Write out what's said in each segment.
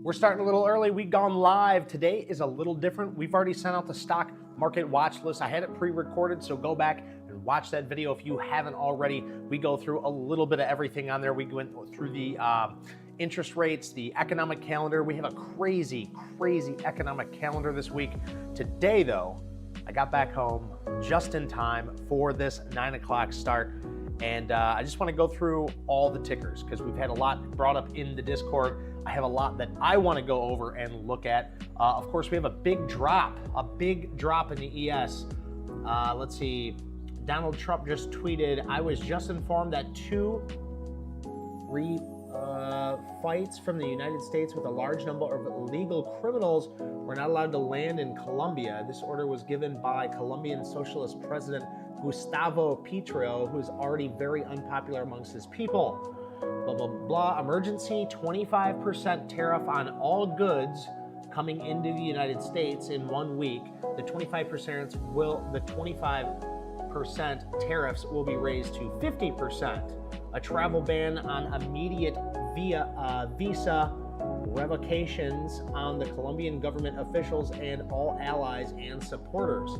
We're starting a little early. We've gone live. Today is a little different. We've already sent out the stock market watch list. I had it pre-recorded, so go back and watch that video if you haven't already. We go through a little bit of everything on there. We went through the interest rates, the economic calendar. We have a crazy, crazy economic calendar this week. Today, though, I got back home just in time for this 9 o'clock start. And I just want to go through all the tickers because we've had a lot brought up in the Discord. I have a lot that I want to go over and look at. Of course, we have a big drop in the ES. Let's see. Donald Trump just tweeted, I was just informed that two fights from the United States with a large number of illegal criminals were not allowed to land in Colombia. This order was given by Colombian Socialist President Gustavo Petro, who is already very unpopular amongst his people. Blah, blah, blah. Emergency 25% tariff on all goods coming into the United States in 1 week. The 25% tariffs will be raised to 50%. A travel ban on immediate visa revocations on the Colombian government officials and all allies and supporters.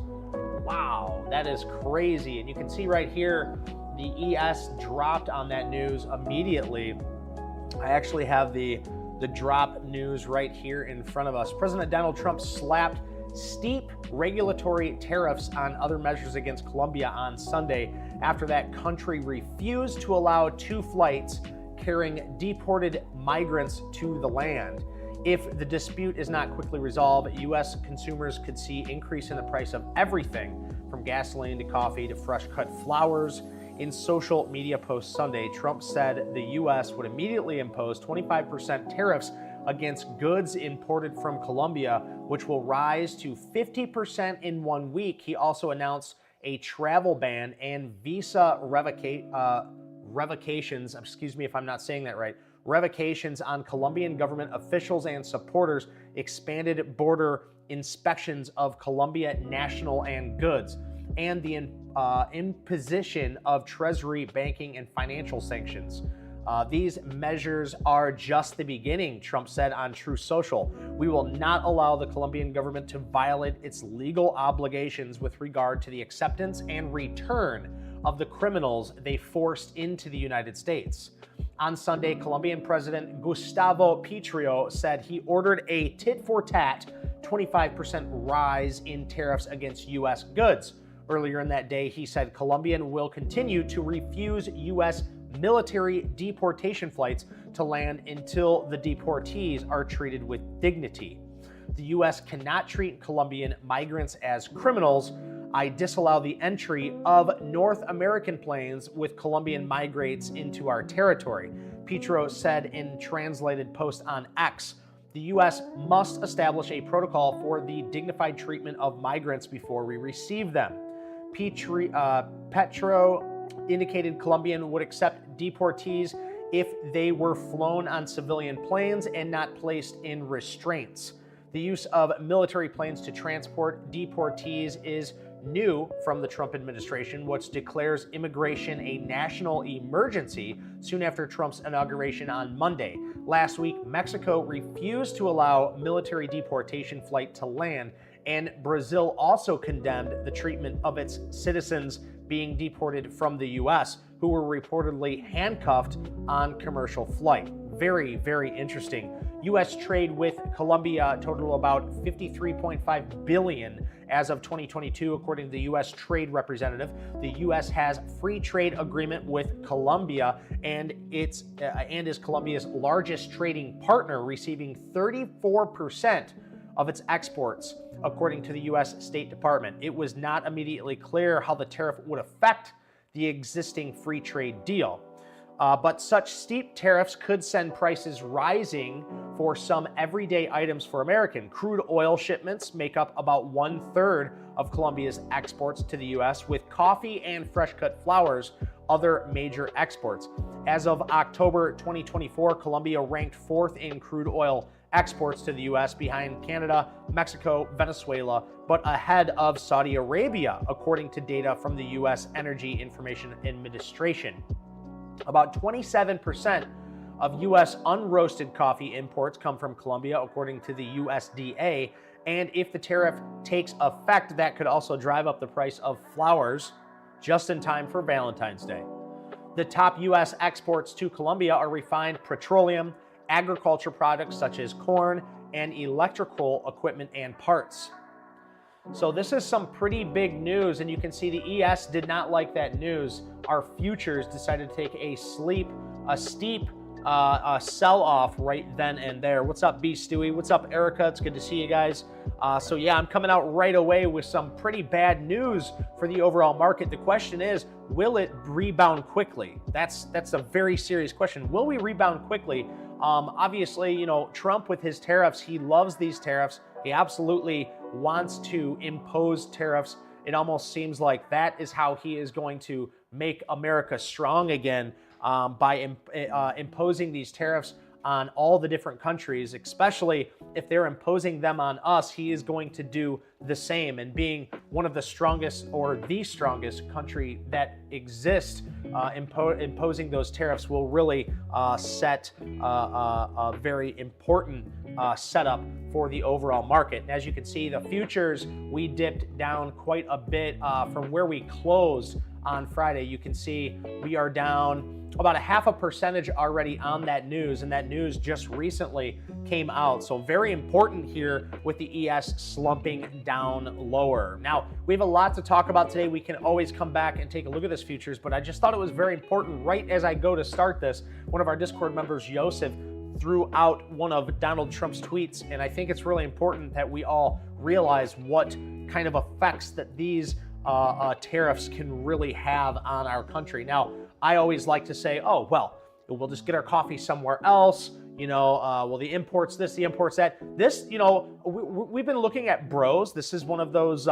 Wow, that is crazy. And you can see right here, the ES dropped on that news immediately. I actually have the drop news right here in front of us. President Donald Trump slapped steep regulatory tariffs on other measures against Colombia on Sunday after that country refused to allow two flights carrying deported migrants to the land. If the dispute is not quickly resolved, U.S. consumers could see increase in the price of everything from gasoline to coffee to fresh cut flowers. In social media post Sunday, Trump said the U.S. would immediately impose 25% tariffs against goods imported from Colombia, which will rise to 50% in 1 week. He also announced a travel ban and visa revocations, excuse me if I'm not saying that right, revocations on Colombian government officials and supporters, expanded border inspections of Colombia national and goods, and the imposition of treasury, banking, and financial sanctions. These measures are just the beginning, Trump said on Truth Social. We will not allow the Colombian government to violate its legal obligations with regard to the acceptance and return of the criminals they forced into the United States. On Sunday, Colombian President Gustavo Petro said he ordered a tit-for-tat 25% rise in tariffs against U.S. goods. Earlier in that day, he said Colombia will continue to refuse U.S. military deportation flights to land until the deportees are treated with dignity. The U.S. cannot treat Colombian migrants as criminals. I disallow the entry of North American planes with Colombian migrants into our territory, Petro said in translated post on X. The U.S. must establish a protocol for the dignified treatment of migrants before we receive them. Petro indicated Colombian would accept deportees if they were flown on civilian planes and not placed in restraints. The use of military planes to transport deportees is new from the Trump administration, which declares immigration a national emergency soon after Trump's inauguration on Monday. Last week, Mexico refused to allow military deportation flight to land, and Brazil also condemned the treatment of its citizens being deported from the U.S., who were reportedly handcuffed on commercial flight. Very, very interesting. U.S. trade with Colombia totaled about $53.5 billion as of 2022, according to the U.S. Trade Representative. The U.S. has free trade agreement with Colombia and is Colombia's largest trading partner, receiving 34% of its exports, according to the U.S. State Department. It was not immediately clear how the tariff would affect the existing free trade deal. But such steep tariffs could send prices rising for some everyday items for American. Crude oil shipments make up about 1/3 of Colombia's exports to the U.S., with coffee and fresh-cut flowers other major exports. As of October 2024, Colombia ranked 4th in crude oil exports to the U.S., behind Canada, Mexico, Venezuela, but ahead of Saudi Arabia, according to data from the U.S. Energy Information Administration. About 27% of U.S. unroasted coffee imports come from Colombia, according to the USDA. And if the tariff takes effect, that could also drive up the price of flowers just in time for Valentine's Day. The top U.S. exports to Colombia are refined petroleum, agriculture products such as corn, and electrical equipment and parts. So this is some pretty big news, and you can see the ES did not like that news. Our futures decided to take a steep sell-off right then and there. What's up, B. Stewie? What's up, Erica? It's good to see you guys. So yeah, I'm coming out right away with some pretty bad news for the overall market. The question is, will it rebound quickly? That's a very serious question. Will we rebound quickly? Obviously, you know, Trump with his tariffs, he loves these tariffs. He absolutely wants to impose tariffs. It almost seems like that is how he is going to make America strong again, by imposing these tariffs on all the different countries, especially if they're imposing them on us. He is going to do the same, and being one of the strongest or the strongest country that exists, imposing those tariffs will really set a very important setup for the overall market. And as you can see, the futures, we dipped down quite a bit from where we closed on Friday. You can see we are down about 0.5% already on that news, and that news just recently came out. So very important here with the ES slumping down lower. Now, we have a lot to talk about today. We can always come back and take a look at this futures, but I just thought it was very important right as I go to start this. One of our Discord members, Joseph, threw out one of Donald Trump's tweets, and I think it's really important that we all realize what kind of effects that these tariffs can really have on our country. Now, I always like to say, oh, well, we'll just get our coffee somewhere else. You know, well, the imports this, the imports that. This, you know, we've been looking at Bros. This is one of those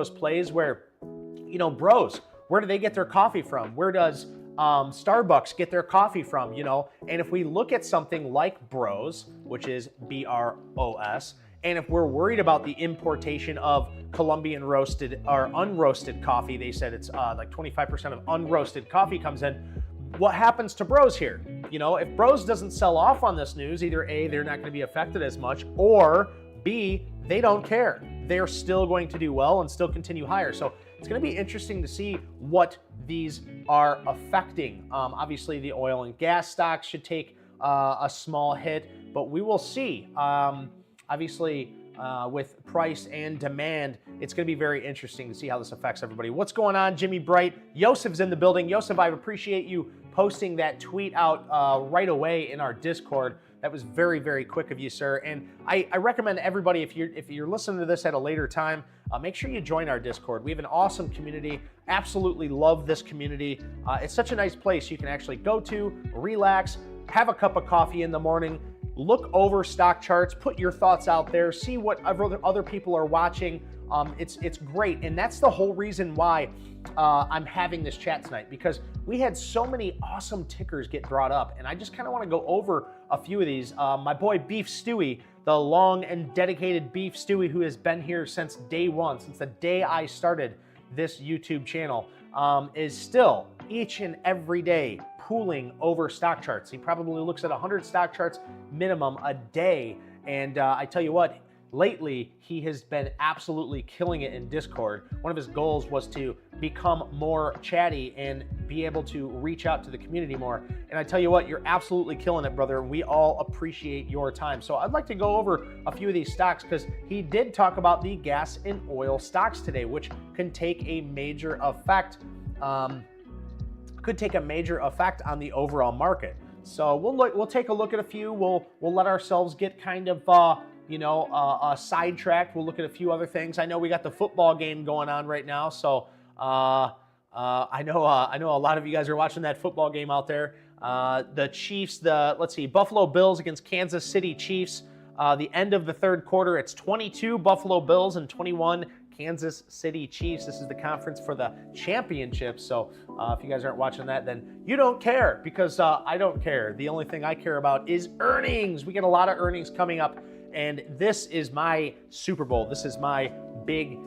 plays where, you know, Bros, where do they get their coffee from? Where does Starbucks get their coffee from? You know, and if we look at something like Bros, which is BROS, and if we're worried about the importation of Colombian roasted or unroasted coffee, they said it's like 25% of unroasted coffee comes in. What happens to Bros here? You know, if Bros doesn't sell off on this news, either A, they're not going to be affected as much, or B, they don't care. They're still going to do well and still continue higher. So it's going to be interesting to see what these are affecting. Obviously, the oil and gas stocks should take a small hit, but we will see. Obviously, with price and demand, it's going to be very interesting to see how this affects everybody. What's going on, Jimmy Bright? Yosef's in the building. Yosef, I appreciate you posting that tweet out right away in our Discord. That was very, very quick of you, sir. And I recommend everybody, if you're listening to this at a later time, make sure you join our Discord. We have an awesome community. Absolutely love this community. It's such a nice place you can actually go to, relax, have a cup of coffee in the morning, look over stock charts, put your thoughts out there, see what other people are watching. It's great, and that's the whole reason why I'm having this chat tonight, because we had so many awesome tickers get brought up, and I just kind of want to go over a few of these. My boy Beef Stewie, the long and dedicated Beef Stewie, who has been here since day one, since the day I started this YouTube channel, is still each and every day pooling over stock charts. He probably looks at 100 stock charts minimum a day, and I tell you what, lately he has been absolutely killing it in Discord. One of his goals was to become more chatty and be able to reach out to the community more, and I tell you what, you're absolutely killing it, brother, and we all appreciate your time. So I'd like to go over a few of these stocks, because he did talk about the gas and oil stocks today, which can take a major effect on the overall market. So we'll take a look at a few. We'll let ourselves get kind of sidetracked. We'll look at a few other things. I know we got the football game going on right now, so I know a lot of you guys are watching that football game out there. The Chiefs, let's see, Buffalo Bills against Kansas City Chiefs. The end of the third quarter, it's 22 Buffalo Bills and 21 Kansas City Chiefs. This is the conference for the championship. So if you guys aren't watching that, then you don't care, because I don't care. The only thing I care about is earnings. We get a lot of earnings coming up, and this is my Super Bowl. This is my big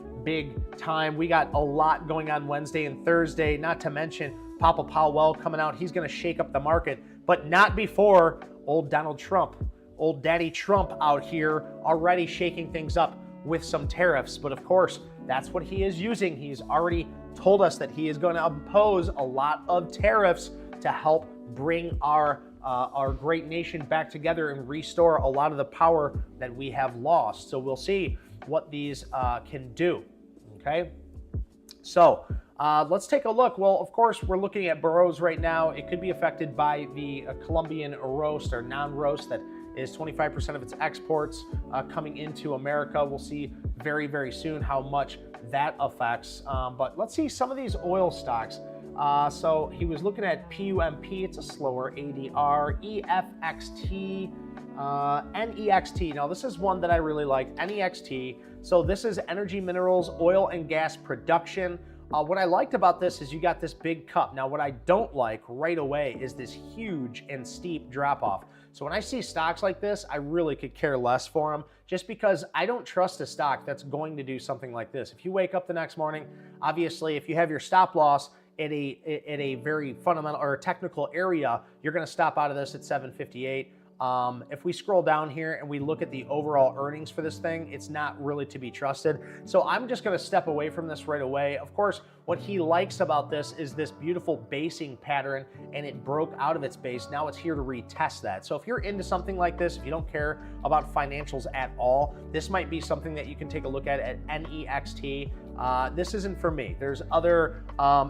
time. We got a lot going on Wednesday and Thursday, not to mention Papa Powell coming out. He's going to shake up the market. but not before old Donald Trump, old Daddy Trump out here already shaking things up with some tariffs. But of course, that's what he is using. He's already told us that he is going to impose a lot of tariffs to help bring our great nation back together and restore a lot of the power that we have lost. So we'll see what these can do, okay? So let's take a look. Well, of course, we're looking at burros right now. It could be affected by the Colombian roast or non-roast that is 25% of its exports coming into America. We'll see very, very soon how much that affects. But let's see some of these oil stocks. So he was looking at PUMP, it's a slower ADR, EFXT, NEXT. Now this is one that I really like, NEXT. So this is energy, minerals, oil and gas production. What I liked about this is you got this big cup. Now what I don't like right away is this huge and steep drop off. So when I see stocks like this, I really could care less for them just because I don't trust a stock that's going to do something like this. If you wake up the next morning, obviously if you have your stop loss at a very fundamental or technical area, you're going to stop out of this at 758. If we scroll down here and we look at the overall earnings for this thing, it's not really to be trusted. So I'm just going to step away from this right away. Of course, what he likes about this is this beautiful basing pattern, and it broke out of its base. Now it's here to retest that. So if you're into something like this, if you don't care about financials at all, this might be something that you can take a look at NEXT. This isn't for me. There's other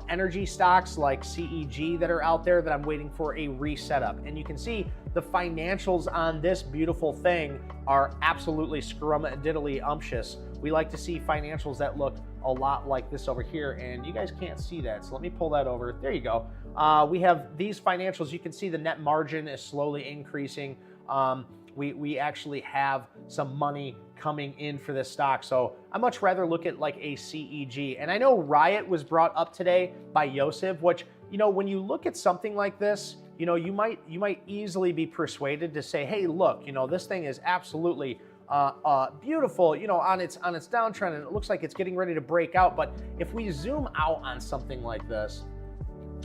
energy stocks like CEG that are out there that I'm waiting for a reset up. And you can see the financials on this beautiful thing are absolutely scrum-diddly-umptious. We like to see financials that look a lot like this over here, and you guys can't see that, so let me pull that over. There you go. We have these financials. You can see the net margin is slowly increasing. We actually have some money coming in for this stock. So I much rather look at like a CEG. And I know Riot was brought up today by Yosef, which, you know, when you look at something like this, you know, you might easily be persuaded to say, hey, look, you know, this thing is absolutely beautiful, you know, on its downtrend, and it looks like it's getting ready to break out. But if we zoom out on something like this,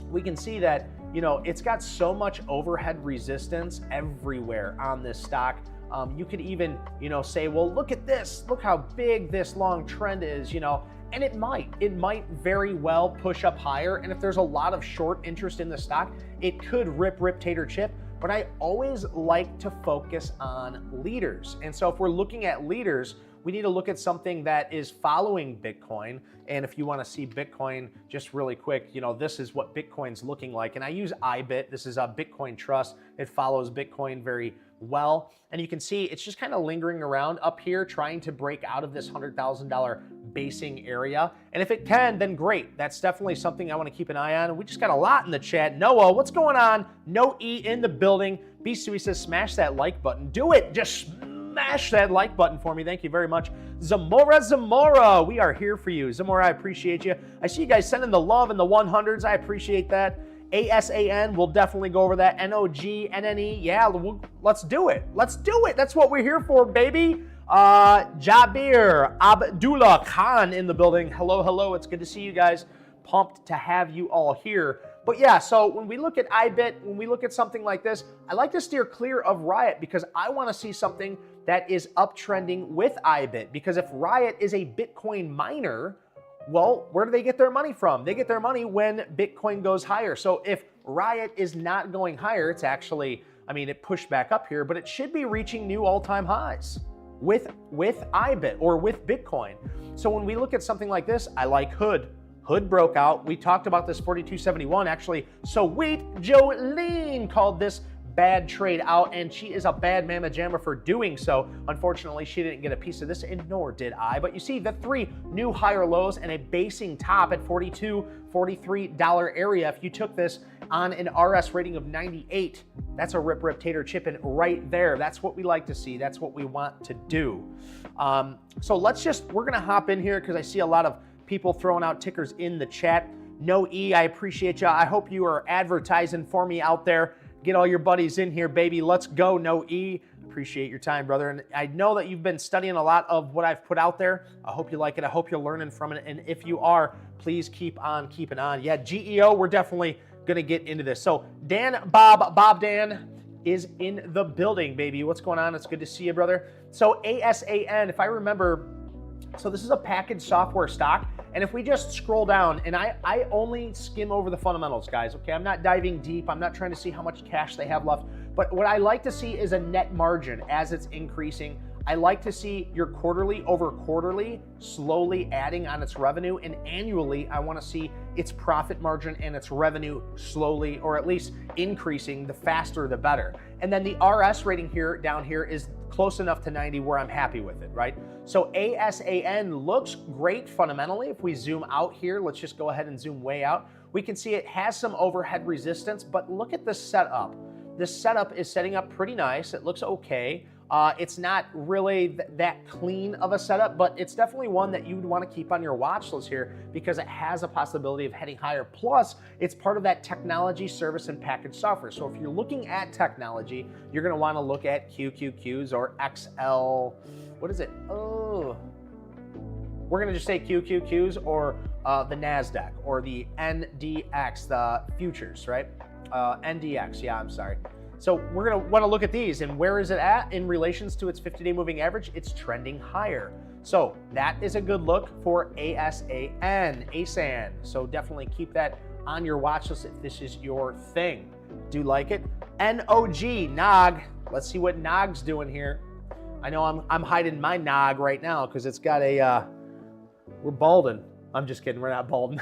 we can see that, you know, it's got so much overhead resistance everywhere on this stock. You could even, you know, say, well, look at this, look how big this long trend is, you know, and it might very well push up higher. And if there's a lot of short interest in the stock, it could rip tater chip. But I always like to focus on leaders. And so if we're looking at leaders, we need to look at something that is following Bitcoin. And if you want to see Bitcoin just really quick, you know, this is what Bitcoin's looking like. And I use IBIT. This is a Bitcoin trust. It follows Bitcoin very well. And you can see it's just kind of lingering around up here, trying to break out of this $100,000 basing area. And if it can, then great. That's definitely something I want to keep an eye on. We just got a lot in the chat. Noah, what's going on? No E in the building. B-Sui says, smash that like button. Do it. Just smash that like button for me. Thank you very much. Zamora, we are here for you. Zamora, I appreciate you. I see you guys sending the love and the 100s. I appreciate that. ASAN, we'll definitely go over that. NOG, NNE, yeah, let's do it. Let's do it. That's what we're here for, baby. Jabir, Abdullah Khan in the building. Hello. It's good to see you guys. Pumped to have you all here. But yeah, so when we look at IBIT, when we look at something like this, I like to steer clear of Riot because I want to see something that is uptrending with IBIT. Because if Riot is a Bitcoin miner, well, where do they get their money from? They get their money when Bitcoin goes higher. So if Riot is not going higher, it's actually, I mean, it pushed back up here, but it should be reaching new all-time highs with IBIT or with Bitcoin. So when we look at something like this, I like Hood. Hood broke out. We talked about this 4271 actually. So Jolene called this bad trade out, and she is a bad mamma jamma for doing so. Unfortunately, she didn't get a piece of this, and nor did I. But you see the three new higher lows and a basing top at $42, $43 area. If you took this on an RS rating of 98, that's a rip tater chipping right there. That's what we like to see. That's what we want to do. So we're gonna hop in here because I see a lot of people throwing out tickers in the chat. No E, I appreciate you. I hope you are advertising for me out there. Get all your buddies in here, baby. Let's go, No E. Appreciate your time, brother. And I know that you've been studying a lot of what I've put out there. I hope you like it. I hope you're learning from it. And if you are, please keep on keeping on. Yeah, GEO, we're definitely going to get into this. So Bob Dan is in the building, baby. What's going on? It's good to see you, brother. So ASAN, if I remember, so this is a packaged software stock. And if we just scroll down, and I only skim over the fundamentals, guys, okay? I'm not diving deep. I'm not trying to see how much cash they have left. But what I like to see is a net margin as it's increasing. I like to see your quarterly over quarterly slowly adding on its revenue, and annually I want to see its profit margin and its revenue slowly, or at least increasing. The faster the better. And then the RS rating here down here is close enough to 90 where I'm happy with it, right? So ASAN looks great fundamentally. If we zoom out here, let's just go ahead and zoom way out. We can see it has some overhead resistance, but look at the setup. This setup is setting up pretty nice. It looks okay. It's not really that clean of a setup, but it's definitely one that you would want to keep on your watch list here because it has a possibility of heading higher. Plus, it's part of that technology, service, and package software. So if you're looking at technology, you're going to want to look at QQQs or XL. What is it? Oh, we're going to just say QQQs or the NASDAQ or the NDX, the futures, right? NDX, yeah, I'm sorry. So we're going to want to look at these, and where is it at in relations to its 50-day moving average? It's trending higher. So that is a good look for ASAN. So definitely keep that on your watch list if this is your thing. Do you like it? NOG. Let's see what NOG's doing here. I know I'm hiding my NOG right now because it's got a, we're balding. I'm just kidding, we're not balding.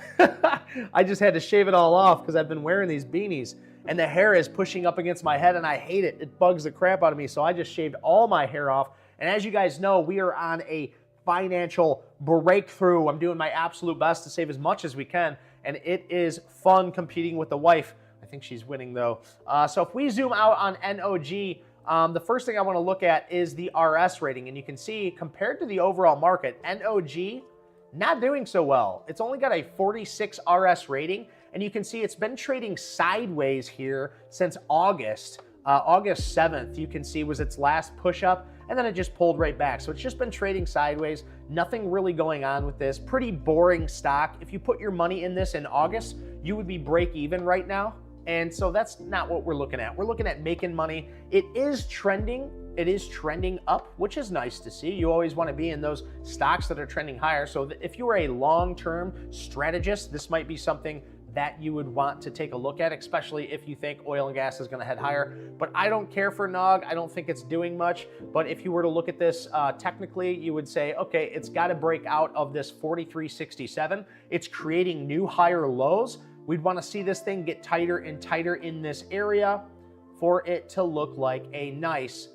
I just had to shave it all off because I've been wearing these beanies. And the hair is pushing up against my head, and I hate it. It bugs the crap out of me, so I just shaved all my hair off. And as you guys know, we are on a financial breakthrough. I'm doing my absolute best to save as much as we can, and it is fun competing with the wife. I think she's winning, though. So if we zoom out on NOG, the first thing I want to look at is the RS rating. And you can see, compared to the overall market, NOG not doing so well. It's only got a 46 RS rating. And you can see it's been trading sideways here since August. August 7th, you can see, was its last push up, and then it just pulled right back. So it's just been trading sideways. Nothing really going on with this. Pretty boring stock. If you put your money in this in August, you would be break even right now. And so that's not what we're looking at. We're looking at making money. It is trending. It is trending up, which is nice to see. You always want to be in those stocks that are trending higher. So if you are a long-term strategist, this might be something that you would want to take a look at, especially if you think oil and gas is going to head higher. But I don't care for NOG. I don't think it's doing much. But if you were to look at this technically, you would say, okay, it's got to break out of this 43.67. It's creating new higher lows. We'd want to see this thing get tighter and tighter in this area for it to look like a nice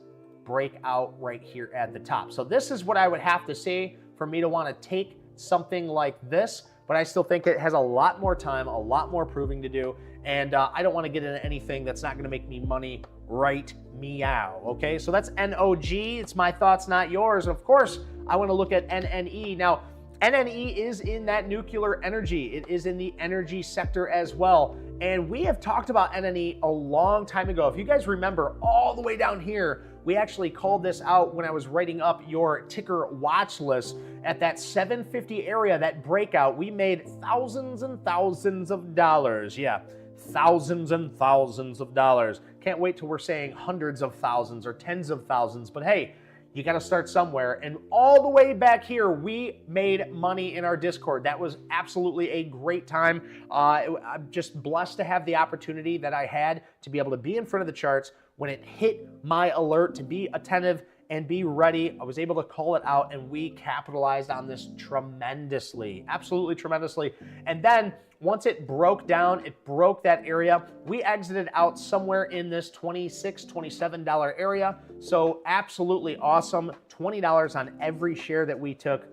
breakout right here at the top. So this is what I would have to see for me to want to take something like this. But I still think it has a lot more time, a lot more proving to do, and I don't want to get into anything that's not going to make me money right meow, okay? So that's NOG. It's my thoughts, not yours. And of course, I want to look at NNE. Now, NNE is in that nuclear energy. It is in the energy sector as well. And we have talked about NNE a long time ago. If you guys remember, all the way down here, we actually called this out when I was writing up your ticker watch list at that 750 area, that breakout. We made thousands and thousands of dollars. Yeah, thousands and thousands of dollars. Can't wait till we're saying hundreds of thousands or tens of thousands. But hey, you got to start somewhere. And all the way back here, we made money in our Discord. That was absolutely a great time. I'm just blessed to have the opportunity that I had to be able to be in front of the charts when it hit my alert, to be attentive and be ready. I was able to call it out, and we capitalized on this tremendously, absolutely tremendously. And then once it broke down, it broke that area, we exited out somewhere in this $26, $27 area. So absolutely awesome. $20 on every share that we took.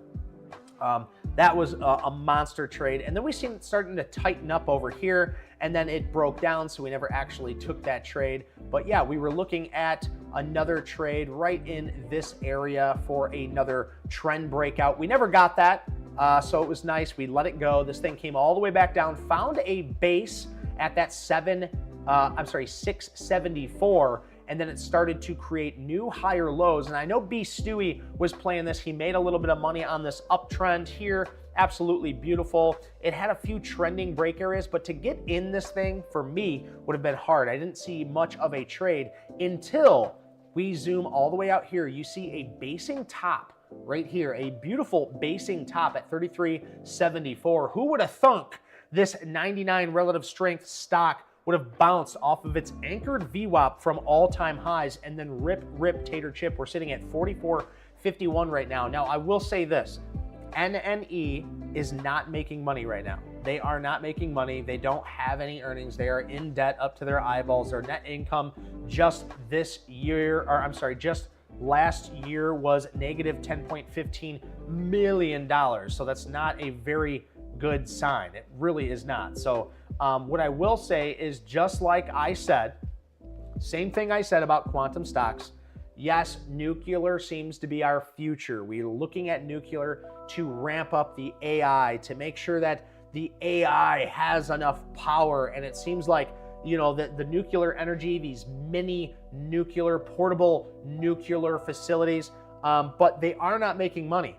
That was a monster trade. And then we seen it starting to tighten up over here, and then it broke down, so we never actually took that trade. But yeah, we were looking at another trade right in this area for another trend breakout. We never got that, so it was nice. We let it go. This thing came all the way back down, found a base at that 674, and then it started to create new higher lows. And I know B. Stewie was playing this. He made a little bit of money on this uptrend here. Absolutely beautiful. It had a few trending break areas, but to get in this thing for me would have been hard. I didn't see much of a trade until we zoom all the way out here. You see a basing top right here, a beautiful basing top at 33.74. Who would have thunk this 99 relative strength stock would have bounced off of its anchored VWAP from all-time highs and then rip tater chip? We're sitting at 44.51 right now. Now, I will say this. NNE is not making money right now. They are not making money. They don't have any earnings. They are in debt up to their eyeballs. Their net income just this year, or I'm sorry, just last year was negative $10.15 million. So that's not a very good sign. It really is not. So what I will say is, just like I said, same thing I said about quantum stocks. Yes, nuclear seems to be our future. We're looking at nuclear to ramp up the AI, to make sure that the AI has enough power. And it seems like, you know, that the nuclear energy, these mini nuclear, portable nuclear facilities, but they are not making money.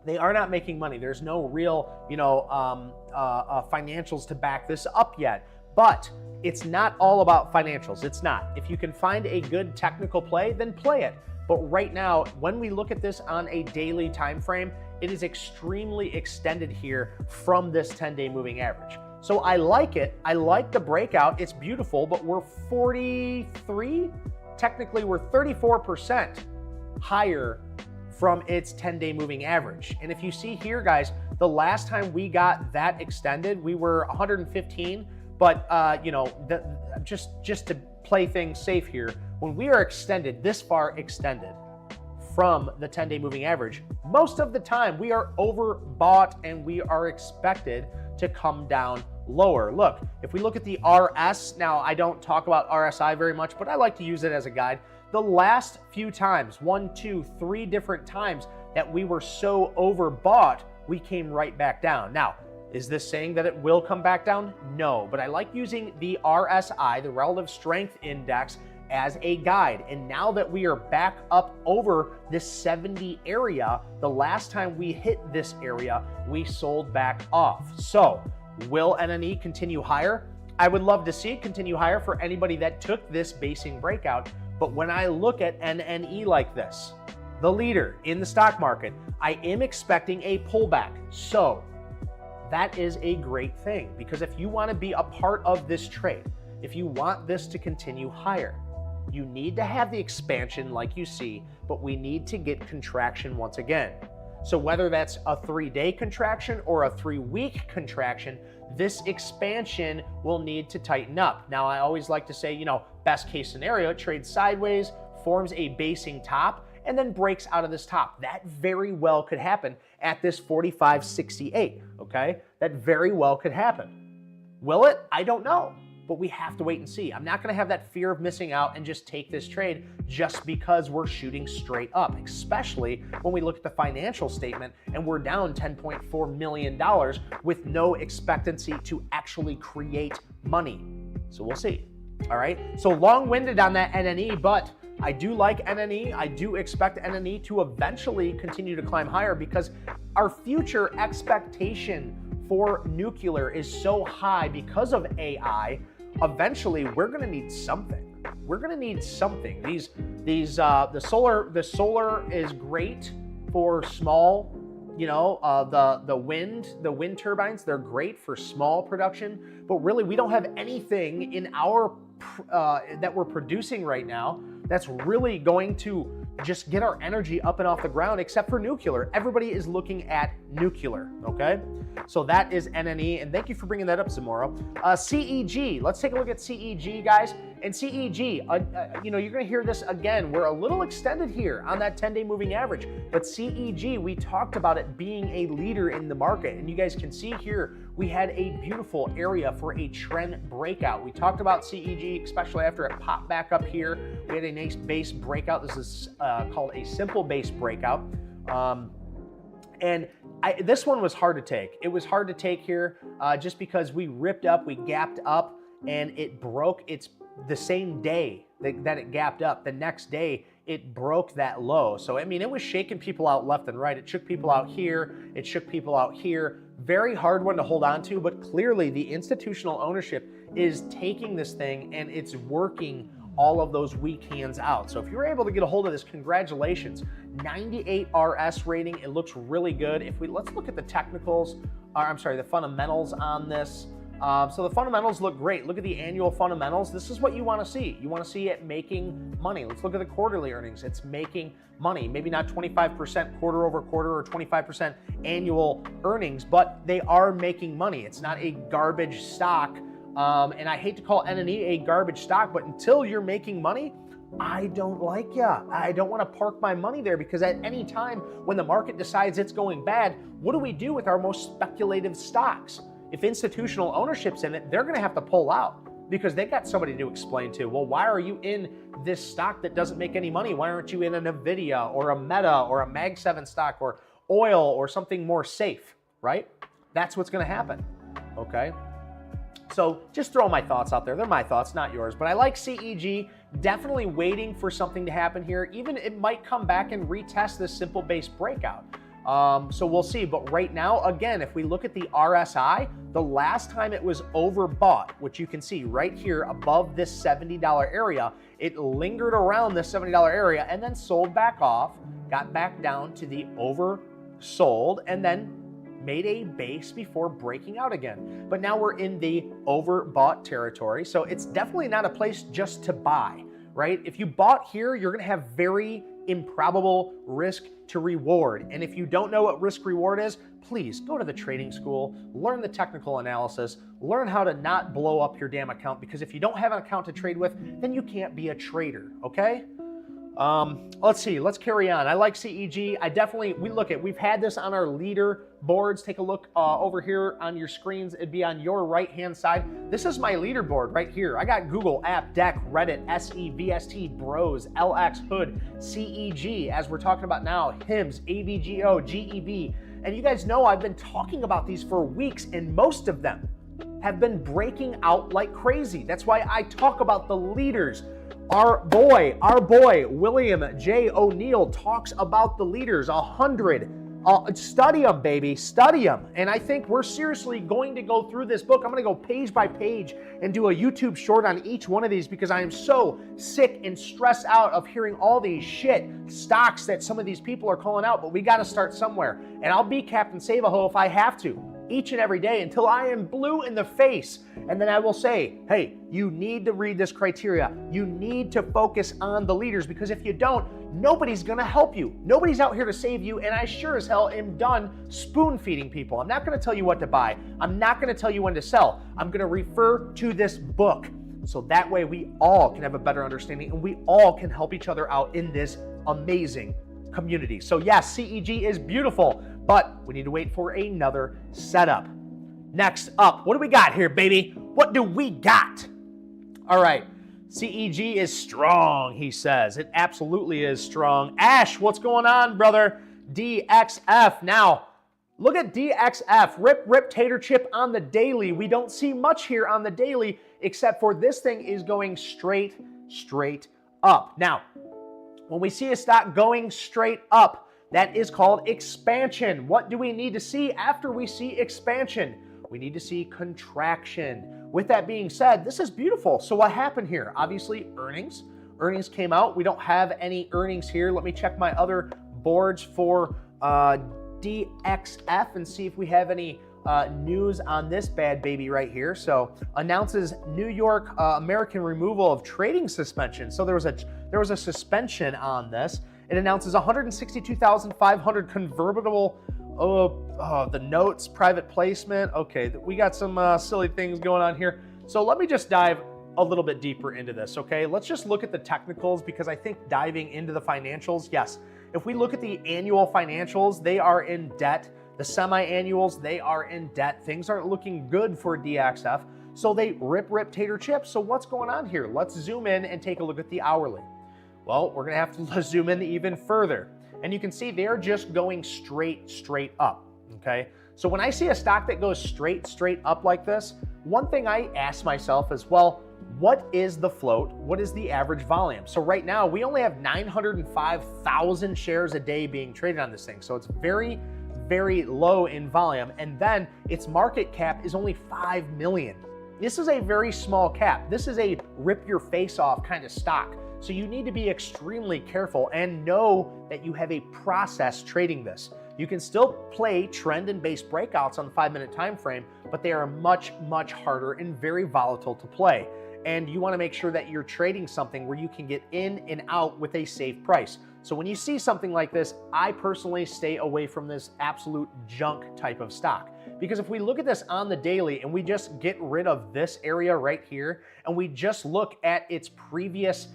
They are not making money. There's no real, you know, financials to back this up yet. But it's not all about financials. It's not. If you can find a good technical play, then play it. But right now, when we look at this on a daily time frame, it is extremely extended here from this 10-day moving average. So I like it. I like the breakout. It's beautiful, but we're 43. Technically, we're 34% higher from its 10-day moving average. And if you see here, guys, the last time we got that extended, we were 115. But you know, just to play things safe here, when we are extended, this far extended from the 10-day moving average, most of the time we are overbought and we are expected to come down lower. Look, if we look at the RS, now I don't talk about RSI very much, but I like to use it as a guide. The last few times, 1, 2, 3 different times that we were so overbought, we came right back down. Now, is this saying that it will come back down? No, but I like using the RSI, the Relative Strength Index, as a guide. And now that we are back up over this 70 area, the last time we hit this area, we sold back off. So, will NNE continue higher? I would love to see it continue higher for anybody that took this basing breakout. But when I look at NNE like this, the leader in the stock market, I am expecting a pullback. So, that is a great thing, because if you want to be a part of this trade, if you want this to continue higher, you need to have the expansion like you see, but we need to get contraction once again. So whether that's a 3-day contraction or a 3-week contraction, this expansion will need to tighten up. Now, I always like to say, you know, best case scenario, it trades sideways, forms a basing top, and then breaks out of this top. That very well could happen at this 45.68, okay? That very well could happen. Will it? I don't know, but we have to wait and see. I'm not gonna have that fear of missing out and just take this trade just because we're shooting straight up, especially when we look at the financial statement and we're down $10.4 million with no expectancy to actually create money. So we'll see, all right? So long-winded on that NNE, but I do like NNE. I do expect NNE to eventually continue to climb higher because our future expectation for nuclear is so high because of AI. Eventually, we're going to need something. We're going to need something. The solar is great for small, you know, the wind turbines. They're great for small production, but really we don't have anything in our that we're producing right now that's really going to just get our energy up and off the ground, except for nuclear. Everybody is looking at nuclear, okay? So that is NNE, and thank you for bringing that up, Zamora. CEG, let's take a look at CEG, guys. And CEG, you know, you're gonna hear this again. We're a little extended here on that 10-day moving average, but CEG, we talked about it being a leader in the market, and you guys can see here, we had a beautiful area for a trend breakout. We talked about CEG, especially after it popped back up here. We had a nice base breakout. This is called a simple base breakout. And this one was hard to take. It was hard to take here just because we ripped up, we gapped up, and it broke its the same day that it gapped up, the next day it broke that low. So, I mean, it was shaking people out left and right. It shook people out here. It shook people out here. Very hard one to hold on to, but clearly the institutional ownership is taking this thing and it's working all of those weak hands out. So if you're able to get a hold of this, congratulations. 98 RS rating, it looks really good. Let's look at the technicals, the fundamentals on this. So the fundamentals look great. Look at the annual fundamentals. This is what you want to see. You want to see it making money. Let's look at the quarterly earnings. It's making money. Maybe not 25% quarter over quarter or 25% annual earnings, but they are making money. It's not a garbage stock. And I hate to call NNE a garbage stock, but until you're making money, I don't like ya. I don't want to park my money there, because at any time when the market decides it's going bad, what do we do with our most speculative stocks? If institutional ownership's in it, they're going to have to pull out because they got somebody to explain to. Well, why are you in this stock that doesn't make any money? Why aren't you in a Nvidia or a Meta or a Mag 7 stock or oil or something more safe, right? That's what's going to happen, okay? So just throw my thoughts out there. They're my thoughts, not yours. But I like CEG. Definitely waiting for something to happen here. Even it might come back and retest this simple base breakout. So we'll see. But right now, again, if we look at the RSI, the last time it was overbought, which you can see right here above this $70 area, it lingered around this $70 area and then sold back off, got back down to the oversold, and then made a base before breaking out again. But now we're in the overbought territory. So it's definitely not a place just to buy, right? If you bought here, you're going to have very improbable risk to reward. And if you don't know what risk reward is, please go to the trading school, learn the technical analysis, learn how to not blow up your damn account, because if you don't have an account to trade with, then you can't be a trader, okay? Let's see, let's carry on. I like CEG. We've had this on our leader boards. Take a look over here on your screens. It'd be on your right-hand side. This is my leaderboard right here. I got Google, App, Deck, Reddit, SE, VST, Bros, LX, Hood, CEG, as we're talking about now, HIMS, AVGO, GEV. And you guys know I've been talking about these for weeks, and most of them have been breaking out like crazy. That's why I talk about the leaders. Our boy, William J. O'Neill talks about the leaders, 100. Study them, baby, study them. And I think we're seriously going to go through this book. I'm going to go page by page and do a YouTube short on each one of these, because I am so sick and stressed out of hearing all these shit stocks that some of these people are calling out, but we got to start somewhere. And I'll be Captain Save-A-Ho if I have to, each and every day until I am blue in the face. And then I will say, hey, you need to read this criteria. You need to focus on the leaders, because if you don't, nobody's gonna help you. Nobody's out here to save you, and I sure as hell am done spoon feeding people. I'm not gonna tell you what to buy. I'm not gonna tell you when to sell. I'm gonna refer to this book, so that way we all can have a better understanding and we all can help each other out in this amazing community. So yes, CEG is beautiful, but we need to wait for another setup. Next up, what do we got here, baby? What do we got? All right, CEG is strong, he says. It absolutely is strong. Ash, what's going on, brother? DXF. Now, look at DXF. Rip, tater chip on the daily. We don't see much here on the daily, except for this thing is going straight up. Now, when we see a stock going straight up, that is called expansion. What do we need to see after we see expansion? We need to see contraction. With that being said, this is beautiful. So what happened here? Obviously, earnings. Earnings came out. We don't have any earnings here. Let me check my other boards for DXF and see if we have any news on this bad baby right here. So announces New York American removal of trading suspension. So there was a suspension on this. It announces 162,500 convertible, the notes, private placement. Okay, we got some silly things going on here. So let me just dive a little bit deeper into this, okay? Let's just look at the technicals, because I think diving into the financials, yes, if we look at the annual financials, they are in debt. The semi-annuals, they are in debt. Things aren't looking good for DXF, so they rip, tater chip. So what's going on here? Let's zoom in and take a look at the hourly. Well, we're gonna have to zoom in even further. And you can see they're just going straight up, okay? So when I see a stock that goes straight up like this, one thing I ask myself is, well, what is the float? What is the average volume? So right now we only have 905,000 shares a day being traded on this thing. So it's very, very low in volume. And then its market cap is only 5 million. This is a very small cap. This is a rip your face off kind of stock. So you need to be extremely careful and know that you have a process trading this. You can still play trend and base breakouts on the 5-minute time frame, but they are much, much harder and very volatile to play. And you want to make sure that you're trading something where you can get in and out with a safe price. So when you see something like this, I personally stay away from this absolute junk type of stock. Because if we look at this on the daily and we just get rid of this area right here, and we just look at its previous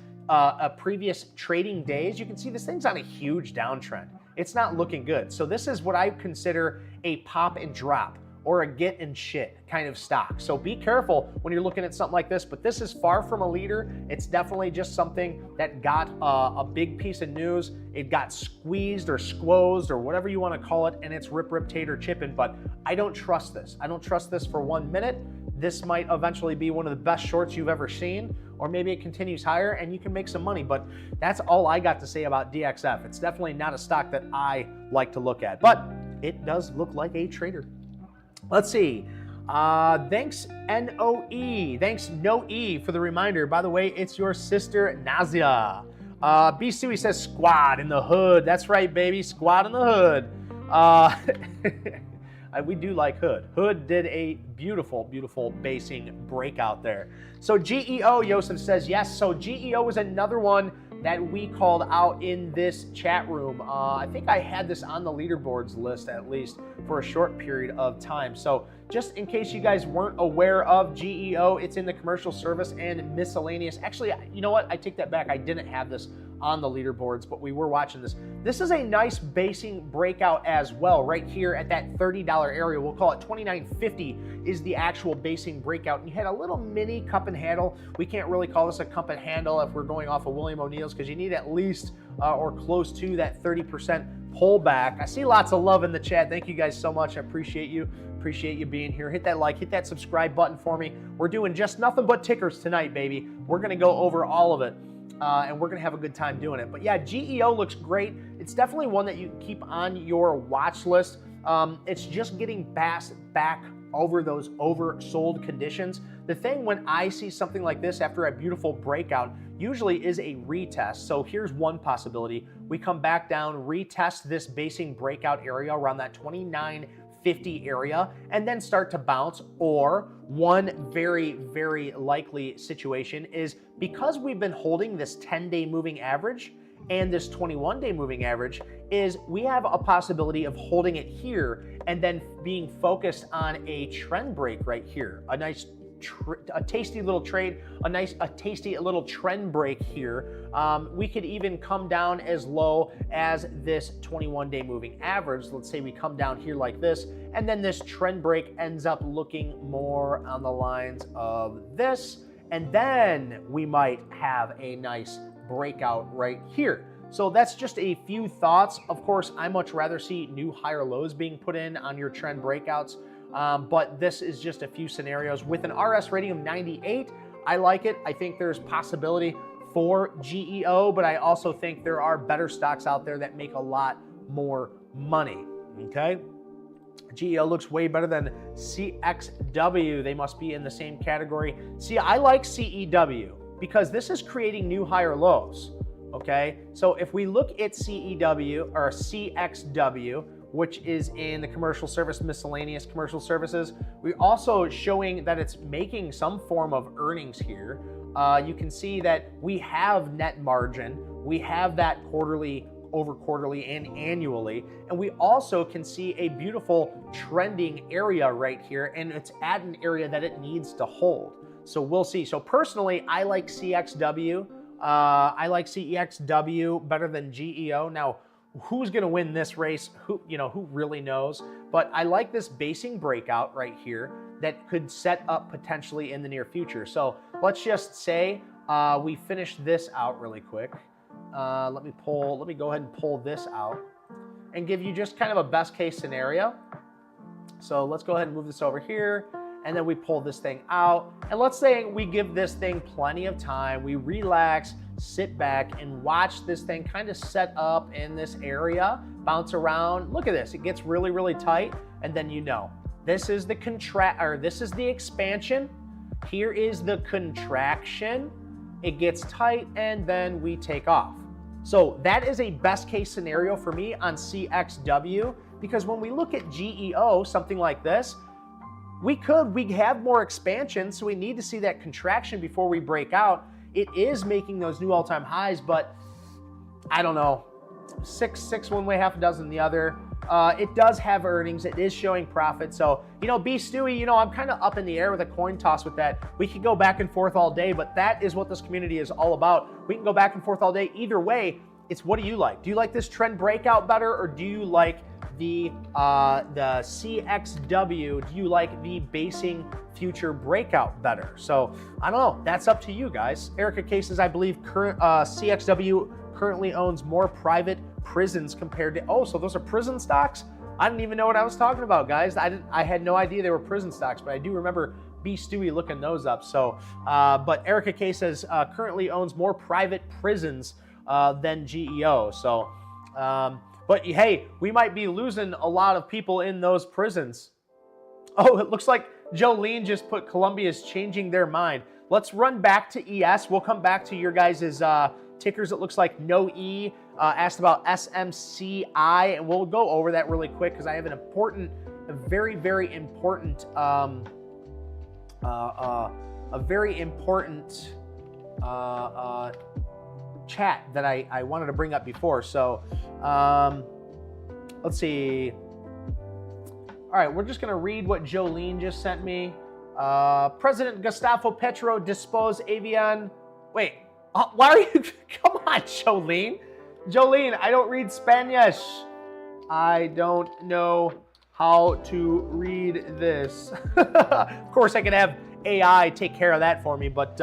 trading days, you can see this thing's on a huge downtrend. It's not looking good. So this is what I consider a pop and drop or a get and shit kind of stock. So be careful when you're looking at something like this, but this is far from a leader. It's definitely just something that got a big piece of news. It got squeezed or squozed or whatever you want to call it, and it's rip, tater, chipping, but I don't trust this. I don't trust this for 1 minute. This might eventually be one of the best shorts you've ever seen, or maybe it continues higher and you can make some money, but that's all I got to say about DXF. It's definitely not a stock that I like to look at, but it does look like a trader. Let's see. Thanks NOE. Thanks No E for the reminder. By the way, it's your sister Nazia. B. Suey says squad in the hood. That's right, baby. Squad in the hood. We do like Hood. Hood did a beautiful, beautiful basing breakout there. So GEO, Yosef says yes. So GEO is another one that we called out in this chat room. I think I had this on the leaderboards list at least for a short period of time. So just in case you guys weren't aware of GEO, it's in the commercial service and miscellaneous. Actually, you know what? I take that back. I didn't have this on the leaderboards, but we were watching this. This is a nice basing breakout as well, right here at that $30 area. We'll call it $29.50 is the actual basing breakout. And you had a little mini cup and handle. We can't really call this a cup and handle if we're going off of William O'Neill's, because you need at least or close to that 30% pullback. I see lots of love in the chat. Thank you guys so much. I appreciate you. Appreciate you being here. Hit that like, hit that subscribe button for me. We're doing just nothing but tickers tonight, baby. We're going to go over all of it. And we're going to have a good time doing it. But yeah, GEO looks great. It's definitely one that you can keep on your watch list. It's just getting back over those oversold conditions. The thing when I see something like this after a beautiful breakout usually is a retest. So here's one possibility. We come back down, retest this basing breakout area around that 29.50 area, and then start to bounce. Or one very, very likely situation is because we've been holding this 10-day moving average and this 21-day moving average, is we have a possibility of holding it here and then being focused on a trend break right here. A nice a tasty little trade, a tasty little trend break here. We could even come down as low as this 21-day moving average. Let's say we come down here like this, and then this trend break ends up looking more on the lines of this, and then we might have a nice breakout right here. So that's just a few thoughts. Of course, I much rather see new higher lows being put in on your trend breakouts. But this is just a few scenarios. With an RS rating of 98, I like it. I think there's possibility for GEO, but I also think there are better stocks out there that make a lot more money, okay? GEO looks way better than CXW. They must be in the same category. See, I like CEW because this is creating new higher lows, okay? So if we look at CEW or CXW, which is in the commercial service, miscellaneous commercial services, we're also showing that it's making some form of earnings here. You can see that we have net margin, we have that quarterly, over quarterly, and annually, and we also can see a beautiful trending area right here, and it's at an area that it needs to hold. So we'll see. So personally, I like CXW. I like CEXW better than GEO. Now, who's going to win this race? Who really knows? But I like this basing breakout right here that could set up potentially in the near future. So let's just say we finish this out really quick. Let me go ahead and pull this out and give you just kind of a best case scenario. So let's go ahead and move this over here. and then we pull this thing out. And let's say we give this thing plenty of time, we relax, sit back, and watch this thing kind of set up in this area, bounce around. Look at this, it gets really, really tight, and then this is the this is the expansion. Here is the contraction. It gets tight, and then we take off. So that is a best case scenario for me on CXW, because when we look at GEO, something like this, we have more expansion, so we need to see that contraction before we break out. It is making those new all-time highs, but I don't know, six one way, half a dozen the other. It does have earnings. It is showing profit. So, B Stewie, I'm kind of up in the air with a coin toss with that. We could go back and forth all day, but that is what this community is all about. We can go back and forth all day. Either way, it's what do you like? Do you like this trend breakout better, or do you like the CXW? Do you like the basing future breakout better? So I don't know. That's up to you guys. Erica K says, I believe CXW currently owns more private prisons compared to, so those are prison stocks? I didn't even know what I was talking about, guys. I had no idea they were prison stocks, but I do remember B Stewie looking those up. So, but Erica K says currently owns more private prisons than GEO. So, but hey, we might be losing a lot of people in those prisons. Oh, it looks like Jolene just put Columbia is changing their mind. Let's run back to ES. We'll come back to your guys' tickers. It looks like No E asked about SMCI, and we'll go over that really quick because I have a very, very important chat that I wanted to bring up before. So let's see. All right, we're just gonna read what Jolene just sent me. President Gustavo Petro dispose avian. Wait, why are you? Come on, Jolene. Jolene, I don't read Spanish. I don't know how to read this. Of course, I could have AI take care of that for me, but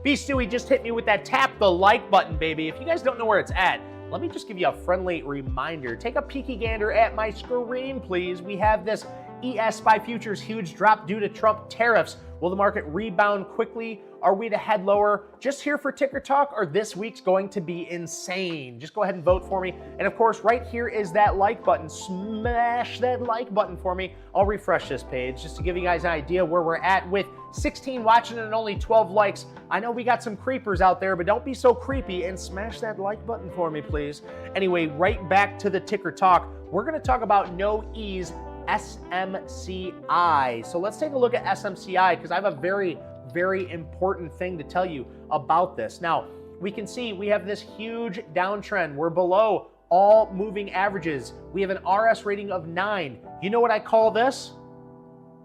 B Stewie just hit me with that tap the like button, baby. If you guys don't know where it's at, let me just give you a friendly reminder. Take a peeky gander at my screen, please. We have this ES SPY futures huge drop due to Trump tariffs. Will the market rebound quickly? Are we to head lower? Just here for ticker talk, or this week's going to be insane? Just go ahead and vote for me. And of course, right here is that like button. Smash that like button for me. I'll refresh this page just to give you guys an idea where we're at with 16 watching and only 12 likes. I know we got some creepers out there, but don't be so creepy and smash that like button for me, please. Anyway, right back to the ticker talk. We're going to talk about No E's SMCI. So let's take a look at SMCI because I have a very, very important thing to tell you about this. Now, we can see we have this huge downtrend. We're below all moving averages. We have an RS rating of 9. You know what I call this?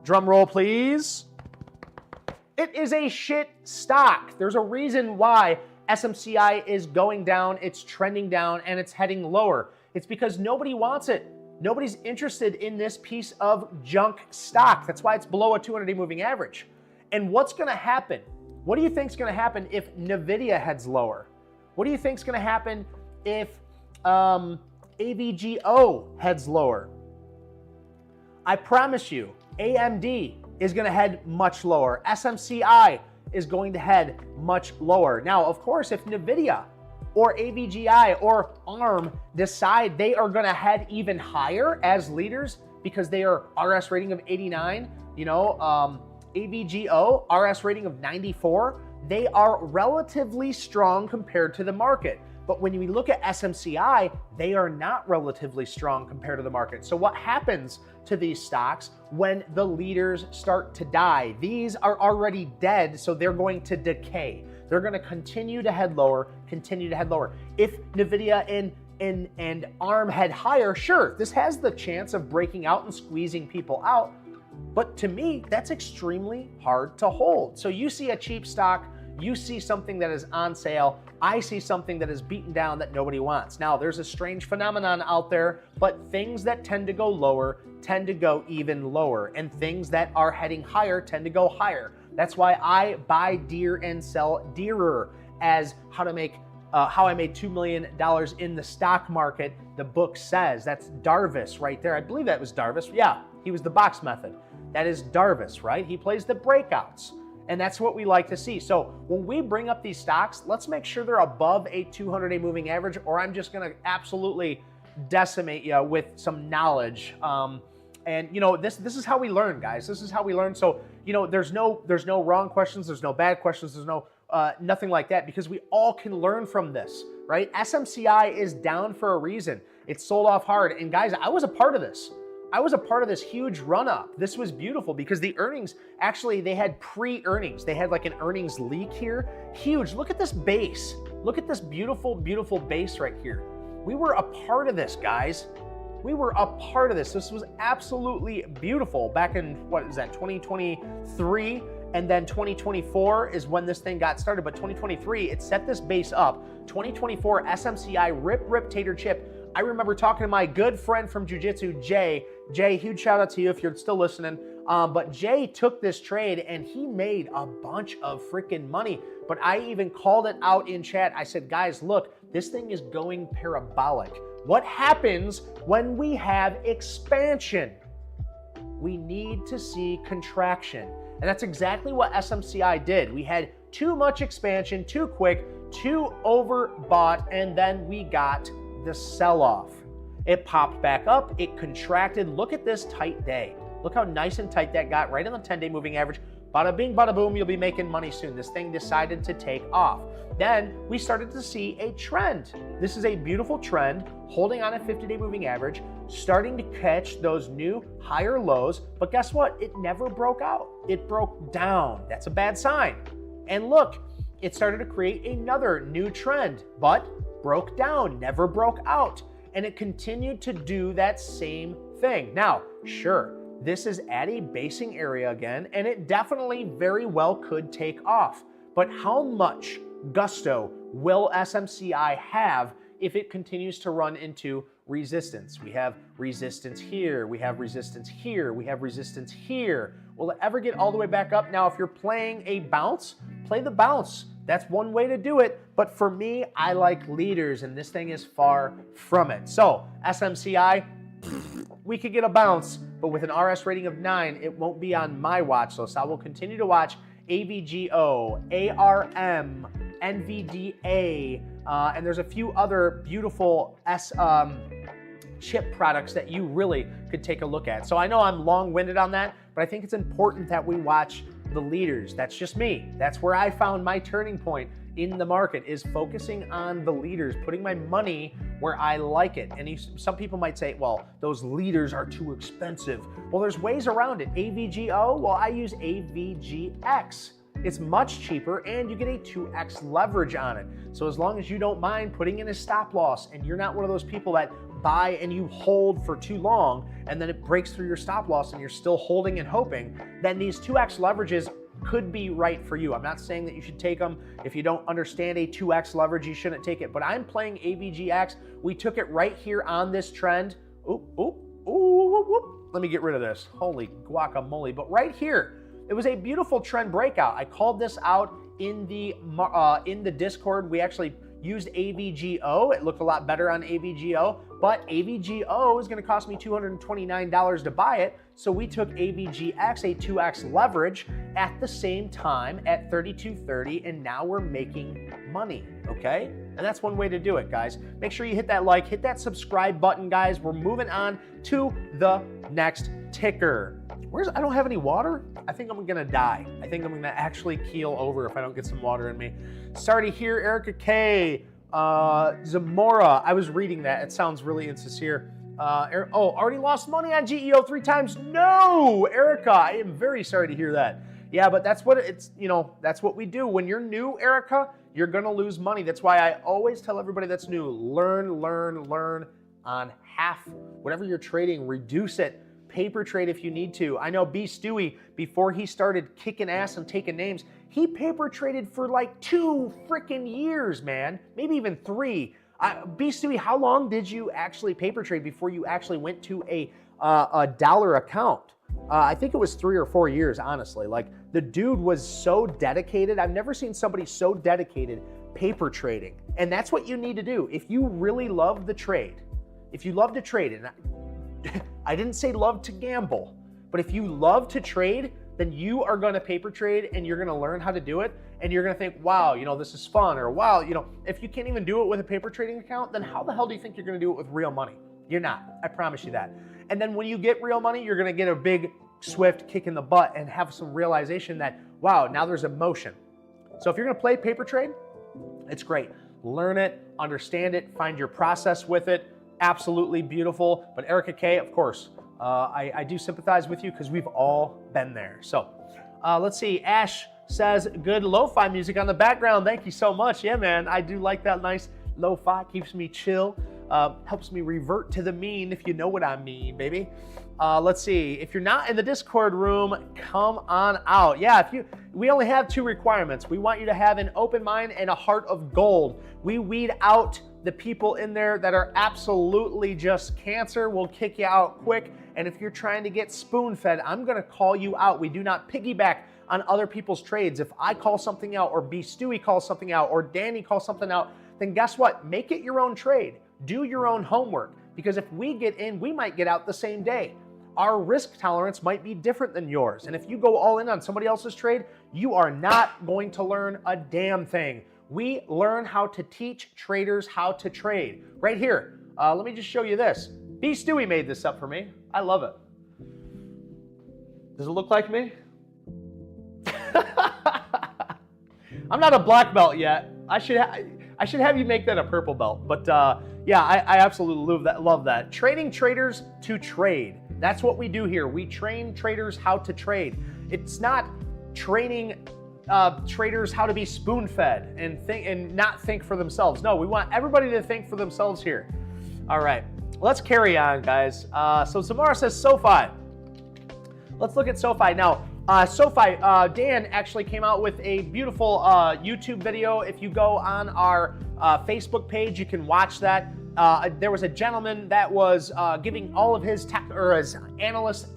Drum roll, please. It is a shit stock. There's a reason why SMCI is going down, it's trending down, and it's heading lower. It's because nobody wants it. Nobody's interested in this piece of junk stock. That's why it's below a 200-day moving average. And what's going to happen? What do you think is going to happen if NVIDIA heads lower? What do you think is going to happen if AVGO heads lower? I promise you, AMD is going to head much lower. SMCI is going to head much lower. Now, of course, if NVIDIA or AVGI or ARM decide they are gonna head even higher as leaders because they are RS rating of 89, AVGO, RS rating of 94, they are relatively strong compared to the market. But when we look at SMCI, they are not relatively strong compared to the market. So what happens to these stocks when the leaders start to die? These are already dead, so they're going to decay. They're going to continue to head lower, continue to head lower. If NVIDIA and ARM head higher, sure, this has the chance of breaking out and squeezing people out. But to me, that's extremely hard to hold. So you see a cheap stock, you see something that is on sale, I see something that is beaten down that nobody wants. Now, there's a strange phenomenon out there, but things that tend to go lower tend to go even lower, and things that are heading higher tend to go higher. That's why I buy dear and sell dearer, as how I made $2 million in the stock market. The book says that's Darvis right there. I believe that was Darvis. Yeah, he was the box method. That is Darvis, right? He plays the breakouts. And that's what we like to see. So when we bring up these stocks, let's make sure they're above a 200-day moving average, or I'm just going to absolutely decimate you with some knowledge. And you know, this is how we learn, guys. This is how we learn. So you know, there's no wrong questions, there's no bad questions, there's no nothing like that, because we all can learn from this, right? SMCI is down for a reason. It sold off hard, and guys, I was a part of this. I was a part of this huge run up. This was beautiful because the earnings, actually, they had pre-earnings. They had like an earnings leak here. Huge. Look at this base. Look at this beautiful, beautiful base right here. We were a part of this, guys. We were a part of this. This was absolutely beautiful back in, what is that, 2023? And then 2024 is when this thing got started. But 2023, it set this base up. 2024 SMCI rip tater chip. I remember talking to my good friend from Jiu-Jitsu, Jay. Jay, huge shout out to you if you're still listening. But Jay took this trade and he made a bunch of freaking money. But I even called it out in chat. I said, guys, look, this thing is going parabolic. What happens when we have expansion? We need to see contraction. And that's exactly what SMCI did. We had too much expansion, too quick, too overbought, and then we got the sell-off. It popped back up, it contracted. Look at this tight day. Look how nice and tight that got, right on the 10-day moving average. Bada bing, bada boom, you'll be making money soon. This thing decided to take off. Then we started to see a trend. This is a beautiful trend, holding on a 50-day moving average, starting to catch those new higher lows. But guess what? It never broke out. It broke down. That's a bad sign. And look, it started to create another new trend, but broke down, never broke out. And it continued to do that same thing. Now, sure, this is at a basing area again, and it definitely very well could take off. But how much gusto will SMCI have if it continues to run into resistance? We have resistance here, we have resistance here, we have resistance here. Will it ever get all the way back up? Now, if you're playing a bounce, play the bounce. That's one way to do it. But for me, I like leaders, and this thing is far from it. So SMCI, we could get a bounce, but with an RS rating of 9, it won't be on my watch list. I will continue to watch AVGO, ARM, NVDA, and there's a few other beautiful chip products that you really could take a look at. So I know I'm long-winded on that, but I think it's important that we watch the leaders. That's just me. That's where I found my turning point in the market, is focusing on the leaders, putting my money where I like it. And some people might say, well, those leaders are too expensive. Well, there's ways around it. AVGO, well, I use AVGX. It's much cheaper, and you get a 2x leverage on it. So as long as you don't mind putting in a stop loss, and you're not one of those people that buy and you hold for too long, and then it breaks through your stop loss and you're still holding and hoping, then these 2x leverages could be right for you. I'm not saying that you should take them. If you don't understand a 2x leverage, you shouldn't take it. But I'm playing AVGX. We took it right here on this trend. Oop, oop, ooh, whoop, whoop. Let me get rid of this. Holy guacamole. But right here, it was a beautiful trend breakout. I called this out in the Discord. We actually used AVGO. It looked a lot better on AVGO, but AVGO is going to cost me $229 to buy it. So we took AVGX, a 2x leverage, at the same time at $32.30, and now we're making money, okay? And that's one way to do it, guys. Make sure you hit that like, hit that subscribe button, guys. We're moving on to the next ticker. I don't have any water. I think I'm gonna die. I think I'm gonna actually keel over if I don't get some water in me. Sorry to hear, Erica K. Zamora, I was reading that. It sounds really insincere. Already lost money on GEO 3 times. No, Erica, I am very sorry to hear that. Yeah, but that's what that's what we do. When you're new, Erica, you're gonna lose money. That's why I always tell everybody that's new, learn on half. Whatever you're trading, reduce it. Paper trade if you need to. I know B. Stewie, before he started kicking ass and taking names, he paper traded for like 2 freaking years, man. Maybe even 3. B. Stewie, how long did you actually paper trade before you actually went to a dollar account? I think it was 3 or 4 years, honestly. Like, the dude was so dedicated. I've never seen somebody so dedicated paper trading. And that's what you need to do. If you really love the trade, if you love to trade, and I didn't say love to gamble, But if you love to trade, then you are going to paper trade and you're going to learn how to do it. And you're going to think, wow, you know, this is fun. Or wow, you know, if you can't even do it with a paper trading account, then how the hell do you think you're going to do it with real money? You're not. I promise you that. And then when you get real money, you're going to get a big, swift kick in the butt and have some realization that, wow, now there's emotion. So if you're going to play paper trade, it's great. Learn it, understand it, find your process with it. Absolutely beautiful. But Erica K, of course, I do sympathize with you because we've all been there. So let's see. Ash says, good lo-fi music on the background. Thank you so much. Yeah, man, I do like that nice lo-fi. Keeps me chill. Helps me revert to the mean, if you know what I mean, baby. Let's see. If you're not in the Discord room, come on out. Yeah, we only have 2 requirements. We want you to have an open mind and a heart of gold. We weed out the people in there that are absolutely just cancer. We'll kick you out quick. And if you're trying to get spoon-fed, I'm going to call you out. We do not piggyback on other people's trades. If I call something out, or B. Stewie calls something out, or Danny calls something out, then guess what? Make it your own trade. Do your own homework. Because if we get in, we might get out the same day. Our risk tolerance might be different than yours. And if you go all in on somebody else's trade, you are not going to learn a damn thing. We learn how to teach traders how to trade. Right here. Let me just show you this. B. Stewie made this up for me. I love it. Does it look like me? I'm not a black belt yet. I should have you make that a purple belt. But yeah, I absolutely love that. Training traders to trade. That's what we do here. We train traders how to trade. It's not training traders how to be spoon-fed and not think for themselves. No, we want everybody to think for themselves here. All right, let's carry on, guys. So Samara says SoFi. Let's look at SoFi now. SoFi, Dan actually came out with a beautiful YouTube video. If you go on our Facebook page, you can watch that. There was a gentleman that was giving all of his his analyst.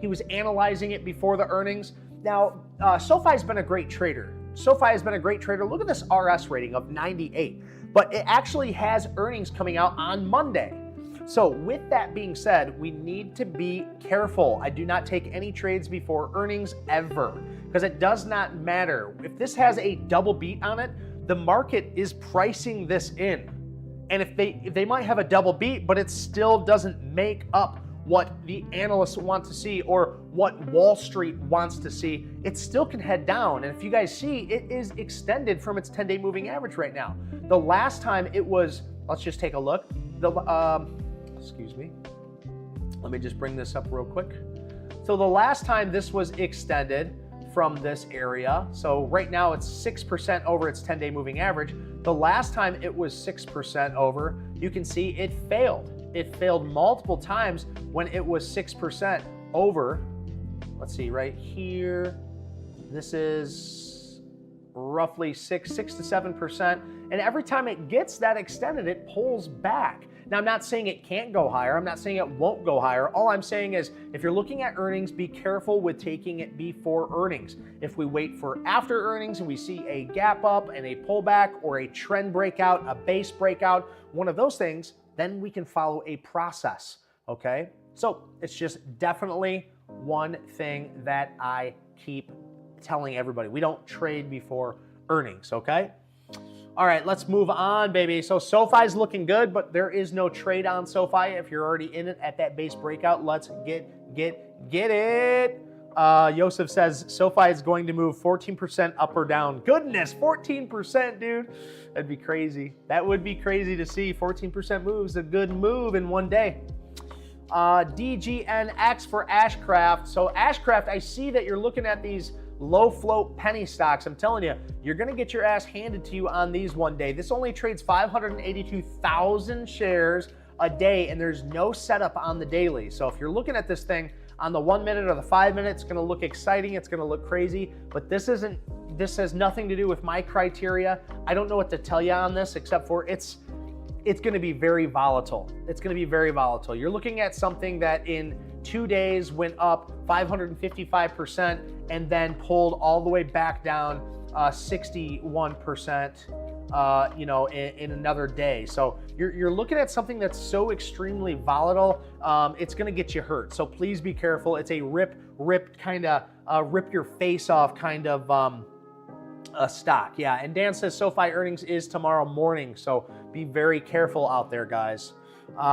He was analyzing it before the earnings. Now, SoFi's been a great trader. SoFi has been a great trader. Look at this RS rating of 98. But it actually has earnings coming out on Monday. So with that being said, we need to be careful. I do not take any trades before earnings ever, because it does not matter. If this has a double beat on it, the market is pricing this in. And if they might have a double beat, but it still doesn't make up what the analysts want to see or what Wall Street wants to see, it still can head down. And if you guys see, it is extended from its 10-day moving average right now. The last time it was, let's just take a look. Excuse me. Let me just bring this up real quick. So the last time this was extended from this area, so right now it's 6% over its 10-day moving average. The last time it was 6% over, you can see it failed. It failed multiple times when it was 6% over. Let's see, right here, this is roughly 6 to 7%. And every time it gets that extended, it pulls back. Now, I'm not saying it can't go higher. I'm not saying it won't go higher. All I'm saying is, if you're looking at earnings, be careful with taking it before earnings. If we wait for after earnings and we see a gap up and a pullback or a trend breakout, a base breakout, one of those things, then we can follow a process, okay? So it's just definitely one thing that I keep telling everybody. We don't trade before earnings, okay? All right, let's move on, baby. So SoFi's looking good, but there is no trade on SoFi. If you're already in it at that base breakout, let's get it. Yosef says SoFi is going to move 14% up or down. Goodness, 14%, dude. That'd be crazy. That would be crazy to see. 14% moves, a good move in one day. DGNX for Ashcraft. So Ashcraft, I see that you're looking at these low float penny stocks. I'm telling you, you're going to get your ass handed to you on these one day. This only trades 582,000 shares a day, and there's no setup on the daily. So if you're looking at this thing on the 1 minute or the 5 minute, it's going to look exciting. It's going to look crazy, but this has nothing to do with my criteria. I don't know what to tell you on this, except for it's going to be very volatile. It's going to be very volatile. You're looking at something that in 2 days went up 555% and then pulled all the way back down 61%. in another day. So you're looking at something that's so extremely volatile, it's going to get you hurt. So please be careful. It's a rip your face off kind of a stock. Yeah, and Dan says SoFi earnings is tomorrow morning, so be very careful out there, guys.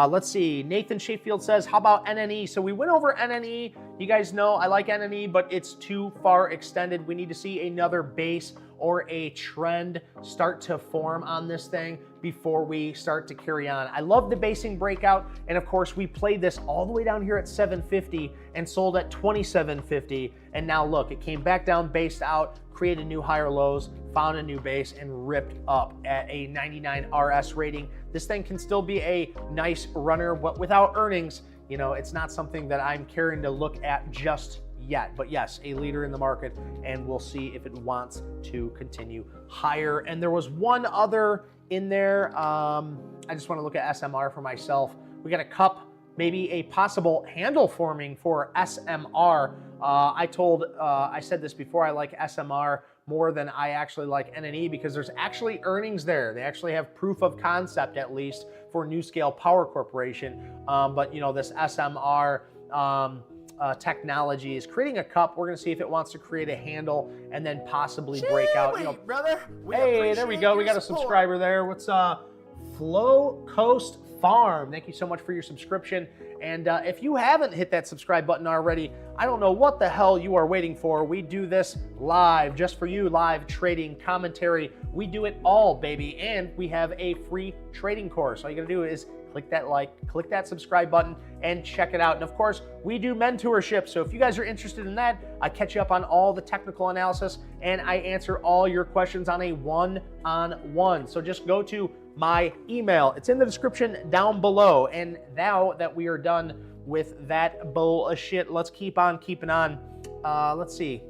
Let's see. Nathan Sheffield says, how about NNE? So we went over NNE. You guys know I like NNE, but it's too far extended. We need to see another base or a trend start to form on this thing before we start to carry on. I love the basing breakout, and of course we played this all the way down here at 750 and sold at 2750, and now look, it came back down, based out, created new higher lows, found a new base, and ripped up at a 99 RS rating. This thing can still be a nice runner, but without earnings, it's not something that I'm caring to look at just yet. But yes, a leader in the market, and we'll see if it wants to continue higher. And there was one other in there. I just want to look at SMR for myself. We got a cup, maybe a possible handle forming for SMR. I said this before, I like SMR more than I actually like NNE because there's actually earnings there. They actually have proof of concept, at least, for NuScale Power Corporation. But this SMR technology is creating a cup. We're going to see if it wants to create a handle and then possibly break out. Brother. Hey, there we go. We got a subscriber there. What's Flow Coast Farm? Thank you so much for your subscription. And if you haven't hit that subscribe button already, I don't know what the hell you are waiting for. We do this live, just for you, live trading, commentary. We do it all, baby. And we have a free trading course. All you gotta do is click that like, click that subscribe button, and check it out. And of course, we do mentorship. So if you guys are interested in that, I catch you up on all the technical analysis, and I answer all your questions on a one-on-one. So just go to my email. It's in the description down below. And now that we are done with that bullshit, let's keep on keeping on. Let's see.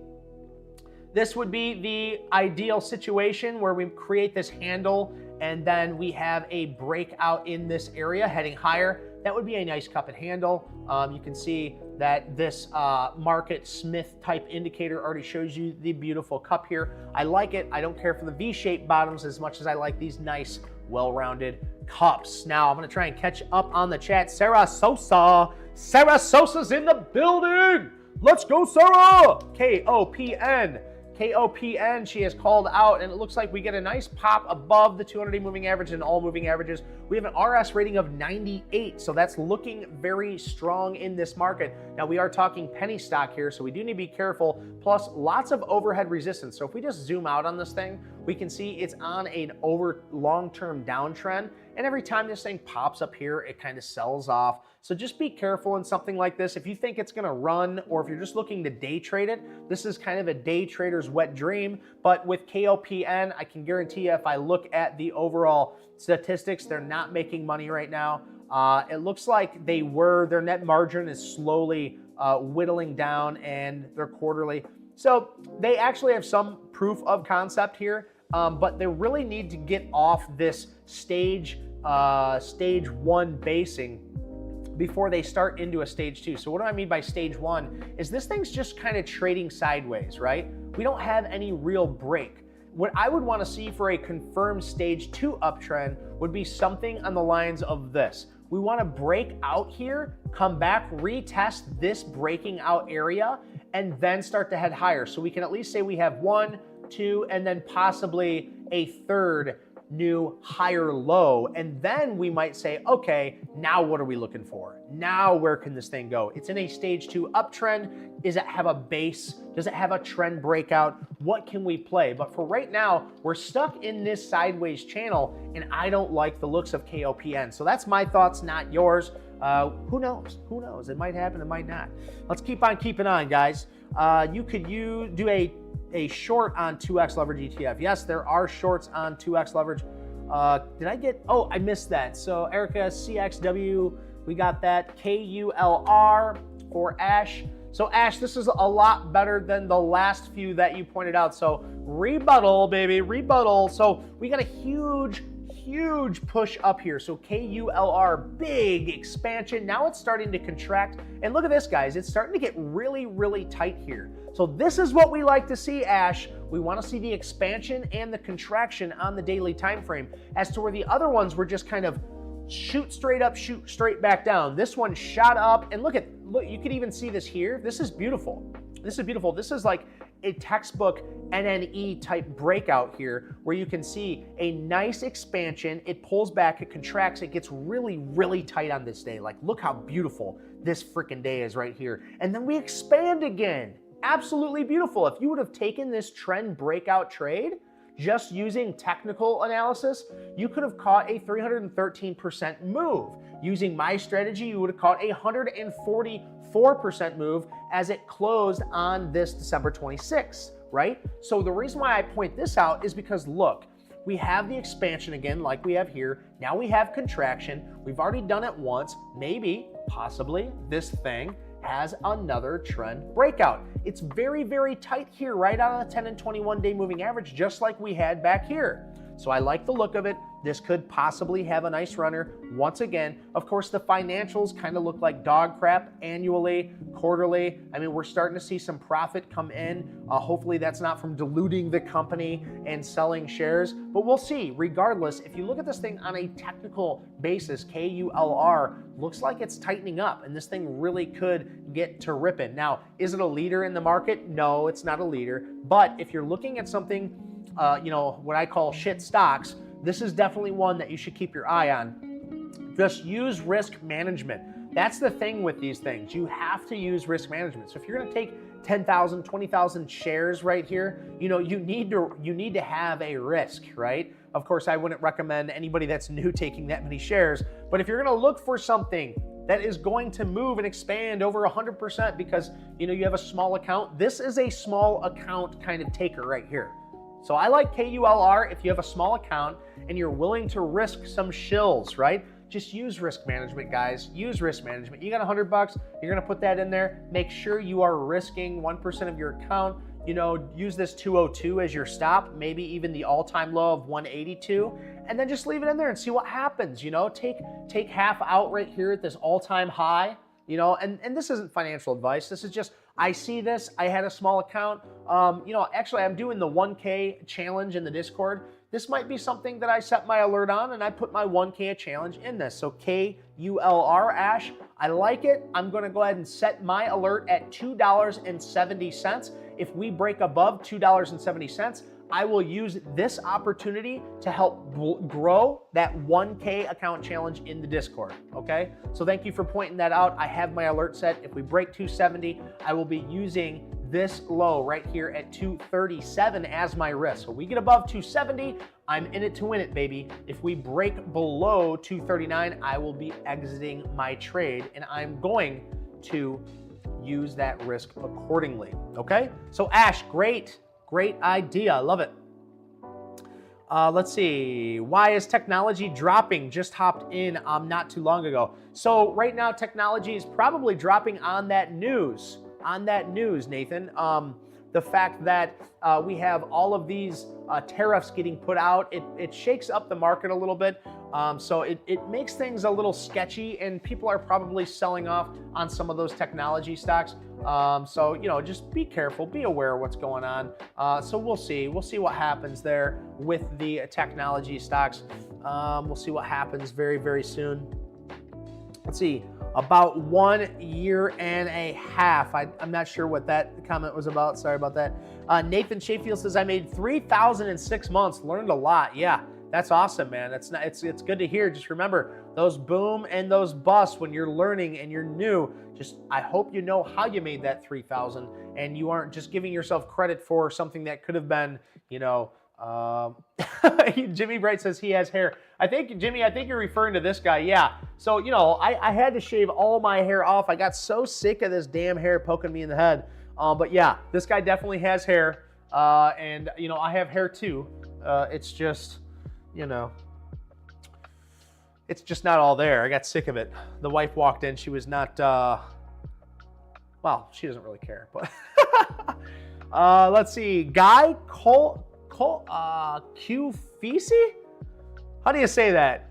This would be the ideal situation where we create this handle and then we have a breakout in this area heading higher. That would be a nice cup and handle. You can see that this market Smith type indicator already shows you the beautiful cup here. I like it. I don't care for the V-shaped bottoms as much as I like these nice, well-rounded cups. Now I'm gonna try and catch up on the chat. Sarah Sosa. Sarah Sosa's in the building. Let's go, Sarah. KOPN. KOPN, she has called out, and it looks like we get a nice pop above the 200-day moving average and all moving averages. We have an RS rating of 98, so that's looking very strong in this market. Now, we are talking penny stock here, so we do need to be careful, plus lots of overhead resistance. So if we just zoom out on this thing, we can see it's on an long-term downtrend, and every time this thing pops up here, it kind of sells off. So just be careful in something like this. If you think it's gonna run, or if you're just looking to day trade it, this is kind of a day trader's wet dream. But with KOPN, I can guarantee you, if I look at the overall statistics, they're not making money right now. It looks like their net margin is slowly whittling down, and they're quarterly. So they actually have some proof of concept here, but they really need to get off this stage one basing before they start into a stage two. So what do I mean by stage one is this thing's just kind of trading sideways, right? We don't have any real break. What I would want to see for a confirmed stage two uptrend would be something on the lines of this. We want to break out here, come back, retest this breaking out area, and then start to head higher. So we can at least say we have 1, 2, and then possibly a third new higher low, and then we might say, okay, now what are we looking for? Now where can this thing go? It's in a stage two uptrend. Does it have a base? Does it have a trend breakout? What can we play? But for right now, we're stuck in this sideways channel, and I don't like the looks of KOPN. So that's my thoughts, not yours. Who knows? Who knows? It might happen, it might not. Let's keep on keeping on, guys. You do a short on 2x leverage ETF. Yes, there are shorts on 2x leverage. I missed that. So Erica, CXW, we got that. KULR for Ash. So Ash, this is a lot better than the last few that you pointed out. So rebuttal, baby, rebuttal. So we got a huge push up here. So KULR, big expansion. Now it's starting to contract. And look at this, guys. It's starting to get really, really tight here. So this is what we like to see, Ash. We want to see the expansion and the contraction on the daily time frame, as to where the other ones were just kind of shoot straight up, shoot straight back down. This one shot up, and look, you could even see this here. This is beautiful. This is beautiful. This is like a textbook NNE type breakout here, where you can see a nice expansion. It pulls back, it contracts, it gets really, really tight on this day. Like, look how beautiful this freaking day is right here. And then we expand again. Absolutely beautiful. If you would have taken this trend breakout trade just using technical analysis, you could have caught a 313% move. Using my strategy, you would have caught a 144% move as it closed on this December 26th, right? So the reason why I point this out is because, look, we have the expansion again like we have here. Now we have contraction. We've already done it once. Maybe, possibly, this thing has another trend breakout. It's very, very tight here, right on a 10 and 21 day moving average, just like we had back here. So I like the look of it. This could possibly have a nice runner. Once again, of course, the financials kind of look like dog crap annually, quarterly. I mean, we're starting to see some profit come in. Hopefully that's not from diluting the company and selling shares, but we'll see. Regardless, if you look at this thing on a technical basis, KULR looks like it's tightening up, and this thing really could get to ripping. Now, is it a leader in the market? No, it's not a leader. But if you're looking at something, what I call shit stocks, this is definitely one that you should keep your eye on. Just use risk management. That's the thing with these things. You have to use risk management. So if you're going to take 10,000, 20,000 shares right here, you need to have a risk, right? Of course, I wouldn't recommend anybody that's new taking that many shares, but if you're going to look for something that is going to move and expand over 100% because you have a small account, this is a small account kind of taker right here. So I like KULR if you have a small account and you're willing to risk some shills, right? Just use risk management, guys. Use risk management. You got $100, you're gonna put that in there. Make sure you are risking 1% of your account. Use this 202 as your stop, maybe even the all-time low of 182, and then just leave it in there and see what happens. Take half out right here at this all-time high. And this isn't financial advice. This is just, I see this, I had a small account. Actually I'm doing the 1K challenge in the Discord. This might be something that I set my alert on, and I put my 1K challenge in this. So KULR, Ash, I like it. I'm gonna go ahead and set my alert at $2.70. If we break above $2.70, I will use this opportunity to help grow that 1K account challenge in the Discord, okay? So thank you for pointing that out. I have my alert set. If we break 270, I will be using this low right here at 237 as my risk. So we get above 270, I'm in it to win it, baby. If we break below 239, I will be exiting my trade, and I'm going to use that risk accordingly, okay? So Ash, great idea, I love it. Let's see, why is technology dropping? Just hopped in not too long ago. So right now, technology is probably dropping on that news, Nathan. The fact that we have all of these tariffs getting put out, it shakes up the market a little bit. So it makes things a little sketchy, and people are probably selling off on some of those technology stocks. So just be careful, be aware of what's going on. So we'll see what happens there with the technology stocks. We'll see what happens very, very soon. Let's see, about 1 year and a half. I'm not sure what that comment was about. Sorry about that. Nathan Sheffield says, I made 3,000 in 6 months, learned a lot. Yeah, that's awesome, man. It's good to hear. Just remember those boom and those busts when you're learning and you're new. Just, I hope you know how you made that 3,000 and you aren't just giving yourself credit for something that could have been, Jimmy Bright says he has hair. Jimmy, I think you're referring to this guy. Yeah. So, I had to shave all my hair off. I got so sick of this damn hair poking me in the head. But yeah, this guy definitely has hair. And I have hair too. It's just, it's just not all there. I got sick of it. The wife walked in. She was not, well, she doesn't really care, but let's see. Guy Qfisi? How do you say that?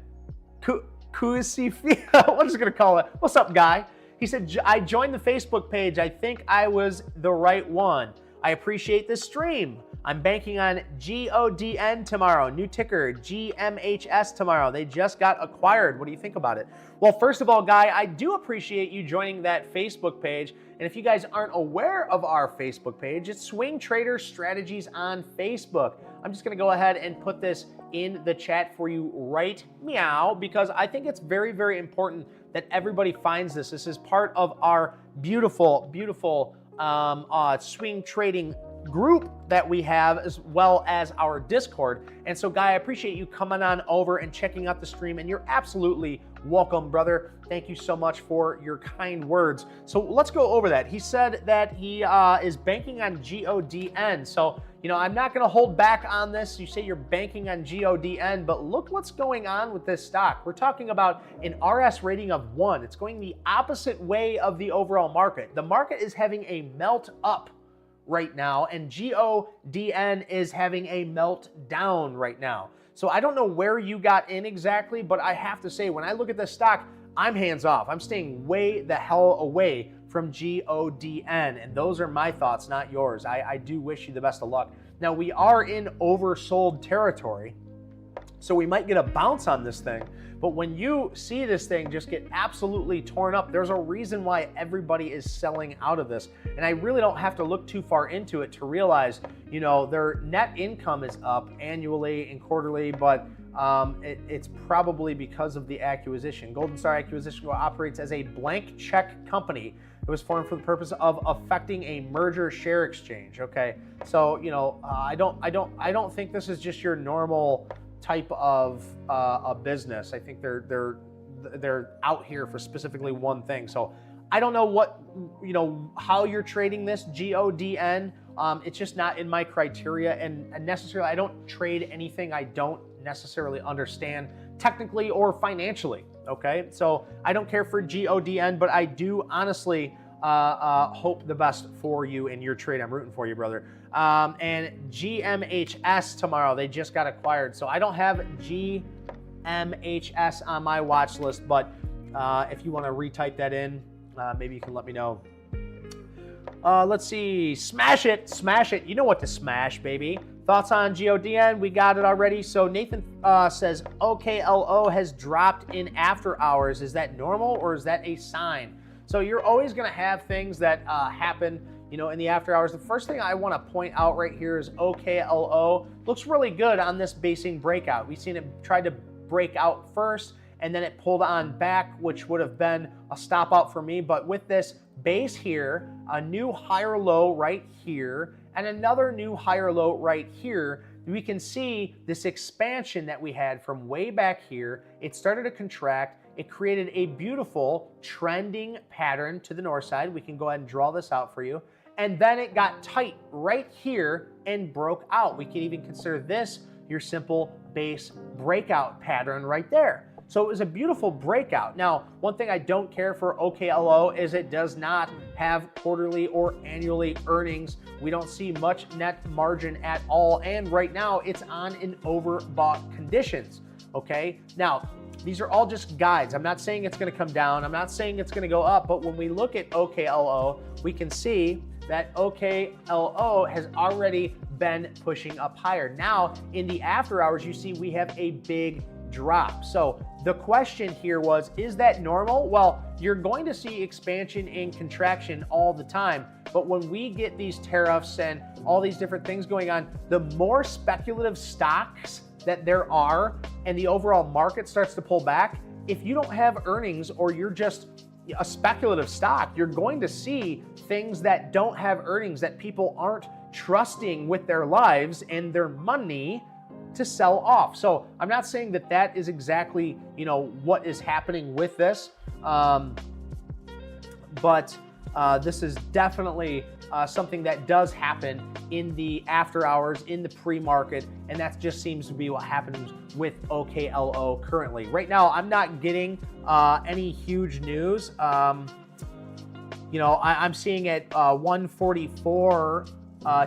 Qfisi? I'm just gonna call it. What's up, Guy? He said, I joined the Facebook page. I think I was the right one. I appreciate this stream. I'm banking on GODN tomorrow. New ticker, GMHS tomorrow. They just got acquired. What do you think about it? Well, first of all, Guy, I do appreciate you joining that Facebook page. And if you guys aren't aware of our Facebook page, it's Swing Trader Strategies on Facebook. I'm just going to go ahead and put this in the chat for you right meow, because I think it's very, very important that everybody finds this. This is part of our beautiful, beautiful swing trading group that we have, as well as our Discord. And so, Guy, I appreciate you coming on over and checking out the stream, and you're absolutely welcome, brother. Thank you so much for your kind words. So let's go over that. He said that he is banking on GODN. So, you know, I'm not going to hold back on this. You say you're banking on GODN, but look what's going on with this stock. We're talking about an RS rating of 1. It's going the opposite way of the overall market. The market is having a melt up right now, and GODN is having a melt down right now. So I don't know where you got in exactly, but I have to say, when I look at this stock, I'm hands off. I'm staying way the hell away from GODN, and those are my thoughts, not yours. I do wish you the best of luck. Now, we are in oversold territory, so we might get a bounce on this thing, but when you see this thing just get absolutely torn up, there's a reason why everybody is selling out of this. And I really don't have to look too far into it to realize, you know, their net income is up annually and quarterly, but it's probably because of the acquisition. Golden Star Acquisition operates as a blank check company. It was formed for the purpose of effecting a merger share exchange. Okay, so you know, I don't think this is just your normal type of a business. I think they're out here for specifically one thing. So I don't know what, you know, how you're trading this GODN. It's just not in my criteria, and necessarily I don't trade anything I don't necessarily understand technically or financially. Okay, so I don't care for GODN, but I do honestly hope the best for you in your trade. I'm rooting for you, brother. And GMHS tomorrow, they just got acquired. So I don't have GMHS on my watch list, but if you want to retype that in, maybe you can let me know. Let's see, smash it, smash it. You know what to smash, baby. Thoughts on GODN? We got it already. So Nathan says OKLO has dropped in after hours. Is that normal or is that a sign? So you're always going to have things that happen, you know, in the after hours. The first thing I want to point out right here is OKLO looks really good on this basing breakout. We've seen it try to break out first, and then it pulled on back, which would have been a stop out for me. But with this base here, a new higher low right here, and another new higher low right here, we can see this expansion that we had from way back here. It started to contract. It created a beautiful trending pattern to the north side. We can go ahead and draw this out for you. And then it got tight right here and broke out. We can even consider this your simple base breakout pattern right there. So it was a beautiful breakout. Now, one thing I don't care for OKLO is it does not have quarterly or annually earnings. We don't see much net margin at all. And right now it's on an overbought conditions, okay? Now, these are all just guides. I'm not saying it's gonna come down. I'm not saying it's gonna go up, but when we look at OKLO, we can see that OKLO has already been pushing up higher. Now, in the after hours, you see we have a big drop. So the question here was, is that normal? Well, you're going to see expansion and contraction all the time. But when we get these tariffs and all these different things going on, the more speculative stocks that there are and the overall market starts to pull back, if you don't have earnings or you're just a speculative stock, you're going to see things that don't have earnings, that people aren't trusting with their lives and their money to sell off. So I'm not saying that that is exactly, you know, what is happening with this, but this is definitely something that does happen in the after hours, in the pre-market, and that just seems to be what happens with OKLO currently. Right now, I'm not getting any huge news. You know, I'm seeing at 144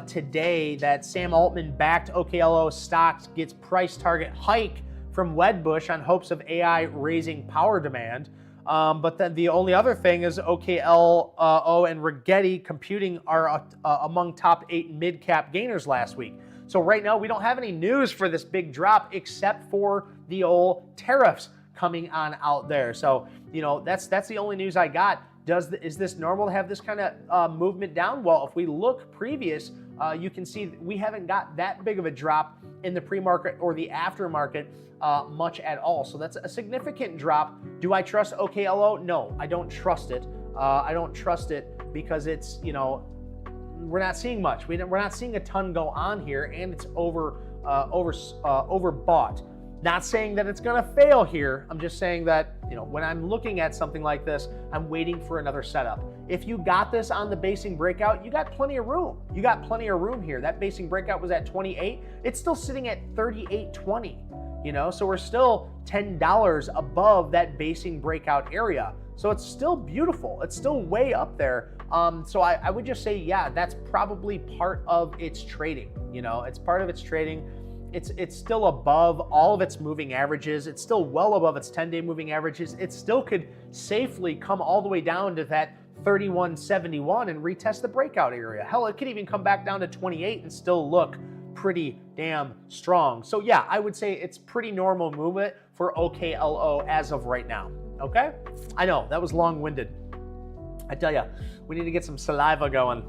today that Sam Altman-backed OKLO stocks gets price target hike from Wedbush on hopes of AI raising power demand. But then the only other thing is OKLO and Rigetti Computing are among top 8 mid-cap gainers last week. So right now we don't have any news for this big drop except for the old tariffs coming on out there. So, you know, that's the only news I got. Is this normal to have this kind of movement down? Well, if we look previous, you can see we haven't got that big of a drop in the pre-market or the aftermarket much at all. So that's a significant drop. Do I trust OKLO? No, I don't trust it. I don't trust it because it's, you know, we're not seeing much. We're not seeing a ton go on here, and it's overbought. Not saying that it's going to fail here. I'm just saying that, you know, when I'm looking at something like this, I'm waiting for another setup. If you got this on the basing breakout, you got plenty of room. You got plenty of room here. That basing breakout was at 28. It's still sitting at 38.20. You know, so we're still $10 above that basing breakout area. So it's still beautiful. It's still way up there. So I would just say, yeah, that's probably part of its trading. You know, it's part of its trading. It's still above all of its moving averages. It's still well above its 10-day moving averages. It still could safely come all the way down to that 31.71 and retest the breakout area. Hell, it could even come back down to 28 and still look pretty damn strong. So yeah, I would say it's pretty normal movement for OKLO as of right now. Okay? I know, that was long-winded. I tell you, we need to get some saliva going.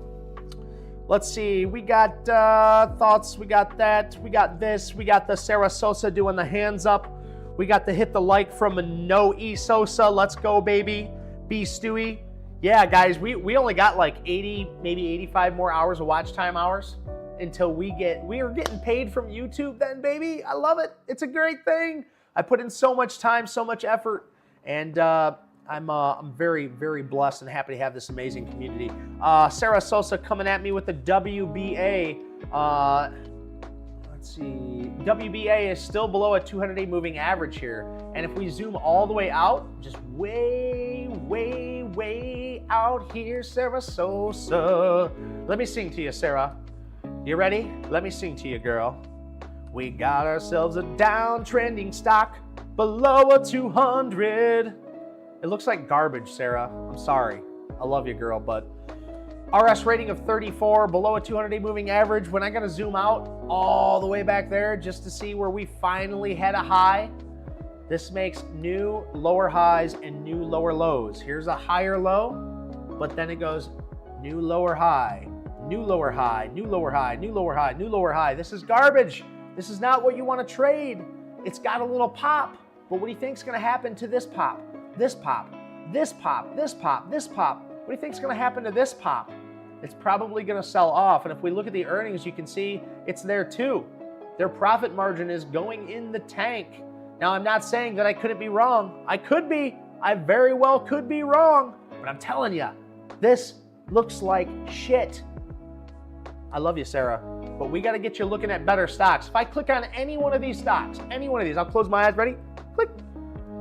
Let's see, we got thoughts, we got that, we got this, we got the Sarah Sosa doing the hands up, we got the hit the like from a No E Sosa, let's go baby, B Stewie. Yeah guys, we only got like 80, maybe 85 more hours of watch time hours until we are getting paid from YouTube then, baby. I love it, it's a great thing. I put in so much time, so much effort, and I'm very, very blessed and happy to have this amazing community. Sarah Sosa coming at me with the WBA. Let's see. WBA is still below a 200-day moving average here. And if we zoom all the way out, just way, way, way out here, Sarah Sosa. Let me sing to you, Sarah. You ready? Let me sing to you, girl. We got ourselves a downtrending stock below a 200. It looks like garbage, Sarah. I'm sorry. I love you, girl, but RS rating of 34, below a 200-day moving average. When I gotta zoom out all the way back there just to see where we finally had a high, this makes new lower highs and new lower lows. Here's a higher low, but then it goes new lower high, new lower high, new lower high, new lower high, new lower high. This is garbage. This is not what you want to trade. It's got a little pop, but what do you think is gonna happen to this pop? This pop, this pop, this pop, this pop. What do you think is going to happen to this pop? It's probably going to sell off. And if we look at the earnings, you can see it's there too. Their profit margin is going in the tank. Now, I'm not saying that I couldn't be wrong. I could be. I very well could be wrong. But I'm telling you, this looks like shit. I love you, Sarah. But we got to get you looking at better stocks. If I click on any one of these stocks, any one of these, I'll close my eyes. Ready? Click.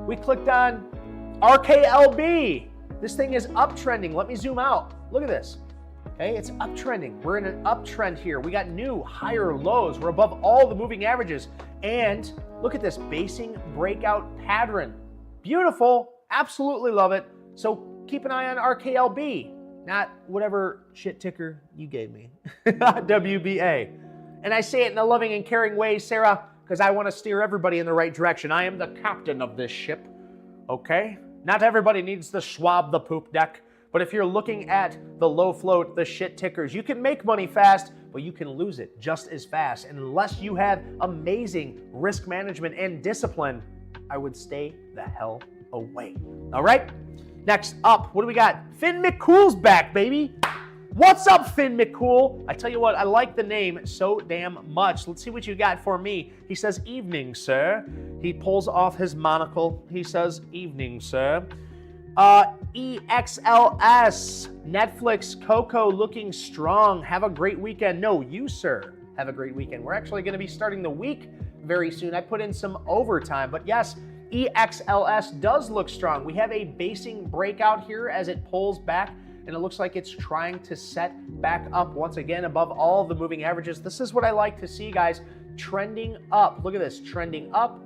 We clicked on RKLB. This thing is uptrending. Let me zoom out. Look at this. Okay, it's uptrending. We're in an uptrend here. We got new higher lows. We're above all the moving averages. And look at this basing breakout pattern. Beautiful. Absolutely love it. So keep an eye on RKLB, not whatever shit ticker you gave me. WBA. And I say it in a loving and caring way, Sarah, because I want to steer everybody in the right direction. I am the captain of this ship. Okay? Not everybody needs to swab the poop deck, but if you're looking at the low float, the shit tickers, you can make money fast, but you can lose it just as fast. And unless you have amazing risk management and discipline, I would stay the hell away. All right? Next up, what do we got? Finn McCool's back, baby. What's up, Finn McCool? I tell you what, I like the name so damn much. Let's see what you got for me. He says, evening, sir. He pulls off his monocle. He says, evening, sir. EXLS, Netflix, Coco looking strong. Have a great weekend. No, you, sir, have a great weekend. We're actually going to be starting the week very soon. I put in some overtime, but yes, EXLS does look strong. We have a basing breakout here as it pulls back, and it looks like it's trying to set back up once again above all of the moving averages. This is what I like to see, guys. Trending up. Look at this, trending up.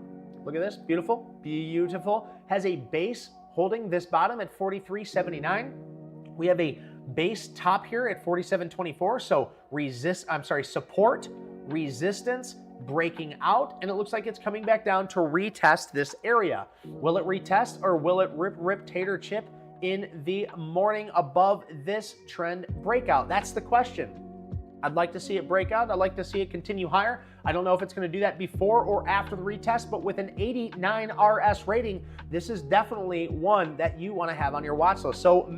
Look at this, beautiful, beautiful. Has a base holding this bottom at 43.79. We have a base top here at 47.24. So support, resistance, breaking out, and it looks like it's coming back down to retest this area. Will it retest or will it rip tater chip in the morning above this trend breakout? That's the question. I'd like to see it break out. I'd like to see it continue higher. I don't know if it's going to do that before or after the retest, but with an 89 RS rating, this is definitely one that you want to have on your watch list. So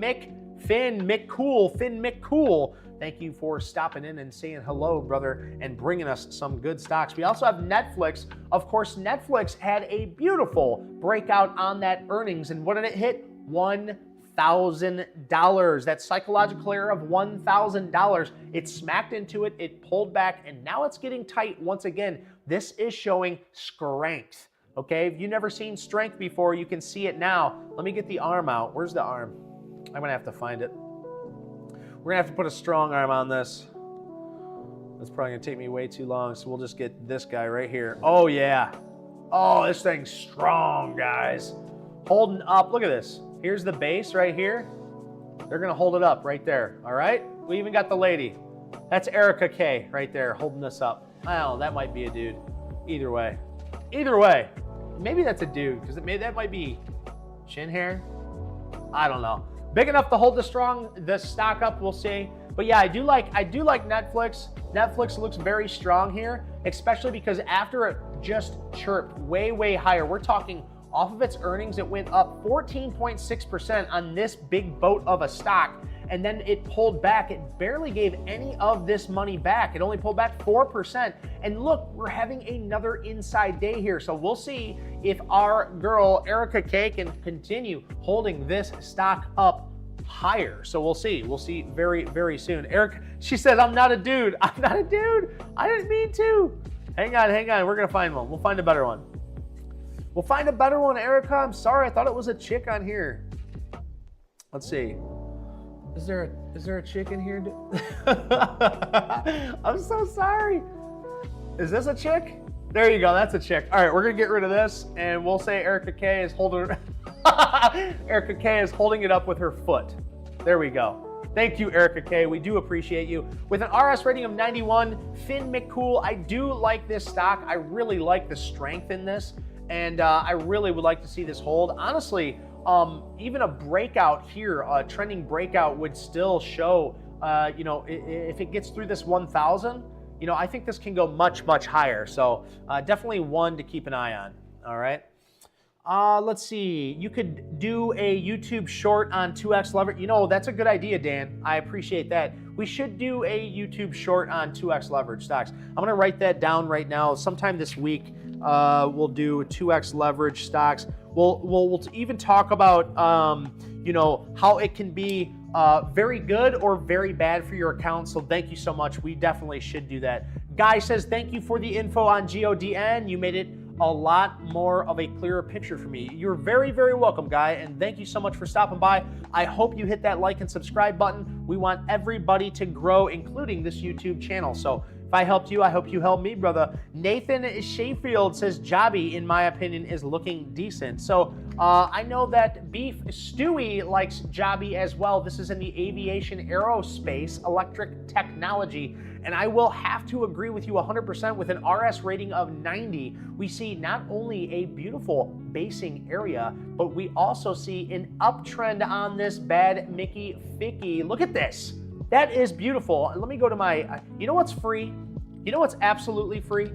Finn McCool, thank you for stopping in and saying hello, brother, and bringing us some good stocks. We also have Netflix. Of course, Netflix had a beautiful breakout on that earnings, and what did it hit? $1,000. That psychological error of $1,000. It smacked into it, it pulled back, and now it's getting tight once again. This is showing strength. Okay, if you've never seen strength before, you can see it now. Let me get the arm out. Where's the arm? I'm gonna have to find it. We're gonna have to put a strong arm on this. That's probably gonna take me way too long, so we'll just get this guy right here. Oh yeah. Oh, this thing's strong, guys. Holding up, look at this. Here's the base right here. They're gonna hold it up right there, all right? We even got the lady. That's Erica K right there holding this up. Oh, that might be a dude. Either way. Maybe that's a dude, because that might be chin hair. I don't know. Big enough to hold the stock up, we'll see. But yeah, I do like Netflix. Netflix looks very strong here, especially because after it just chirped way higher, we're talking off of its earnings, it went up 14.6% on this big boat of a stock, and then it pulled back. It barely gave any of this money back. It only pulled back 4%. And look, we're having another inside day here. So we'll see if our girl Erica K can continue holding this stock up higher. So we'll see. We'll see very soon. Eric, she says, I'm not a dude. I'm not a dude. I didn't mean to. Hang on. We're going to find one. We'll find a better one. We'll find a better one, Erica. I'm sorry. I thought it was a chick on here. Let's see. Is there a chick in here? I'm so sorry. Is this a chick? There you go. That's a chick. All right, we're gonna get rid of this, and we'll say Erica K is holding. Erica K is holding it up with her foot. There we go. Thank you, Erica K. We do appreciate you. With an RS rating of 91, Finn McCool. I do like this stock. I really like the strength in this. And I really would like to see this hold. Honestly, even a breakout here, a trending breakout would still show, if it gets through this 1,000, I think this can go much higher. So definitely one to keep an eye on. All right. Let's see. You could do a YouTube short on 2x leverage. That's a good idea, Dan. I appreciate that. We should do a YouTube short on 2x leverage stocks. I'm going to write that down right now. Sometime this week, we'll do 2x leverage stocks. We'll even talk about, how it can be very good or very bad for your account. So thank you so much. We definitely should do that. Guy says, thank you for the info on GODN. You made it a lot more of a clearer picture for me. You're very welcome, Guy, and thank you so much for stopping by. I hope you hit that like and subscribe button. We want everybody to grow, including this YouTube channel. So if I helped you, I hope you helped me, brother. Nathan Sheffield says Jobby, in my opinion, is looking decent. So I know that Beef Stewie likes Jobby as well. This is in the aviation aerospace electric technology. And I will have to agree with you 100% with an RS rating of 90. We see not only a beautiful basing area, but we also see an uptrend on this bad Mickey Ficky. Look at this. That is beautiful. Let me go to my, you know what's free? You know what's absolutely free?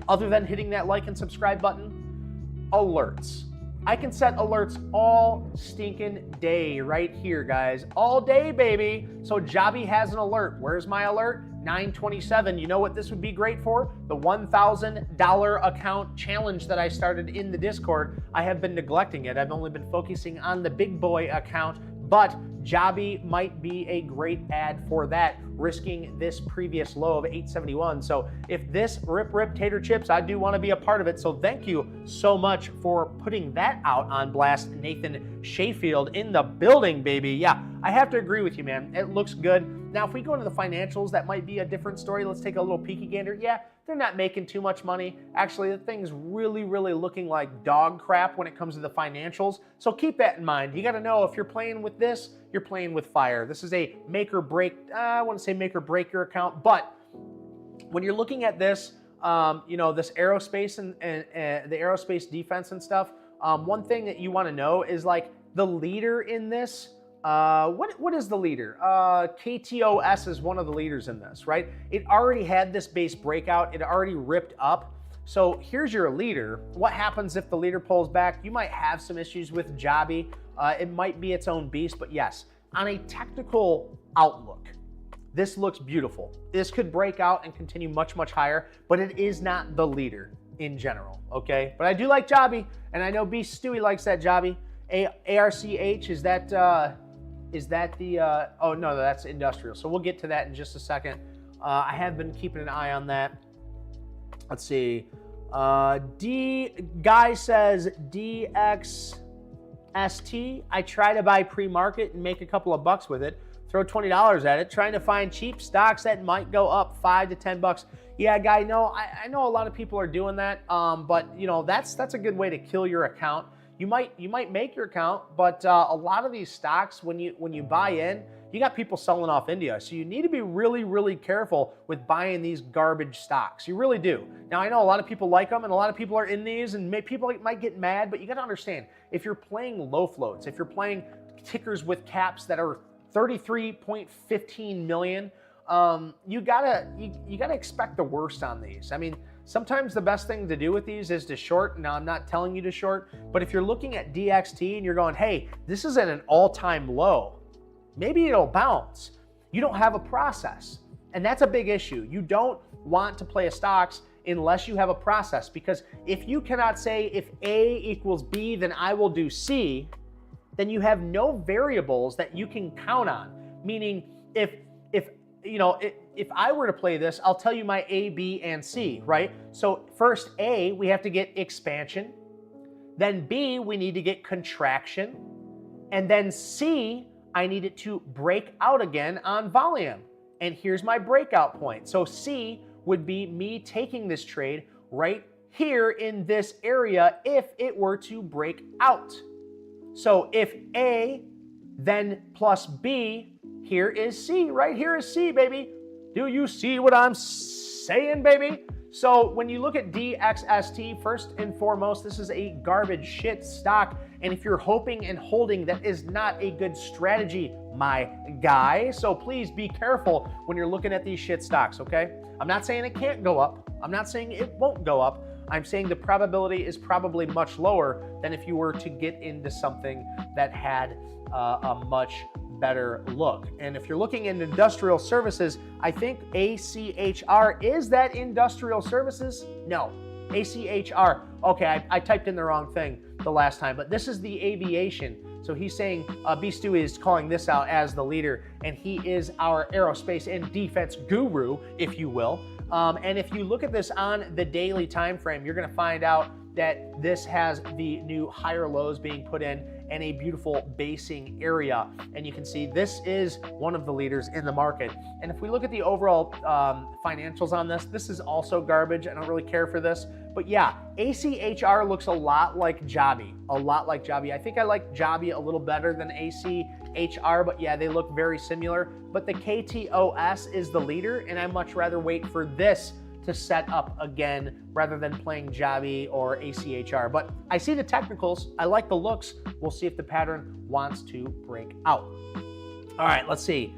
Other than hitting that like and subscribe button? Alerts. I can set alerts all stinking day right here, guys. All day, baby. So Jobby has an alert. Where's my alert? 927. You know what this would be great for? The $1,000 account challenge that I started in the Discord. I have been neglecting it. I've only been focusing on the big boy account, but Jobby might be a great ad for that, risking this previous low of 871. So if this rip tater chips, I do want to be a part of it. So thank you so much for putting that out on blast. Nathan Sheffield in the building, baby. Yeah, I have to agree with you, man. It looks good. Now, if we go into the financials, that might be a different story. Let's take a little peeky gander. Yeah, they're not making too much money. Actually, the thing's really, really looking like dog crap when it comes to the financials. So keep that in mind. You got to know if you're playing with this, you're playing with fire. This is a make or break, I wouldn't say make or break your account, but when you're looking at this, you know, this aerospace and the aerospace defense and stuff, one thing that you want to know is like the leader in this. What is the leader? KTOS is one of the leaders in this, right? It already had this base breakout. It already ripped up. So here's your leader. What happens if the leader pulls back? You might have some issues with Jobby. It might be its own beast, but yes, on a technical outlook, this looks beautiful. This could break out and continue much, much higher, but it is not the leader in general, okay? But I do like Jobby, and I know B. Stewie likes that Jobby. ARCH, is that the, oh no, that's industrial. So we'll get to that in just a second. I have been keeping an eye on that. Let's see. Guy says DXST. I try to buy pre-market and make a couple of bucks with it. Throw $20 at it, trying to find cheap stocks that might go up 5 to 10 bucks. Yeah, Guy, no, I know a lot of people are doing that, but you know, that's a good way to kill your account. You might make your account, but a lot of these stocks, when you buy in, you got people selling off India. So you need to be really, really careful with buying these garbage stocks. You really do. Now, I know a lot of people like them and a lot of people are in these and people might get mad, but you got to understand, if you're playing low floats, if you're playing tickers with caps that are 33.15 million, you gotta expect the worst on these. I mean, sometimes the best thing to do with these is to short. Now, I'm not telling you to short, but if you're looking at DXT and you're going, hey, this is at an all-time low, maybe it'll bounce. You don't have a process, and that's a big issue. You don't want to play a stocks unless you have a process, because if you cannot say if A equals B, then I will do C, then you have no variables that you can count on. Meaning, if I were to play this, I'll tell you my A, B, and C, right? So first A, we have to get expansion. Then B, we need to get contraction. And then C, I need it to break out again on volume. And here's my breakout point. So C would be me taking this trade right here in this area if it were to break out. So if A, then plus B, here is C, right? Here is C, baby. Do you see what I'm saying, baby? So when you look at DXST, first and foremost, this is a garbage shit stock. And if you're hoping and holding, that is not a good strategy, my guy. So please be careful when you're looking at these shit stocks, okay? I'm not saying it can't go up. I'm not saying it won't go up. I'm saying the probability is probably much lower than if you were to get into something that had a much better look. And if you're looking in industrial services, I think ACHR, is that industrial services? No, ACHR. Okay, I typed in the wrong thing the last time, but this is the aviation. So he's saying, B. Stewie is calling this out as the leader, and he is our aerospace and defense guru, if you will. And if you look at this on the daily time frame, you're going to find out that this has the new higher lows being put in and a beautiful basing area. And you can see this is one of the leaders in the market. And if we look at the overall financials on this, this is also garbage. I don't really care for this. But yeah, ACHR looks a lot like Jobby, I think I like Jobby a little better than ACHR, but yeah, they look very similar. But the KTOS is the leader, and I much rather wait for this to set up again rather than playing Jobby or ACHR. But I see the technicals. I like the looks. We'll see if the pattern wants to break out. All right, let's see.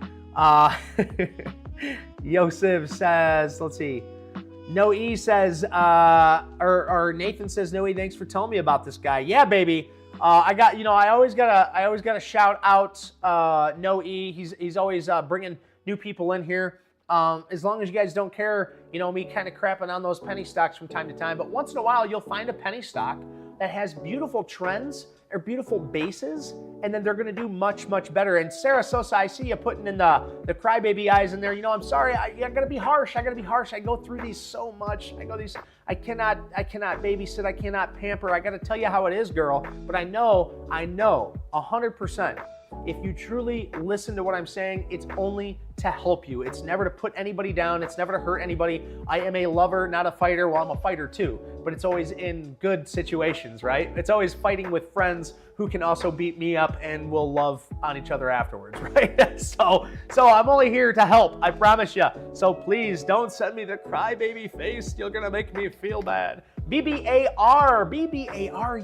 Yosef says, let's see. No E says, or Nathan says, No E, thanks for telling me about this guy. Yeah, baby. I always gotta shout out No E. He's always bringing new people in here. As long as you guys don't care, me kind of crapping on those penny stocks from time to time. But once in a while, you'll find a penny stock that has beautiful trends or beautiful bases, and then they're going to do much, much better. And Sarah Sosa, I see you putting in the crybaby eyes in there. I'm sorry. I got to be harsh. I go through these so much. I cannot babysit. I cannot pamper. I got to tell you how it is, girl. But I know 100% if you truly listen to what I'm saying, it's only to help you. It's never to put anybody down. It's never to hurt anybody. I am a lover, not a fighter. Well, I'm a fighter too, but it's always in good situations, right? It's always fighting with friends who can also beat me up and will love on each other afterwards, right? So I'm only here to help, I promise you. So please don't send me the crybaby face. You're gonna make me feel bad. BBAR,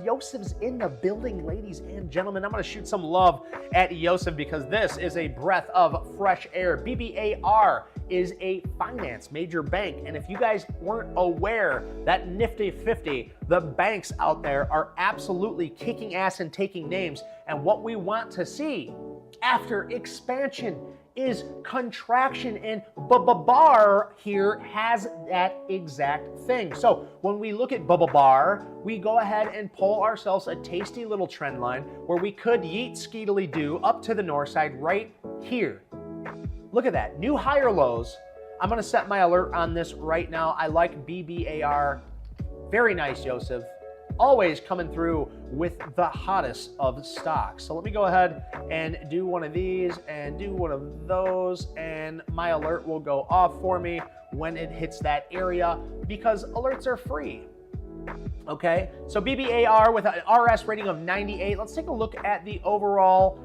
Yosef's in the building, ladies and gentlemen. I'm gonna shoot some love at Yosef because this is a breath of fresh air. BBAR is a finance major bank, and if you guys weren't aware, that nifty 50, the banks out there are absolutely kicking ass and taking names, and what we want to see after expansion is contraction, and BAR here has that exact thing. So when we look at BAR, we go ahead and pull ourselves a tasty little trend line where we could yeet skeetily do up to the north side right here. Look at that, new higher lows. I'm gonna set my alert on this right now. I like BBAR, very nice, Yosef. Always coming through with the hottest of stocks. So let me go ahead and do one of these and do one of those, and my alert will go off for me when it hits that area because alerts are free. Okay, so BBAR with an RS rating of 98. Let's take a look at the overall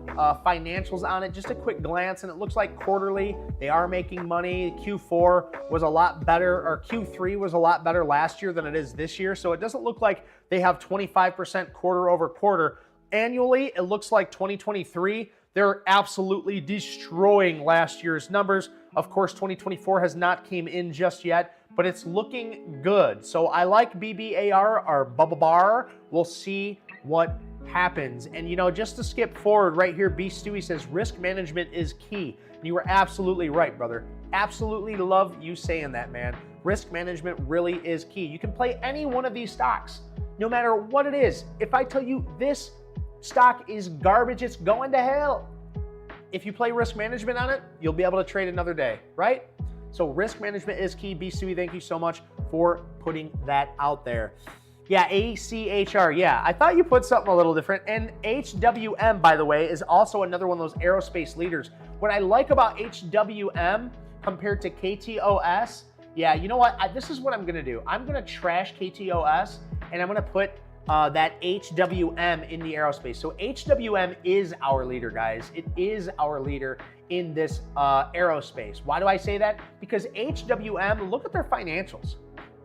financials on it. Just a quick glance, and it looks like quarterly they are making money. Q4 was a lot better, or Q3 was a lot better last year than it is this year. So it doesn't look like they have 25% quarter over quarter. Annually, it looks like 2023, they're absolutely destroying last year's numbers. Of course, 2024 has not came in just yet, but it's looking good. So I like BBAR or BAR. We'll see what happens. And you know, just to skip forward right here, B. Stewie says risk management is key. And you were absolutely right, brother. Absolutely love you saying that, man. Risk management really is key. You can play any one of these stocks, no matter what it is. If I tell you this stock is garbage, it's going to hell. If you play risk management on it, you'll be able to trade another day, right? So risk management is key. B. Stewie, thank you so much for putting that out there. Yeah, ACHR. Yeah, I thought you put something a little different. And HWM, by the way, is also another one of those aerospace leaders. What I like about HWM compared to KTOS, yeah, you know what? This is what I'm going to do. I'm going to trash KTOS, and I'm going to put that HWM in the aerospace. So HWM is our leader, guys. It is our leader in this aerospace. Why do I say that? Because HWM, look at their financials.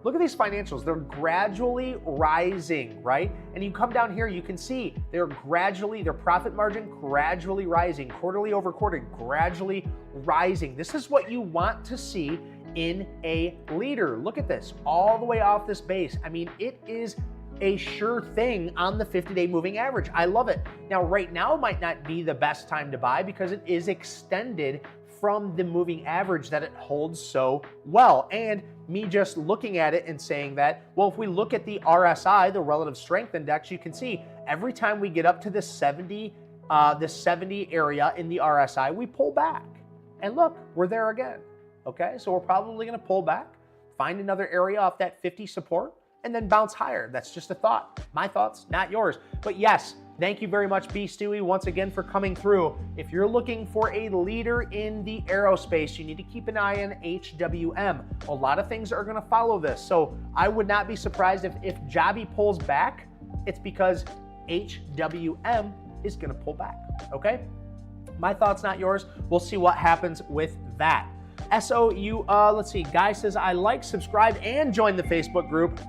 Look at these financials. They're gradually rising, right? And you come down here, you can see they're gradually, their profit margin gradually rising, quarterly over quarter, gradually rising. This is what you want to see in a leader. Look at this, all the way off this base. I mean, it is a sure thing on the 50-day moving average. I love it. Now, right now might not be the best time to buy because it is extended from the moving average that it holds so well. And me just looking at it and saying that, well, if we look at the RSI, the relative strength index, you can see every time we get up to the 70 area in the RSI, we pull back. And look, we're there again. Okay, so we're probably gonna pull back, find another area off that 50 support, and then bounce higher. That's just a thought. My thoughts, not yours. But yes, thank you very much, B. Stewie, once again for coming through. If you're looking for a leader in the aerospace, you need to keep an eye on HWM. A lot of things are gonna follow this. So I would not be surprised if Jobby pulls back, it's because HWM is gonna pull back, okay? My thoughts, not yours. We'll see what happens with that. SOU, let's see, Guy says, I like, subscribe, and join the Facebook group.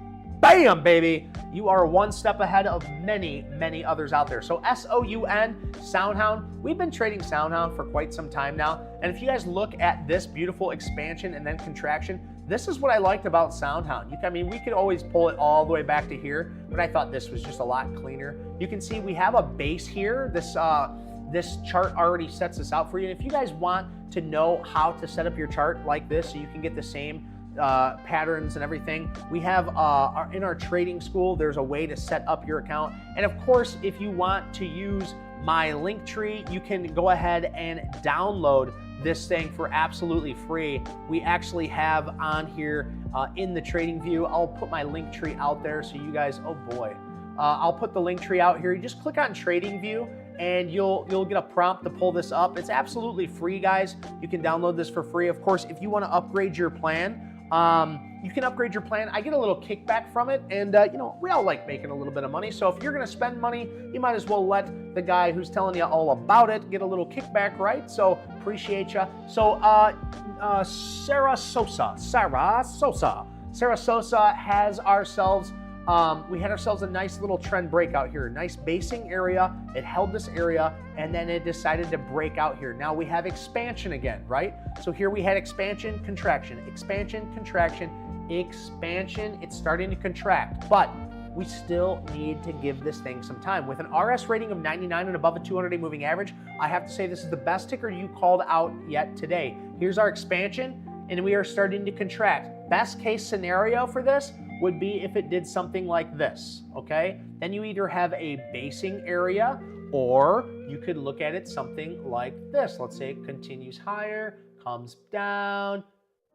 Bam, baby. You are one step ahead of many, many others out there. So SOUN, Soundhound. We've been trading Soundhound for quite some time now. And if you guys look at this beautiful expansion and then contraction, this is what I liked about Soundhound. I mean, we could always pull it all the way back to here, but I thought this was just a lot cleaner. You can see we have a base here. This chart already sets this out for you. And if you guys want to know how to set up your chart like this so you can get the same patterns and everything, we have in our trading school, there's a way to set up your account. And of course, if you want to use my link tree, you can go ahead and download this thing for absolutely free. We actually have on here in the trading view, I'll put my link tree out there so you guys, oh boy, I'll put the link tree out here. You just click on trading view and you'll get a prompt to pull this up. It's absolutely free, guys. You can download this for free. Of course, if you want to upgrade your plan, you can upgrade your plan. I get a little kickback from it, and you know, we all like making a little bit of money. So if you're going to spend money, you might as well let the guy who's telling you all about it get a little kickback, right? So appreciate you. So Sarah Sosa has ourselves. We had ourselves a nice little trend breakout here, nice basing area. It held this area, and then it decided to break out here. Now we have expansion again, right? So here we had expansion, contraction, expansion, contraction, expansion. It's starting to contract, but we still need to give this thing some time. With an RS rating of 99 and above a 200-day moving average, I have to say this is the best ticker you called out yet today. Here's our expansion, and we are starting to contract. Best case scenario for this would be if it did something like this, okay? Then you either have a basing area, or you could look at it something like this. Let's say it continues higher, comes down,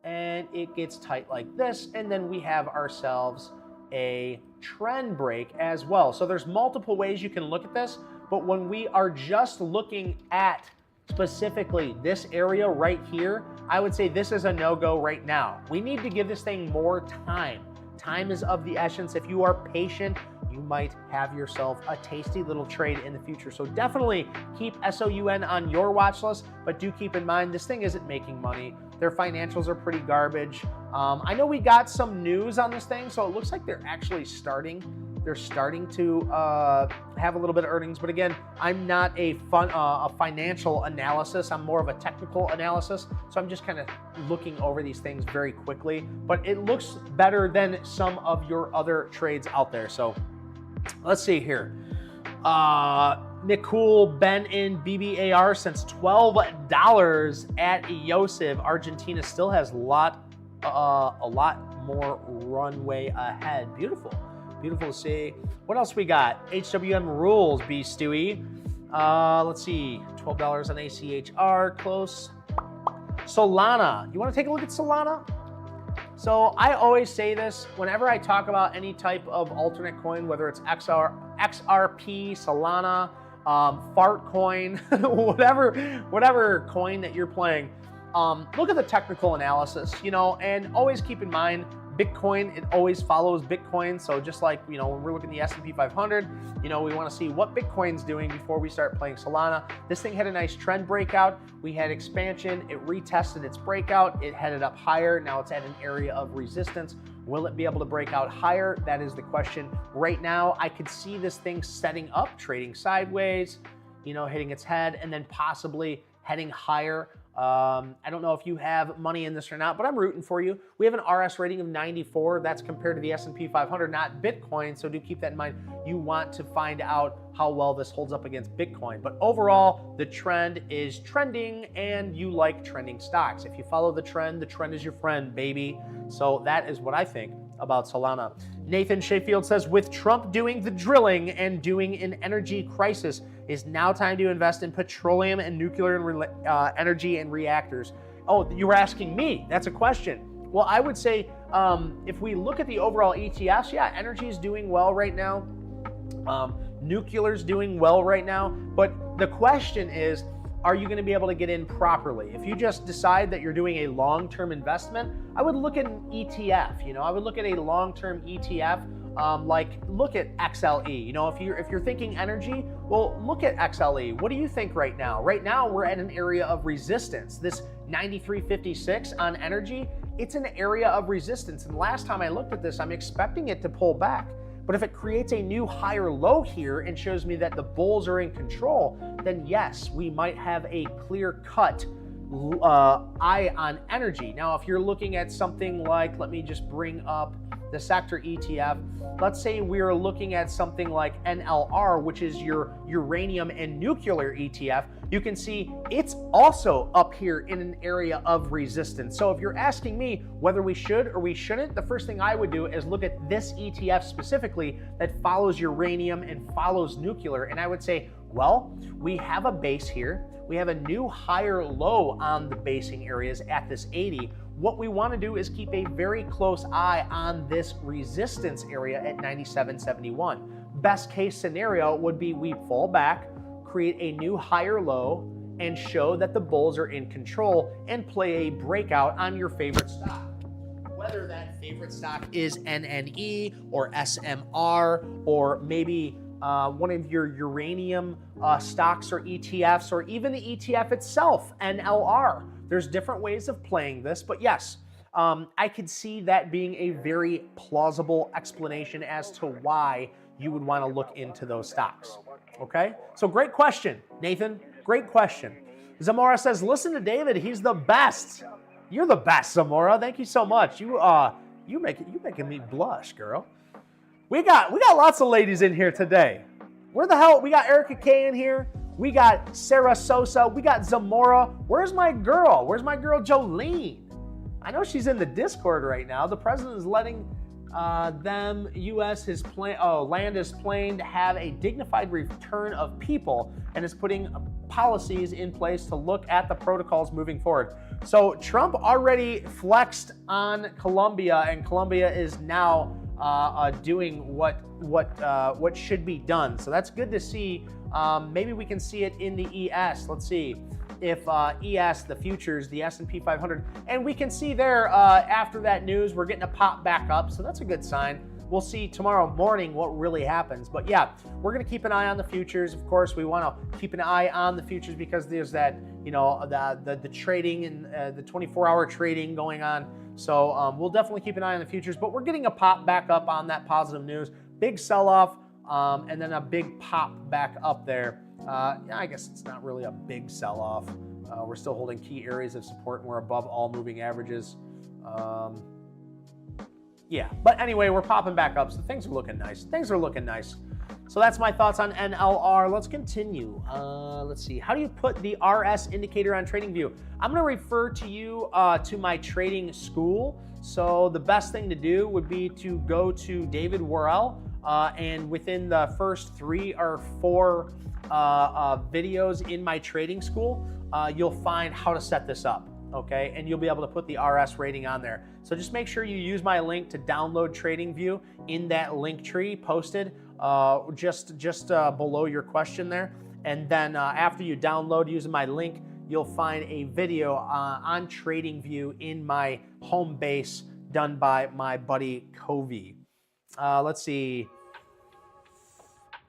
and it gets tight like this, and then we have ourselves a trend break as well. So there's multiple ways you can look at this, but when we are just looking at specifically this area right here, I would say this is a no-go right now. We need to give this thing more time. Time is of the essence. If you are patient, you might have yourself a tasty little trade in the future. So definitely keep SOUN on your watch list, but do keep in mind this thing isn't making money. Their financials are pretty garbage. I know we got some news on this thing, so it looks like they're actually starting to have a little bit of earnings. But again, I'm not a financial analysis. I'm more of a technical analysis. So I'm just kind of looking over these things very quickly. But it looks better than some of your other trades out there. So let's see here. Nicole Ben in BBAR since $12 at Yosef. Argentina still has a lot more runway ahead. Beautiful. Beautiful to see. What else we got? HWM rules, B. Stewie. Let's see. $12 on ACHR, close. Solana. You want to take a look at Solana? So I always say this whenever I talk about any type of alternate coin, whether it's XRP, Solana, fart coin, whatever coin that you're playing. Look at the technical analysis, you know, and always keep in mind Bitcoin, it always follows Bitcoin. So just like, you know, when we're looking at the S&P 500, you know, we want to see what Bitcoin's doing before we start playing Solana. This thing had a nice trend breakout. We had expansion. It retested its breakout. It headed up higher. Now it's at an area of resistance. Will it be able to break out higher? That is the question. Right now, I could see this thing setting up, trading sideways, you know, hitting its head, and then possibly heading higher. I don't know if you have money in this or not, but I'm rooting for you. We have an RS rating of 94. That's compared to the S&P 500, not Bitcoin. So do keep that in mind. You want to find out how well this holds up against Bitcoin. But overall, the trend is trending, and you like trending stocks. If you follow the trend is your friend, baby. So that is what I think about Solana. Nathan Sheffield says, with Trump doing the drilling and doing an energy crisis, is now time to invest in petroleum and nuclear and energy and reactors. Oh, you were asking me. That's a question. Well, I would say if we look at the overall ETFs, yeah, energy is doing well right now. Nuclear is doing well right now. But the question is, are you going to be able to get in properly? If you just decide that you're doing a long-term investment, I would look at an ETF. You know, I would look at a long-term ETF. Look at XLE. You know, if you're thinking energy, well, look at XLE. What do you think right now? Right now, we're at an area of resistance. This 93.56 on energy, it's an area of resistance. And last time I looked at this, I'm expecting it to pull back. But if it creates a new higher low here and shows me that the bulls are in control, then yes, we might have a clear-cut eye on energy. Now, if you're looking at something like, let me just bring up the sector ETF. Let's say we're looking at something like NLR, which is your uranium and nuclear ETF. You can see it's also up here in an area of resistance. So if you're asking me whether we should or we shouldn't, the first thing I would do is look at this ETF specifically that follows uranium and follows nuclear. And I would say, well, we have a base here. We have a new higher low on the basing areas at this 80. What we want to do is keep a very close eye on this resistance area at 97.71. Best case scenario would be we fall back, create a new higher low and show that the bulls are in control and play a breakout on your favorite stock. Whether that favorite stock is NNE or SMR or maybe one of your uranium stocks or ETFs, or even the ETF itself, NLR. There's different ways of playing this, but yes, I could see that being a very plausible explanation as to why you would want to look into those stocks. Okay, so great question, Nathan. Great question. Zamora says, listen to David. He's the best. You're the best, Zamora. Thank you so much. You making me blush, girl. We got lots of ladies in here today. Where the hell? We got Erica K in here. We got Sarah Sosa. We got Zamora. Where's my girl? Where's my girl Jolene? I know she's in the Discord right now. The president is letting them, U.S., land his plane to have a dignified return of people and is putting policies in place to look at the protocols moving forward. So Trump already flexed on Colombia, and Colombia is now doing what should be done. So that's good to see. Maybe we can see it in the ES. Let's see if ES, the futures, the S&P 500, and we can see there after that news, we're getting a pop back up. So that's a good sign. We'll see tomorrow morning what really happens. But yeah, we're going to keep an eye on the futures. Of course, we want to keep an eye on the futures because there's that, the trading and the 24-hour trading going on. So we'll definitely keep an eye on the futures, but we're getting a pop back up on that positive news. Big sell-off, and then a big pop back up there. I guess it's not really a big sell-off. We're still holding key areas of support, and we're above all moving averages. Yeah, but anyway, we're popping back up, so things are looking nice. Things are looking nice. So that's my thoughts on NLR. Let's continue. Let's see. How do you put the RS indicator on TradingView? I'm going to refer to you to my trading school. So the best thing to do would be to go to David Worrell, and within the first 3 or 4 videos in my trading school, you'll find how to set this up. Okay, and you'll be able to put the RS rating on there. So just make sure you use my link to download TradingView in that link tree posted just below your question there. And then after you download using my link, you'll find a video on TradingView in my home base done by my buddy Covey. Let's see.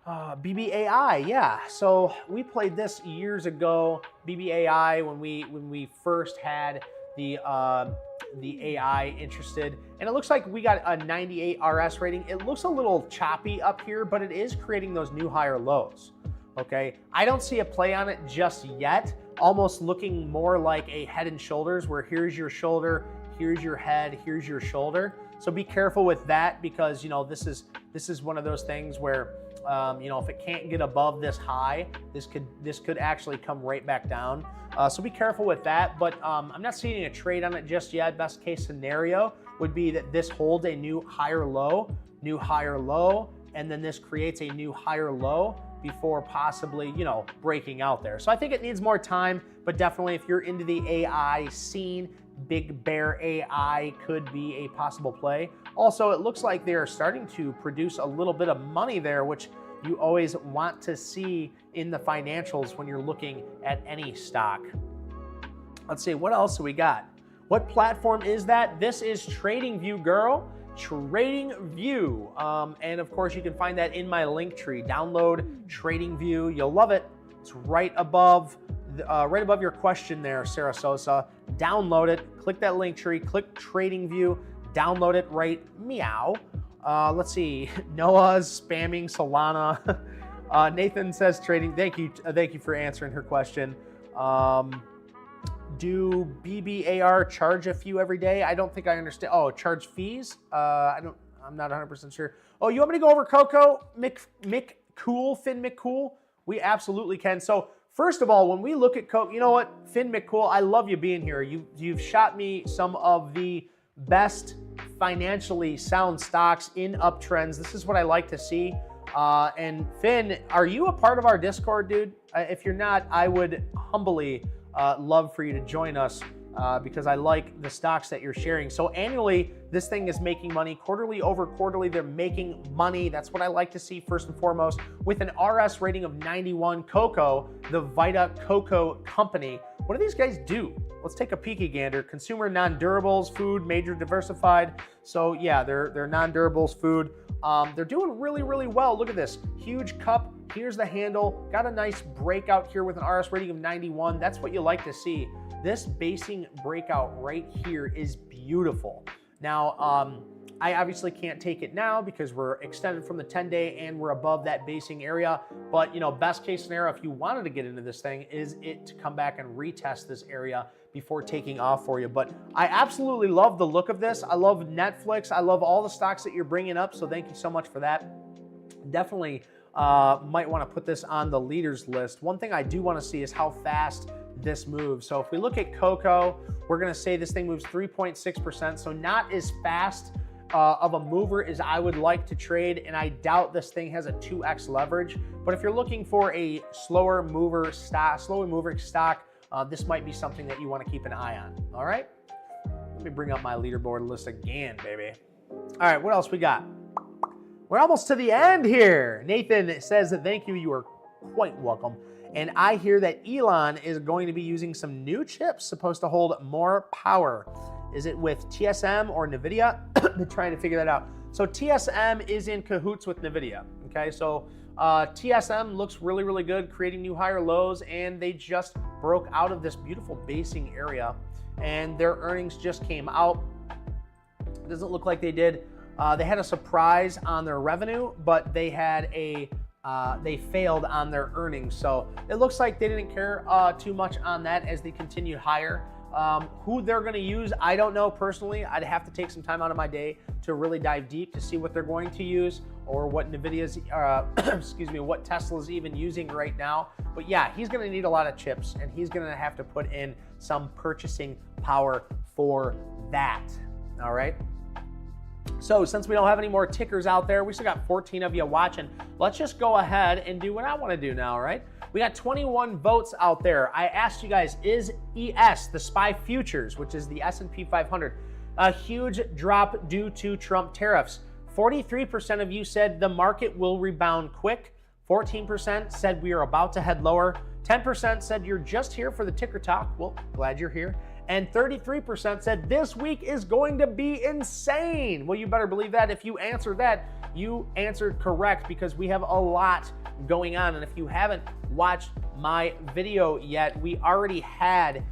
BBAI, yeah. So we played this years ago. BBAI when we first had the AI interested, and it looks like we got a 98 RS rating. It looks a little choppy up here, but it is creating those new higher lows. Okay, I don't see a play on it just yet. Almost looking more like a head and shoulders, where here's your shoulder, here's your head, here's your shoulder. So be careful with that because this is one of those things where if it can't get above this high, this could actually come right back down. So be careful with that. But I'm not seeing a trade on it just yet. Best case scenario would be that this holds a new higher low, and then this creates a new higher low before possibly breaking out there. So I think it needs more time, but definitely if you're into the AI scene, Big Bear AI could be a possible play. Also, it looks like they're starting to produce a little bit of money there, which you always want to see in the financials when you're looking at any stock. Let's see, what else do we got? What platform is that? This is TradingView, girl. TradingView. And of course, you can find that in my link tree. Download TradingView. You'll love it. It's right above your question there, Sarah Sosa. Download it, click that link tree, click TradingView, download it right meow. Let's see, Noah's spamming Solana. Nathan says trading. Thank you for answering her question. Do BBAR charge a few every day? I don't think I understand. Oh, charge fees? I'm not 100% sure. Oh, you want me to go over Coco? Finn McCool? We absolutely can. So first of all, when we look at Coke, you know what, Finn McCool, I love you being here. You've shot me some of the best financially sound stocks in uptrends. This is what I like to see. And Finn, are you a part of our Discord, dude? If you're not, I would humbly love for you to join us because I like the stocks that you're sharing. So annually, this thing is making money. Quarterly over quarterly, they're making money. That's what I like to see first and foremost. With an RS rating of 91, Cocoa, the Vita Cocoa Company. What do these guys do? Let's take a peeky gander. Consumer non-durables, food, major diversified. So yeah, they're non-durables, food. They're doing really, really well. Look at this. Huge cup. Here's the handle. Got a nice breakout here with an RS rating of 91. That's what you like to see. This basing breakout right here is beautiful. Now, I obviously can't take it now because we're extended from the 10-day and we're above that basing area. But, you know, best case scenario, if you wanted to get into this thing, is it to come back and retest this area before taking off for you. But I absolutely love the look of this. I love Netflix. I love all the stocks that you're bringing up. So thank you so much for that. Definitely might want to put this on the leaders list. One thing I do want to see is how fast this moves. So if we look at Cocoa, we're going to say this thing moves 3.6%. So not as fast of a mover as I would like to trade, and I doubt this thing has a 2x leverage. But if you're looking for a slower moving stock, this might be something that you want to keep an eye on. All right, let me bring up my leaderboard list again, baby. All right, what else we got? We're almost to the end here. Nathan says that thank you. You are quite welcome. And I hear that Elon is going to be using some new chips supposed to hold more power. Is it with TSM or NVIDIA? They're trying to figure that out. So TSM is in cahoots with NVIDIA. Okay, so TSM looks really, really good, creating new higher lows, and they just broke out of this beautiful basing area, and their earnings just came out. It doesn't look like they did. They had a surprise on their revenue, but they had they failed on their earnings. So it looks like they didn't care too much on that as they continued higher. Who they're going to use, I don't know personally. I'd have to take some time out of my day to really dive deep to see what they're going to use or what NVIDIA's, what Tesla's even using right now. But yeah, he's going to need a lot of chips, and he's going to have to put in some purchasing power for that. All right. So since we don't have any more tickers out there, we still got 14 of you watching. Let's just go ahead and do what I want to do now, right? We got 21 votes out there. I asked you guys, is ES, the SPY futures, which is the S&P 500, a huge drop due to Trump tariffs? 43% of you said the market will rebound quick. 14% said we are about to head lower. 10% said you're just here for the ticker talk. Well, glad you're here. And 33% said this week is going to be insane. Well, you better believe that. If you answered that, you answered correct, because we have a lot going on. And if you haven't watched my video yet, we already had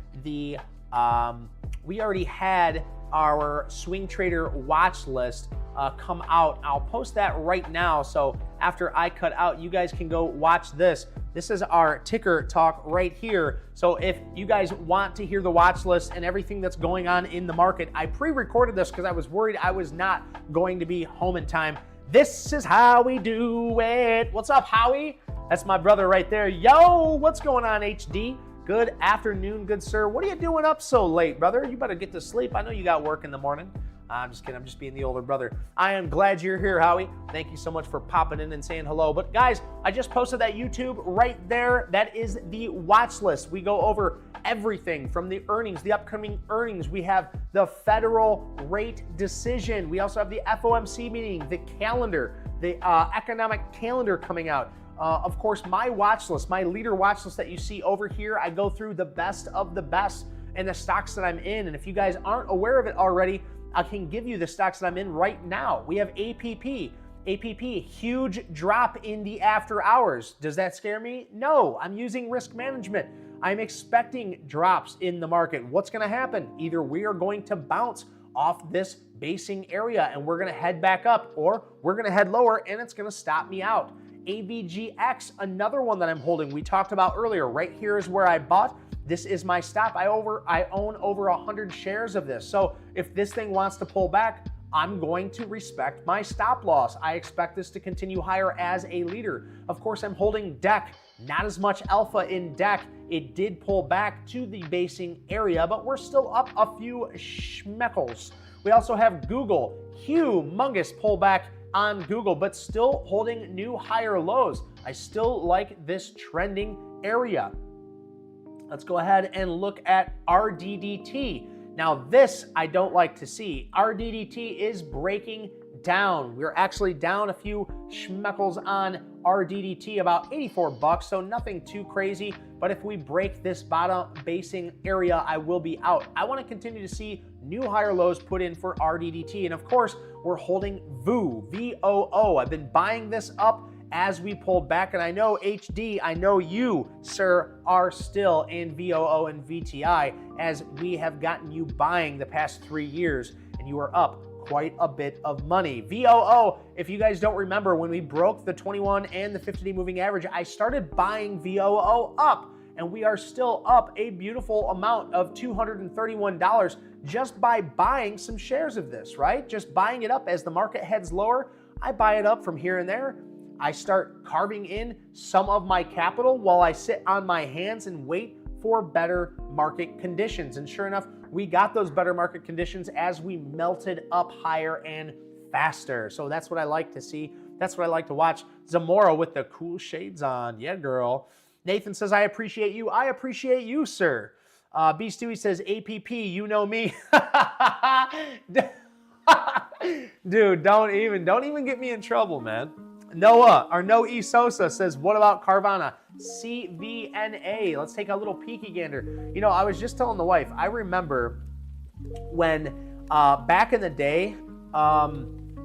our swing trader watch list come out. I'll post that right now. So after I cut out, you guys can go watch this. This is our ticker talk right here. So if you guys want to hear the watch list and everything that's going on in the market, I pre-recorded this because I was worried I was not going to be home in time. This is how we do it. What's up, Howie? That's my brother right there. Yo, what's going on, HD? Good afternoon, good sir. What are you doing up so late, brother? You better get to sleep. I know you got work in the morning. I'm just kidding. I'm just being the older brother. I am glad you're here, Howie. Thank you so much for popping in and saying hello. But guys, I just posted that YouTube right there. That is the watch list. We go over everything from the earnings, the upcoming earnings. We have the federal rate decision. We also have the FOMC meeting, the calendar, the economic calendar coming out. Of course, my watch list, my leader watch list that you see over here, I go through the best of the best and the stocks that I'm in. And if you guys aren't aware of it already, I can give you the stocks that I'm in right now. We have APP. APP, huge drop in the after hours. Does that scare me? No, I'm using risk management. I'm expecting drops in the market. What's gonna happen? Either we are going to bounce off this basing area and we're gonna head back up, or we're gonna head lower and it's gonna stop me out. AVGX, another one that I'm holding. We talked about earlier. Right here is where I bought. This is my stop. I own over 100 shares of this. So if this thing wants to pull back, I'm going to respect my stop loss. I expect this to continue higher as a leader. Of course, I'm holding DEC. Not as much alpha in DEC. It did pull back to the basing area, but we're still up a few schmeckles. We also have Google. Humongous pullback on Google, but still holding new higher lows. I still like this trending area. Let's go ahead and look at RDDT. Now this I don't like to see. RDDT is breaking down. We're actually down a few schmeckles on RDDT, about 84 bucks, so nothing too crazy. But if we break this bottom basing area, I will be out. I want to continue to see new higher lows put in for RDDT. And of course, we're holding VOO, V-O-O. I've been buying this up as we pulled back, and I know HD, I know you, sir, are still in VOO and VTI, as we have gotten you buying the past 3 years, and you are up quite a bit of money. VOO, if you guys don't remember, when we broke the 21 and the 50-day moving average, I started buying VOO up, and we are still up a beautiful amount of $231 just by buying some shares of this, right? Just buying it up as the market heads lower. I buy it up from here and there. I start carving in some of my capital while I sit on my hands and wait for better market conditions. And sure enough, we got those better market conditions as we melted up higher and faster. So that's what I like to see. That's what I like to watch. Zamora with the cool shades on. Yeah, girl. Nathan says, I appreciate you. I appreciate you, sir. B. Stewie says, APP, you know me. Dude, don't even get me in trouble, man. Noah, or No E Sosa says, what about Carvana? CVNA. Let's take a little peeky gander. You know, I was just telling the wife, I remember when back in the day,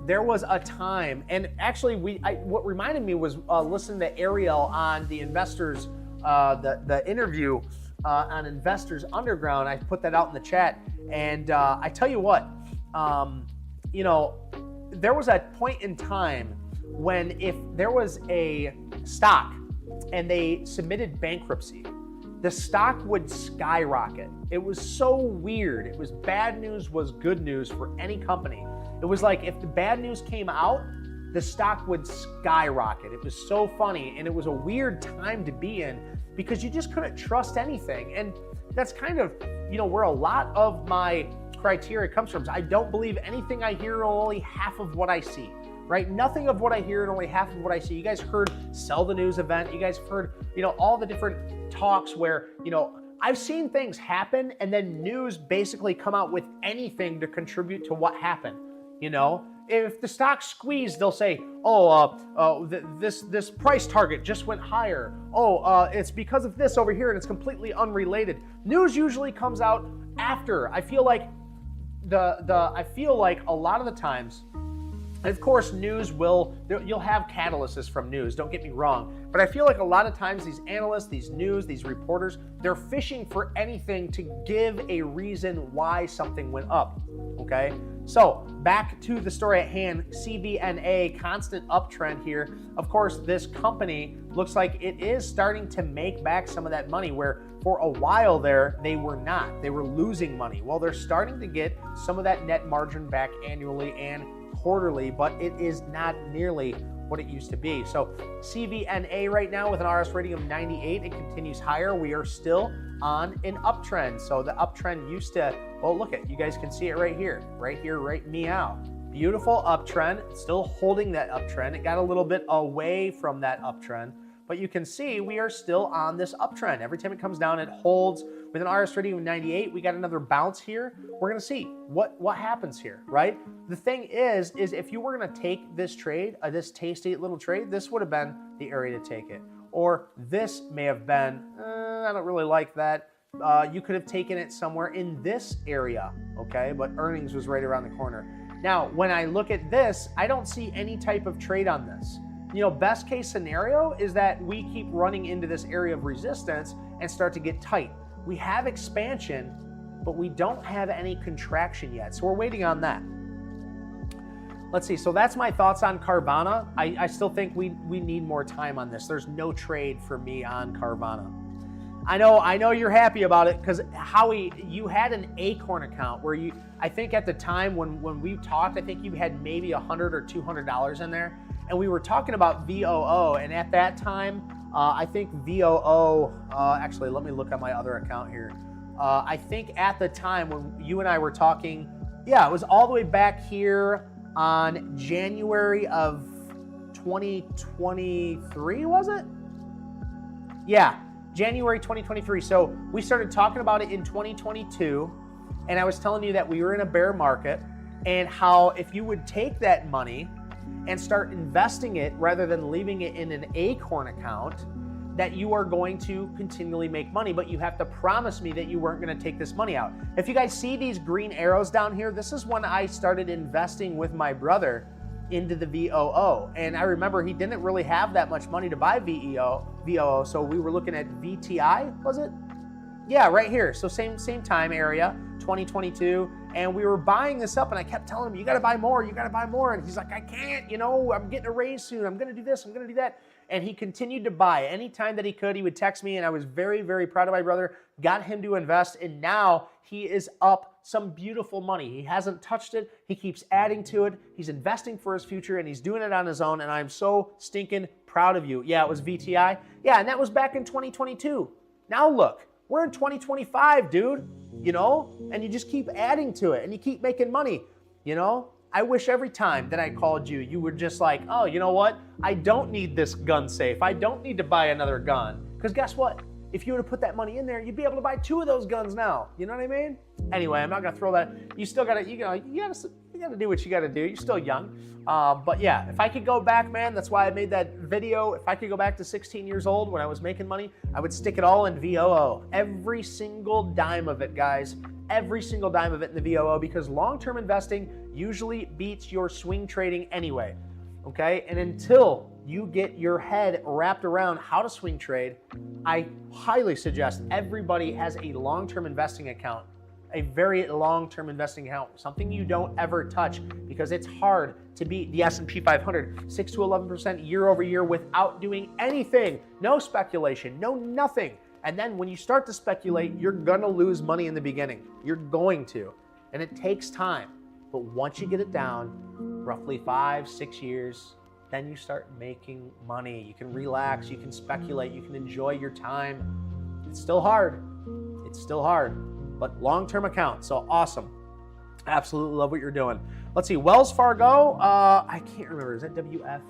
there was a time, and actually what reminded me was listening to Ariel on the Investors, the interview on Investors Underground. I put that out in the chat, and I tell you what, you know, there was a point in time when if there was a stock and they submitted bankruptcy, the stock would skyrocket. It was so weird. It was bad news was good news for any company. It was like if the bad news came out, the stock would skyrocket. It was so funny, and it was a weird time to be in because you just couldn't trust anything. And that's kind of, you know, where a lot of my criteria comes from. I don't believe anything I hear, only half of what I see. Right? Nothing of what I hear and only half of what I see. You guys heard Sell the News event. You guys heard, you know, all the different talks where, you know, I've seen things happen and then news basically come out with anything to contribute to what happened. You know, if the stock squeezed, they'll say, this price target just went higher. It's because of this over here and it's completely unrelated. News usually comes out after. I feel like a lot of the times, and of course, news you'll have catalysts from news, don't get me wrong. But I feel like a lot of times these analysts, these news, these reporters, they're fishing for anything to give a reason why something went up, okay? So back to the story at hand, CVNA, constant uptrend here. Of course, this company looks like it is starting to make back some of that money where for a while there, they were not. They were losing money. Well, they're starting to get some of that net margin back annually and quarterly, but it is not nearly what it used to be. So CVNA right now with an RS rating of 98, it continues higher. We are still on an uptrend. So the uptrend used to, well, look at, you guys can see it right here, right meow. Beautiful uptrend, still holding that uptrend. It got a little bit away from that uptrend, but you can see we are still on this uptrend. Every time it comes down, it holds. With an RS rating of 98, we got another bounce here. We're gonna see what happens here, right? The thing is if you were gonna take this trade, this tasty little trade, this would have been the area to take it. Or this may have been, I don't really like that. You could have taken it somewhere in this area, okay? But earnings was right around the corner. Now, when I look at this, I don't see any type of trade on this. You know, best case scenario is that we keep running into this area of resistance and start to get tight. We have expansion, but we don't have any contraction yet. So we're waiting on that. Let's see. So that's my thoughts on Carvana. I still think we need more time on this. There's no trade for me on Carvana. I know you're happy about it because Howie, you had an Acorn account where I think at the time when we talked, I think you had maybe $100 or $200 in there. And we were talking about VOO, and at that time, I think VOO, actually, let me look at my other account here. I think at the time when you and I were talking, yeah, it was all the way back here on January of 2023, was it? Yeah, January 2023. So we started talking about it in 2022, and I was telling you that we were in a bear market, and how if you would take that money and start investing it rather than leaving it in an Acorn account, that you are going to continually make money, but you have to promise me that you weren't going to take this money out. If you guys see these green arrows down here, this is when I started investing with my brother into the VOO. And I remember he didn't really have that much money to buy VOO, so we were looking at VTI, was it? Yeah, right here. So same time area, 2022, and we were buying this up, and I kept telling him, you gotta buy more, you gotta buy more. And he's like, I can't, you know, I'm getting a raise soon, I'm gonna do this, I'm gonna do that. And he continued to buy. Anytime that he could, he would text me, and I was very, very proud of my brother, got him to invest, and now he is up some beautiful money. He hasn't touched it, he keeps adding to it, he's investing for his future, and he's doing it on his own, and I'm so stinking proud of you. Yeah, it was VTI. Yeah, and that was back in 2022. Now look, we're in 2025, dude, you know, and you just keep adding to it, and you keep making money, you know? I wish every time that I called you, you were just like, oh, you know what? I don't need this gun safe. I don't need to buy another gun. Because guess what? If you were to put that money in there, you'd be able to buy 2 of those guns now. You know what I mean? Anyway, I'm not gonna throw that. You still gotta, you gotta do what you gotta do. You're still young. But yeah, if I could go back, man, that's why I made that video. If I could go back to 16 years old when I was making money, I would stick it all in VOO. Every single dime of it, guys. Every single dime of it in the VOO, because long-term investing usually beats your swing trading anyway, okay? And until you get your head wrapped around how to swing trade, I highly suggest everybody has a long-term investing account, a very long-term investing account, something you don't ever touch, because it's hard to beat the S&P 500, 6 to 11% year over year without doing anything, no speculation, no nothing. And then when you start to speculate, you're gonna lose money in the beginning. You're going to, and it takes time. But once you get it down, roughly 5-6 years, then you start making money. You can relax, you can speculate, you can enjoy your time. It's still hard, but long-term account, so awesome. Absolutely love what you're doing. Let's see, Wells Fargo, I can't remember, is that WF?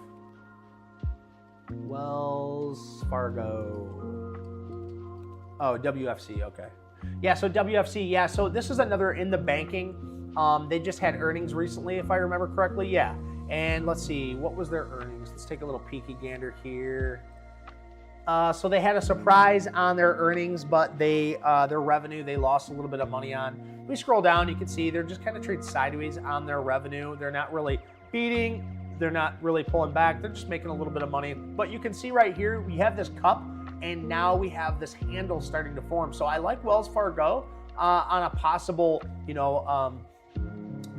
Wells Fargo. Oh, WFC, okay. Yeah, so WFC, yeah, so this is another in the banking. They just had earnings recently, if I remember correctly, yeah. And let's see, what was their earnings? Let's take a little peeky gander here. So they had a surprise on their earnings, but they their revenue, they lost a little bit of money on. We scroll down, you can see they're just kind of trading sideways on their revenue. They're not really beating, they're not really pulling back, they're just making a little bit of money. But you can see right here, we have this cup, and now we have this handle starting to form. So I like Wells Fargo on a possible, you know,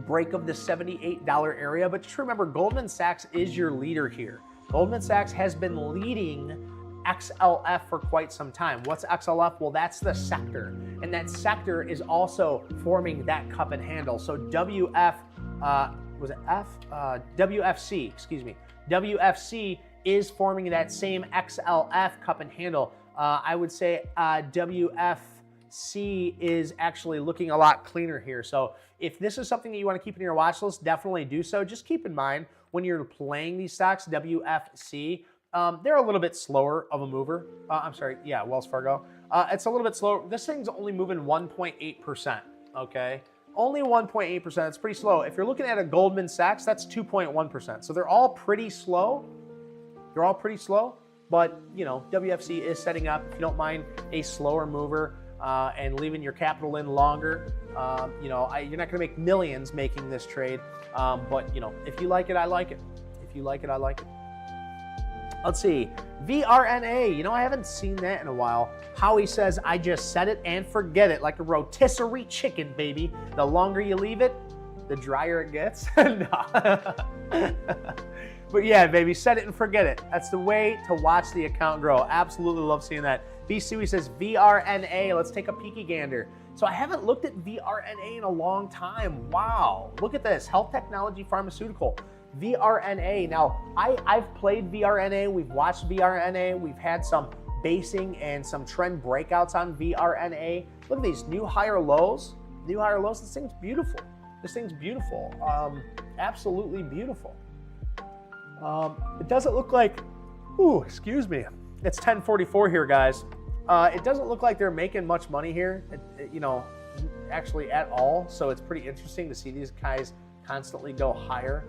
break of the $78 area. But just remember, Goldman Sachs is your leader here. Goldman Sachs has been leading XLF for quite some time. What's XLF? Well, that's the sector. And that sector is also forming that cup and handle. So WFC, excuse me. WFC is forming that same XLF cup and handle. I would say WFC is actually looking a lot cleaner here. So if this is something that you want to keep in your watch list, definitely do so. Just keep in mind when you're playing these stocks, WFC, they're a little bit slower of a mover. I'm sorry, yeah, Wells Fargo. It's a little bit slower. This thing's only moving 1.8%, okay? Only 1.8%, it's pretty slow. If you're looking at a Goldman Sachs, that's 2.1%. So they're all pretty slow. They're all pretty slow, but you know, WFC is setting up, if you don't mind, a slower mover and leaving your capital in longer. You know, you're not gonna make millions making this trade, but you know, if you like it, I like it. If you like it, I like it. Let's see, VRNA, you know, I haven't seen that in a while. Howie says, I just set it and forget it, like a rotisserie chicken, baby. The longer you leave it, the drier it gets. But yeah, baby, set it and forget it. That's the way to watch the account grow. Absolutely love seeing that. B. Suey says, VRNA, let's take a peeky gander. So I haven't looked at VRNA in a long time. Wow, look at this, health technology pharmaceutical. VRNA, now I've played VRNA, we've watched VRNA, we've had some basing and some trend breakouts on VRNA. Look at these new higher lows, this thing's beautiful. This thing's beautiful, absolutely beautiful. It doesn't look like, ooh, excuse me. It's 10:44 here, guys. It doesn't look like they're making much money here, you know, actually at all. So it's pretty interesting to see these guys constantly go higher.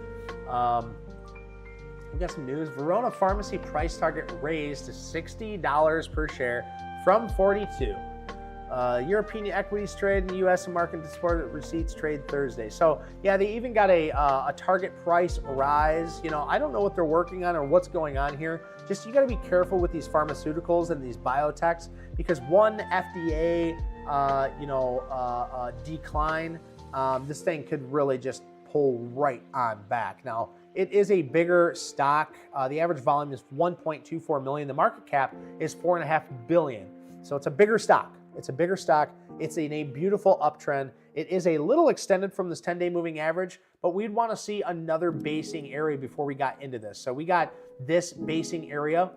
We got some news. Verona Pharmacy price target raised to $60 per share from 42. European equities trade in the U.S. and market support receipts trade Thursday. So yeah, they even got a target price rise. You know, I don't know what they're working on or what's going on here. Just you got to be careful with these pharmaceuticals and these biotechs, because one FDA, decline, this thing could really just pull right on back. Now, it is a bigger stock. The average volume is 1.24 million. The market cap is 4.5 billion. So it's a bigger stock. It's a bigger stock. It's in a beautiful uptrend. It is a little extended from this 10-day moving average, but we'd want to see another basing area before we got into this. So we got this basing area,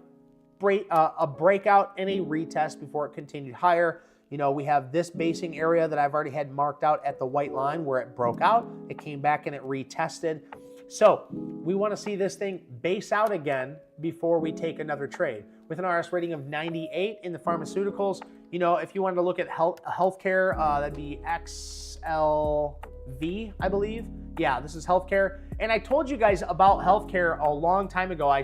a breakout and a retest before it continued higher. You know, we have this basing area that I've already had marked out at the white line where it broke out. It came back and it retested. So we want to see this thing base out again before we take another trade. With an RS rating of 98 in the pharmaceuticals, you know, if you wanted to look at healthcare, that'd be XLV, I believe. Yeah, this is healthcare. And I told you guys about healthcare a long time ago. I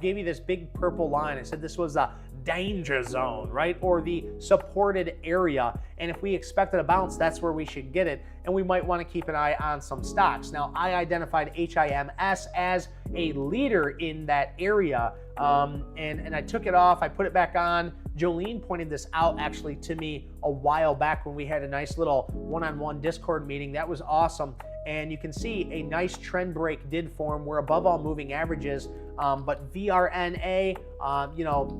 gave you this big purple line. I said this was a danger zone, right? Or the supported area. And if we expected a bounce, that's where we should get it. And we might want to keep an eye on some stocks. Now, I identified HIMS as a leader in that area. And I took it off, I put it back on. Jolene pointed this out actually to me a while back when we had a nice little one-on-one Discord meeting. That was awesome. And you can see a nice trend break did form. We're above all moving averages, but VRNA, you know,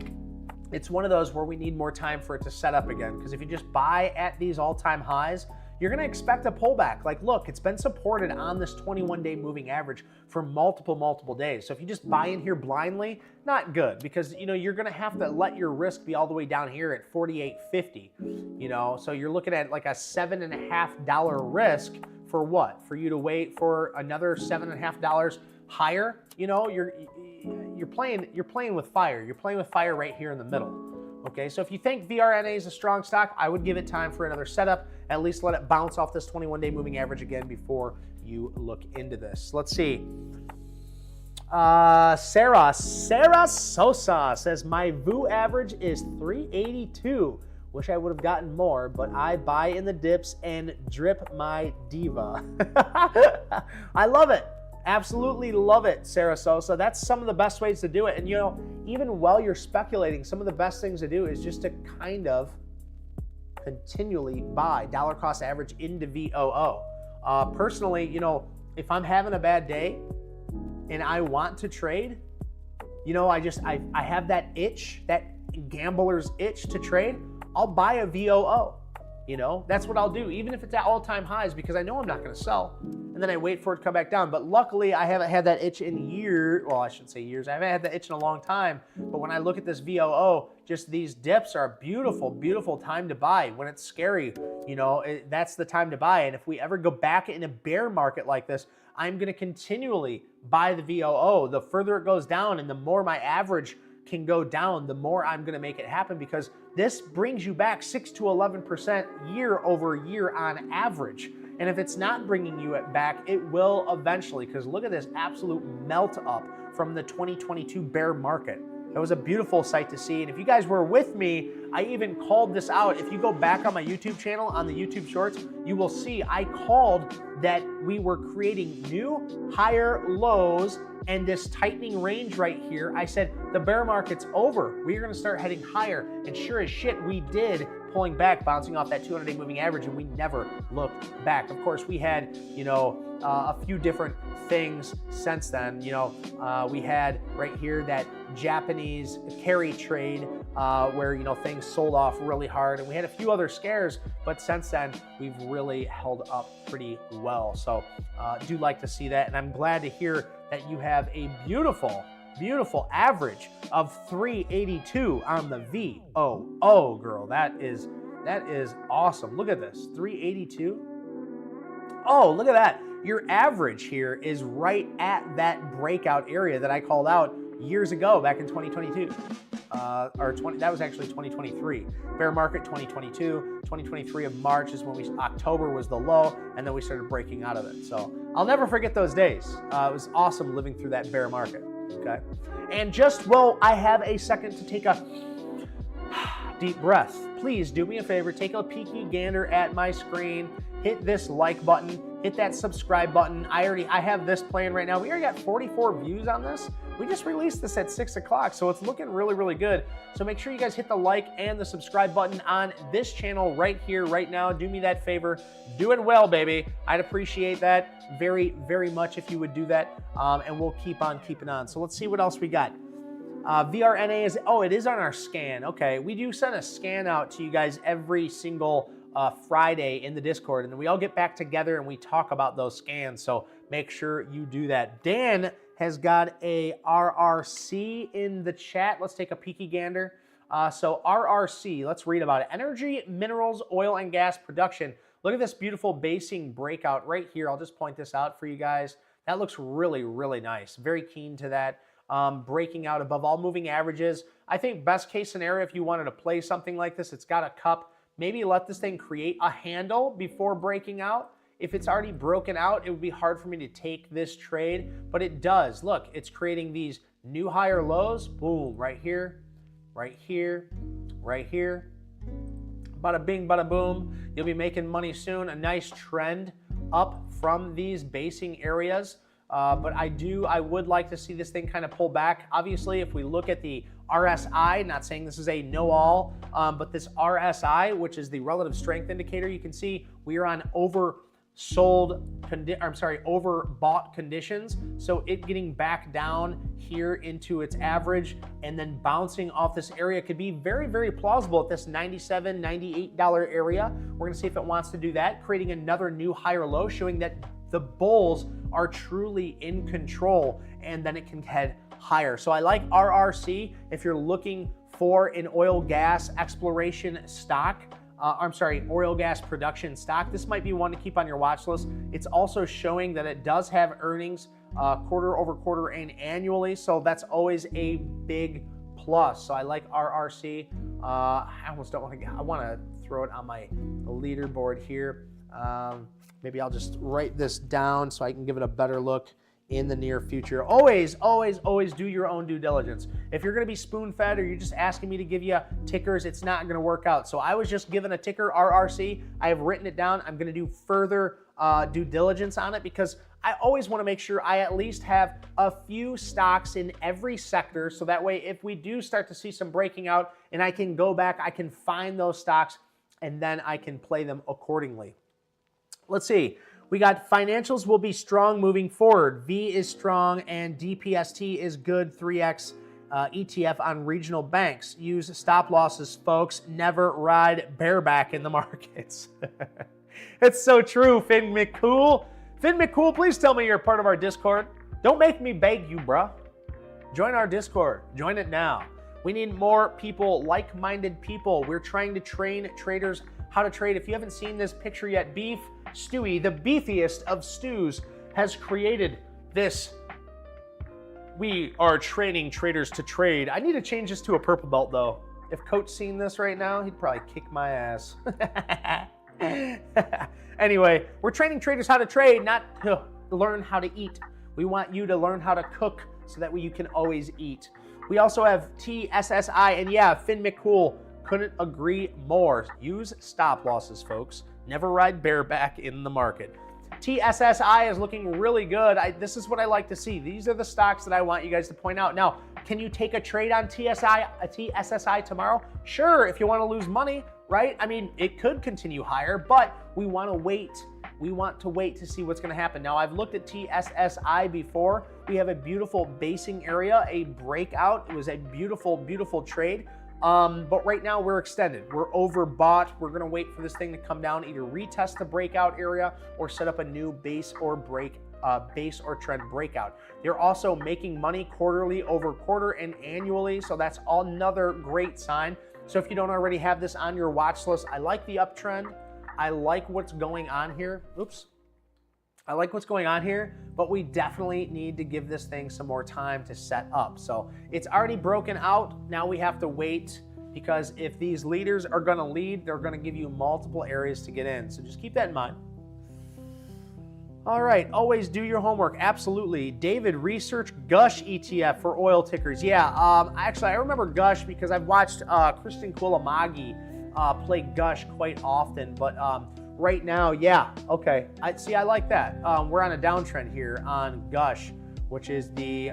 it's one of those where we need more time for it to set up again. Because if you just buy at these all-time highs, you're going to expect a pullback. Like, look, it's been supported on this 21-day moving average for multiple days. So if you just buy in here blindly, not good, because, you know, you're going to have to let your risk be all the way down here at 48.50. You know, so you're looking at like a $7.50 risk for what? For you to wait for another $7.50 higher. You know, you're playing with fire. You're playing with fire right here in the middle. Okay, so if you think VRNA is a strong stock, I would give it time for another setup. At least let it bounce off this 21-day moving average again before you look into this. Let's see. Sarah Sosa says, my VU average is 382. Wish I would have gotten more, but I buy in the dips and drip my diva. I love it. Absolutely love it, Sarah Sosa. That's some of the best ways to do it. And, you know, even while you're speculating, some of the best things to do is just to kind of continually buy dollar cost average into VOO. Personally, you know, if I'm having a bad day and I want to trade, you know, I have that itch, that gambler's itch to trade, I'll buy a VOO. You know, that's what I'll do, even if it's at all-time highs, because I know I'm not going to sell. And then I wait for it to come back down. But luckily, I haven't had that itch in years. Well, I shouldn't say years. I haven't had that itch in a long time. But when I look at this VOO, just these dips are a beautiful, beautiful time to buy. When it's scary, you know, that's the time to buy. And if we ever go back in a bear market like this, I'm going to continually buy the VOO. The further it goes down and the more my average can go down, the more I'm going to make it happen, because this brings you back 6 to 11% year over year on average. And if it's not bringing you it back, it will eventually, because look at this absolute melt up from the 2022 bear market. It was a beautiful sight to see. And if you guys were with me, I even called this out. If you go back on my YouTube channel, on the YouTube Shorts, you will see I called that we were creating new higher lows and this tightening range right here. I said, the bear market's over. We're going to start heading higher. And sure as shit, we did, pulling back, bouncing off that 200-day moving average, and we never looked back. Of course, we had, you know, a few different things since then. You know, we had right here that Japanese carry trade where, you know, things sold off really hard, and we had a few other scares, but since then we've really held up pretty well. So do like to see that, and I'm glad to hear that you have a beautiful average of 382 on the VOO, girl. That is awesome. Look at this, 382. Oh, look at that. Your average here is right at that breakout area that I called out years ago, back in 2022. that was actually 2023. Bear market 2022, 2023 of March is when October was the low, and then we started breaking out of it. So I'll never forget those days. It was awesome living through that bear market, okay? And just while I have a second to take a deep breath, please do me a favor, take a peeky gander at my screen, hit this like button, hit that subscribe button. I have this playing right now. We already got 44 views on this. We just released this at 6 o'clock, so it's looking really, really good. So make sure you guys hit the like and the subscribe button on this channel right here, right now. Do me that favor. Do it well, baby. I'd appreciate that very, very much if you would do that, and we'll keep on keeping on. So let's see what else we got. VRNA is, oh, it is on our scan. Okay, we do send a scan out to you guys every single Friday in the Discord, and then we all get back together and we talk about those scans, so make sure you do that. Dan has got a RRC in the chat. Let's take a peeky gander. So RRC, let's read about it. Energy, minerals, oil, and gas production. Look at this beautiful basing breakout right here. I'll just point this out for you guys. That looks really, really nice. Very keen to that. Breaking out above all moving averages. I think best case scenario, if you wanted to play something like this, it's got a cup. Maybe let this thing create a handle before breaking out. If it's already broken out, it would be hard for me to take this trade, but it does. Look, it's creating these new higher lows. Boom, right here, right here, right here. Bada bing, bada boom. You'll be making money soon. A nice trend up from these basing areas. But I would like to see this thing kind of pull back. Obviously, if we look at the RSI, not saying this is a know-all, but this RSI, which is the relative strength indicator, you can see we are on overbought conditions. So it getting back down here into its average and then bouncing off this area could be very, very plausible at this $97, $98 area. We're gonna see if it wants to do that, creating another new higher low, showing that the bulls are truly in control, and then it can head higher. So I like RRC if you're looking for an oil gas exploration stock. Oil gas production stock. This might be one to keep on your watch list. It's also showing that it does have earnings quarter over quarter and annually, so that's always a big plus. So I like RRC. I almost don't want to, I want to throw it on my leaderboard here. Maybe I'll just write this down so I can give it a better look in the near future. Always, always, always do your own due diligence. If you're gonna be spoon-fed or you're just asking me to give you tickers, it's not gonna work out. So I was just given a ticker, RRC. I have written it down. I'm gonna do further due diligence on it because I always wanna make sure I at least have a few stocks in every sector, so that way if we do start to see some breaking out and I can go back, I can find those stocks and then I can play them accordingly. Let's see. We got financials will be strong moving forward. V is strong and DPST is good. 3X ETF on regional banks. Use stop losses, folks. Never ride bareback in the markets. It's so true, Finn McCool. Finn McCool, please tell me you're a part of our Discord. Don't make me beg you, bruh. Join our Discord. Join it now. We need more people, like-minded people. We're trying to train traders how to trade. If you haven't seen this picture yet, Beef Stewie, the beefiest of stews, has created this. We are training traders to trade. I need to change this to a purple belt though. If Coach seen this right now, he'd probably kick my ass. Anyway, we're training traders how to trade, not to learn how to eat. We want you to learn how to cook so that way you can always eat. We also have TSSI, and yeah, Finn McCool, couldn't agree more. Use stop losses, folks. Never ride bareback in the market. TSSI is looking really good. This is what I like to see. These are the stocks that I want you guys to point out. Now, can you take a trade on TSSI tomorrow? Sure, if you want to lose money, right? I mean, it could continue higher, but we want to wait. We want to wait to see what's going to happen. Now, I've looked at TSSI before. We have a beautiful basing area, a breakout. It was a beautiful, beautiful trade. But right now we're extended. We're overbought. We're going to wait for this thing to come down, either retest the breakout area or set up a new base or trend breakout. They're also making money quarterly over quarter and annually, so that's another great sign. So if you don't already have this on your watch list, I like the uptrend. I like what's going on here. Oops. I like what's going on here, but we definitely need to give this thing some more time to set up. So it's already broken out. Now we have to wait, because if these leaders are going to lead, they're going to give you multiple areas to get in. So just keep that in mind. All right, always do your homework. Absolutely. David, research Gush ETF for oil tickers. Yeah, actually, I remember Gush because I've watched Kristen Kulamagi play Gush quite often, but right now, yeah, okay. I like that. We're on a downtrend here on Gush, which is the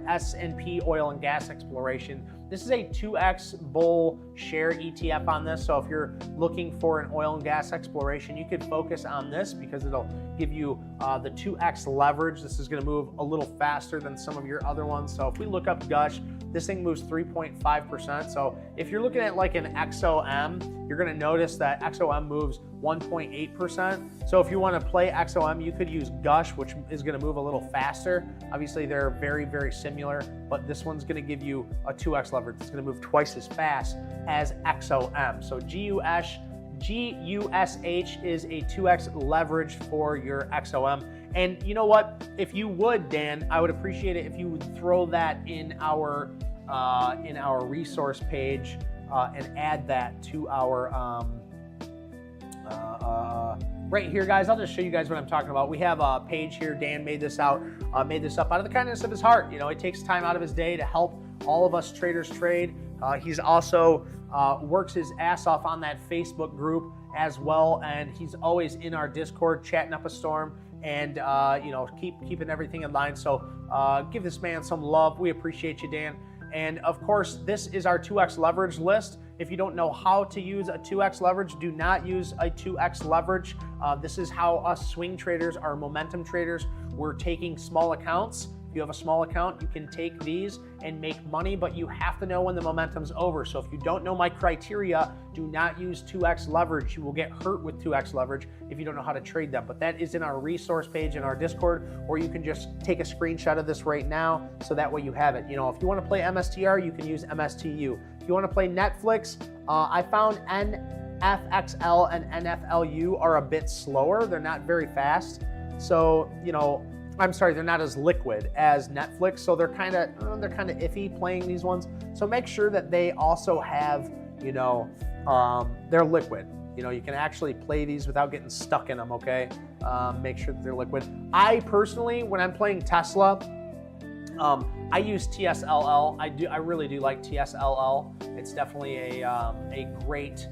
S&P Oil and Gas Exploration. This is a 2x bull share ETF on this. So if you're looking for an oil and gas exploration, you could focus on this because it'll give you the 2x leverage. This is going to move a little faster than some of your other ones. So if we look up Gush, this thing moves 3.5%. So if you're looking at like an XOM, you're going to notice that XOM moves 1.8%. So if you want to play XOM, you could use Gush, which is going to move a little faster. Obviously, they're very, very similar, but this one's going to give you a 2x leverage. It's going to move twice as fast as XOM. So GUSH is a 2x leverage for your XOM. And you know what? If you would, Dan, I would appreciate it if you would throw that in our resource page and add that to our right here, guys. I'll just show you guys what I'm talking about. We have a page here. Dan made this up out of the kindness of his heart. You know, he takes time out of his day to help all of us traders trade. He's also works his ass off on that Facebook group as well, and he's always in our Discord chatting up a storm and you know, keeping everything in line. So give this man some love. We appreciate you, Dan. And of course, this is our 2x leverage list. If you don't know how to use a 2x leverage, do not use a 2x leverage. This is how us swing traders, our momentum traders, we're taking small accounts. If you have a small account, you can take these and make money, but you have to know when the momentum's over. So if you don't know my criteria, do not use 2x leverage. You will get hurt with 2x leverage if you don't know how to trade them. But that is in our resource page in our Discord, or you can just take a screenshot of this right now, so that way you have it. You know, if you want to play MSTR, you can use MSTU. If you want to play Netflix, I found NFXL and NFLU are a bit slower. They're not very fast. So, you know, I'm sorry, they're not as liquid as Netflix, so they're kind of iffy playing these ones. So make sure that they also have, you know, they're liquid. You know, you can actually play these without getting stuck in them, okay? Make sure that they're liquid. I personally, when I'm playing Tesla, I use TSLL. I really do like TSLL. It's definitely a great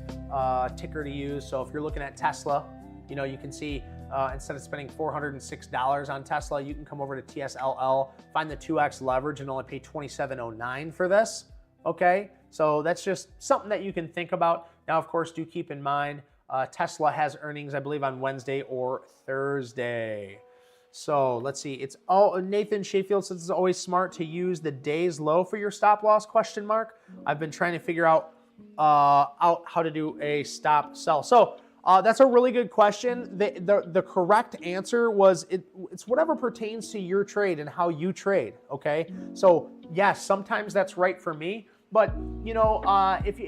ticker to use. So if you're looking at Tesla, you know, you can see instead of spending $406 on Tesla, you can come over to TSLL, find the 2x leverage, and only pay $27.09 for this. Okay, so that's just something that you can think about. Now, of course, do keep in mind Tesla has earnings, I believe, on Wednesday or Thursday. So let's see. It's Nathan Sheffield says it's always smart to use the day's low for your stop loss ? I've been trying to figure out how to do a stop sell. So that's a really good question. The correct answer was it's whatever pertains to your trade and how you trade. Okay. So yes, sometimes that's right for me, but you know, if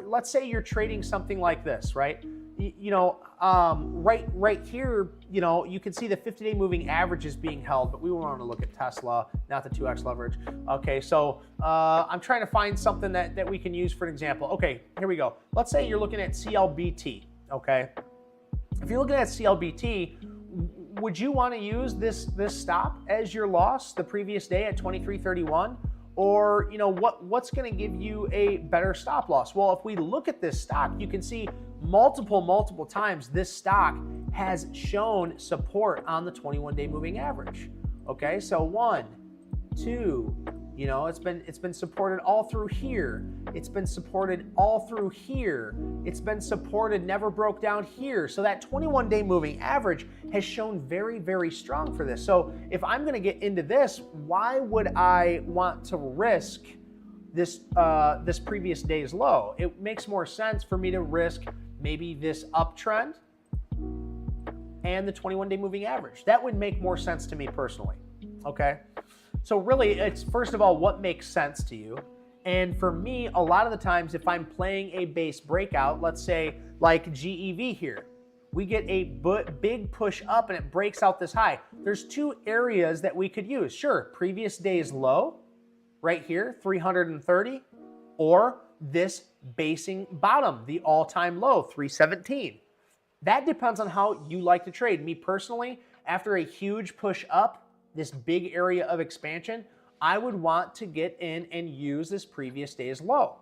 let's say you're trading something like this, right? You know, right here, you know, you can see the 50-day moving average is being held, but we want to look at Tesla, not the 2x leverage. Okay, so I'm trying to find something that we can use for an example. Okay, here we go. Let's say you're looking at CLBT, okay? If you're looking at CLBT, would you want to use this stop as your loss the previous day at 23.31? Or, you know, what's going to give you a better stop loss? Well, if we look at this stock, you can see multiple times this stock has shown support on the 21-day moving average. Okay, so 1, 2, you know, it's been supported all through here. It's been supported all through here. It's been supported, never broke down here. So that 21-day moving average has shown very, very strong for this. So if I'm going to get into this, why would I want to risk this this previous day's low? It makes more sense for me to risk maybe this uptrend and the 21-day moving average. That would make more sense to me personally. Okay. So really, it's first of all, what makes sense to you? And for me, a lot of the times, if I'm playing a base breakout, let's say like GEV here, we get a big push up and it breaks out this high. There's two areas that we could use. Sure, previous day's low, right here, 330, or this basing bottom, the all-time low, 317. That depends on how you like to trade. Me personally, after a huge push up, this big area of expansion, I would want to get in and use this previous day's low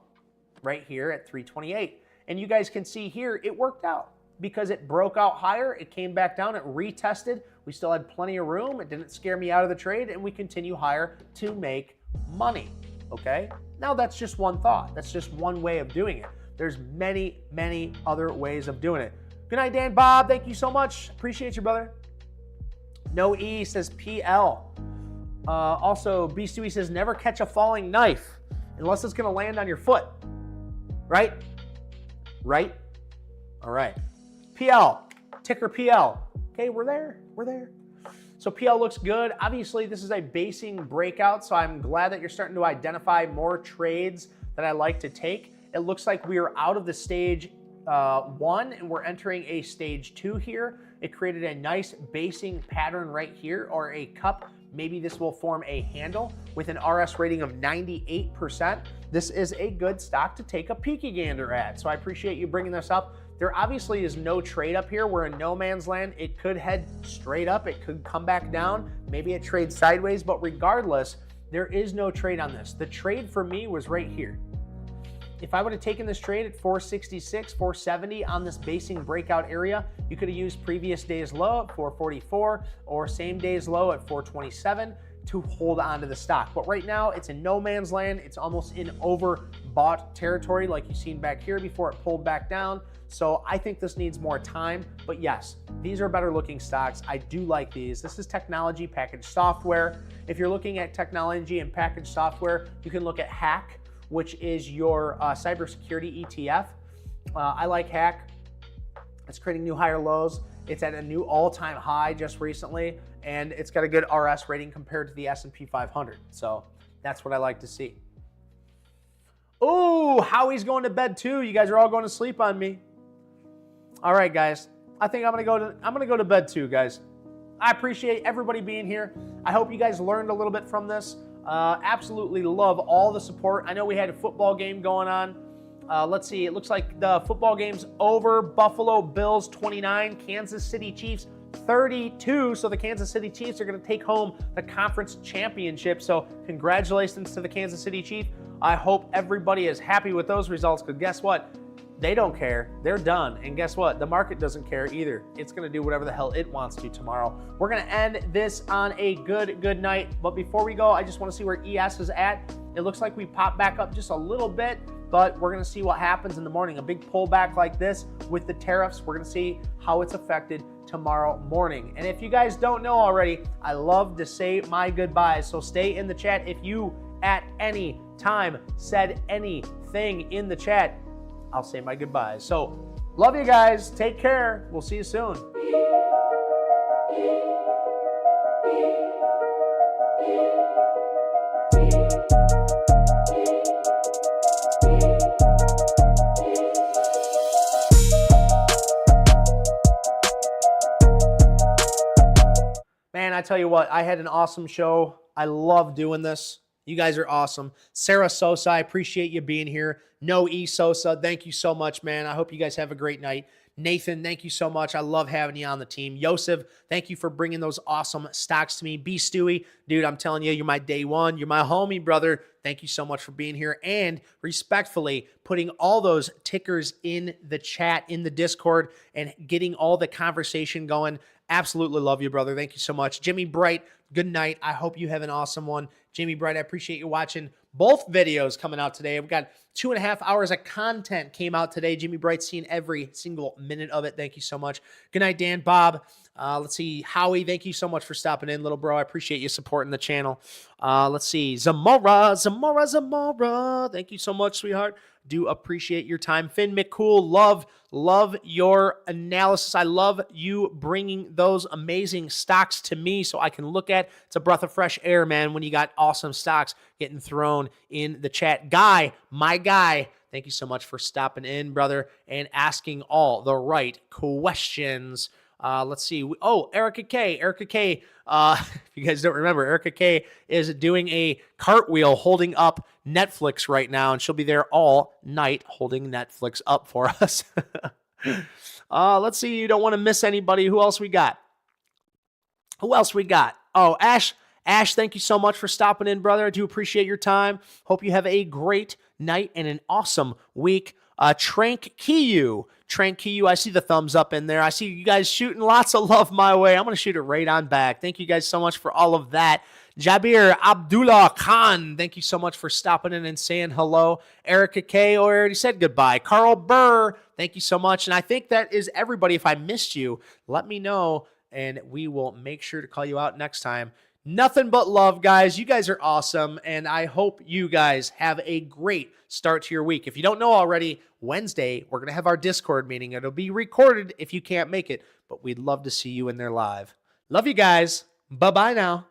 right here at 328. And you guys can see here, it worked out because it broke out higher. It came back down. It retested. We still had plenty of room. It didn't scare me out of the trade, and we continue higher to make money. Okay? Now that's just one thought. That's just one way of doing it. There's many, many other ways of doing it. Good night, Dan Bob. Thank you so much. Appreciate you, brother. No E says PL. Also, B. Stewie says never catch a falling knife unless it's going to land on your foot. Right? Right? All right. PL. Ticker PL. Okay, we're there. We're there. So PL looks good. Obviously, this is a basing breakout, so I'm glad that you're starting to identify more trades that I like to take. It looks like we are out of the stage 1 and we're entering a stage 2 here. It created a nice basing pattern right here, or a cup. Maybe this will form a handle with an RS rating of 98%. This is a good stock to take a peeky gander at. So I appreciate you bringing this up. There obviously is no trade up here. We're in no man's land. It could head straight up. It could come back down. Maybe it trades sideways, but regardless, there is no trade on this. The trade for me was right here. If I would have taken this trade at 466, 470 on this basing breakout area, you could have used previous day's low at 444 or same day's low at 427 to hold on to the stock. But right now, it's in no man's land. It's almost in overbought territory like you've seen back here before it pulled back down. So I think this needs more time. But yes, these are better looking stocks. I do like these. This is technology packaged software. If you're looking at technology and packaged software, you can look at Hack, which is your cybersecurity ETF. I like Hack. It's creating new higher lows. It's at a new all-time high just recently, and it's got a good RS rating compared to the S&P 500. So that's what I like to see. Oh, Howie's going to bed too. You guys are all going to sleep on me. All right, guys. I think I'm gonna go to bed too, guys. I appreciate everybody being here. I hope you guys learned a little bit from this. Absolutely love all the support. I know we had a football game going on. Let's see. It looks like the football game's over. Buffalo Bills 29, Kansas City Chiefs 32. So the Kansas City Chiefs are going to take home the conference championship. So congratulations to the Kansas City Chiefs. I hope everybody is happy with those results, because guess what? They don't care. They're done. And guess what? The market doesn't care either. It's going to do whatever the hell it wants to tomorrow. We're going to end this on a good night. But before we go, I just want to see where ES is at. It looks like we popped back up just a little bit, but we're going to see what happens in the morning. A big pullback like this with the tariffs. We're going to see how it's affected tomorrow morning. And if you guys don't know already, I love to say my goodbyes. So stay in the chat. If you at any time said anything in the chat, I'll say my goodbyes. So love you guys. Take care. We'll see you soon. Man, I tell you what, I had an awesome show. I love doing this. You guys are awesome. Sarah Sosa, I appreciate you being here. No E Sosa, thank you so much, man. I hope you guys have a great night. Nathan, thank you so much. I love having you on the team. Yosef, thank you for bringing those awesome stocks to me. B. Stewie, dude, I'm telling you, you're my day one. You're my homie, brother. Thank you so much for being here and respectfully putting all those tickers in the chat, in the Discord, and getting all the conversation going. Absolutely love you, brother. Thank you so much. Jimmy Bright, good night. I hope you have an awesome one. Jimmy Bright, I appreciate you watching both videos coming out today. We've got 2.5 hours of content came out today. Jimmy Bright's seen every single minute of it. Thank you so much. Good night, Dan, Bob. Let's see. Howie, thank you so much for stopping in, little bro. I appreciate you supporting the channel. Let's see. Zamora. Thank you so much, sweetheart. Do appreciate your time. Finn McCool, love your analysis. I love you bringing those amazing stocks to me so I can look at. It's a breath of fresh air, man, when you got awesome stocks getting thrown in the chat. Guy, my guy, thank you so much for stopping in, brother, and asking all the right questions. Let's see. Oh, Erica K. If you guys don't remember, Erica K is doing a cartwheel holding up Netflix right now, and she'll be there all night holding Netflix up for us. Let's see. You don't want to miss anybody. Who else we got? Oh, Ash, thank you so much for stopping in, brother. I do appreciate your time. Hope you have a great night and an awesome week. Trank Kiyu, I see the thumbs up in there. I see you guys shooting lots of love my way. I'm going to shoot it right on back. Thank you guys so much for all of that. Jabir Abdullah Khan, thank you so much for stopping in and saying hello. Erica K, already said goodbye. Carl Burr, thank you so much. And I think that is everybody. If I missed you, let me know, and we will make sure to call you out next time. Nothing but love, guys. You guys are awesome, and I hope you guys have a great start to your week. If you don't know already, Wednesday, we're going to have our Discord meeting. It'll be recorded if you can't make it, but we'd love to see you in there live. Love you guys. Bye-bye now.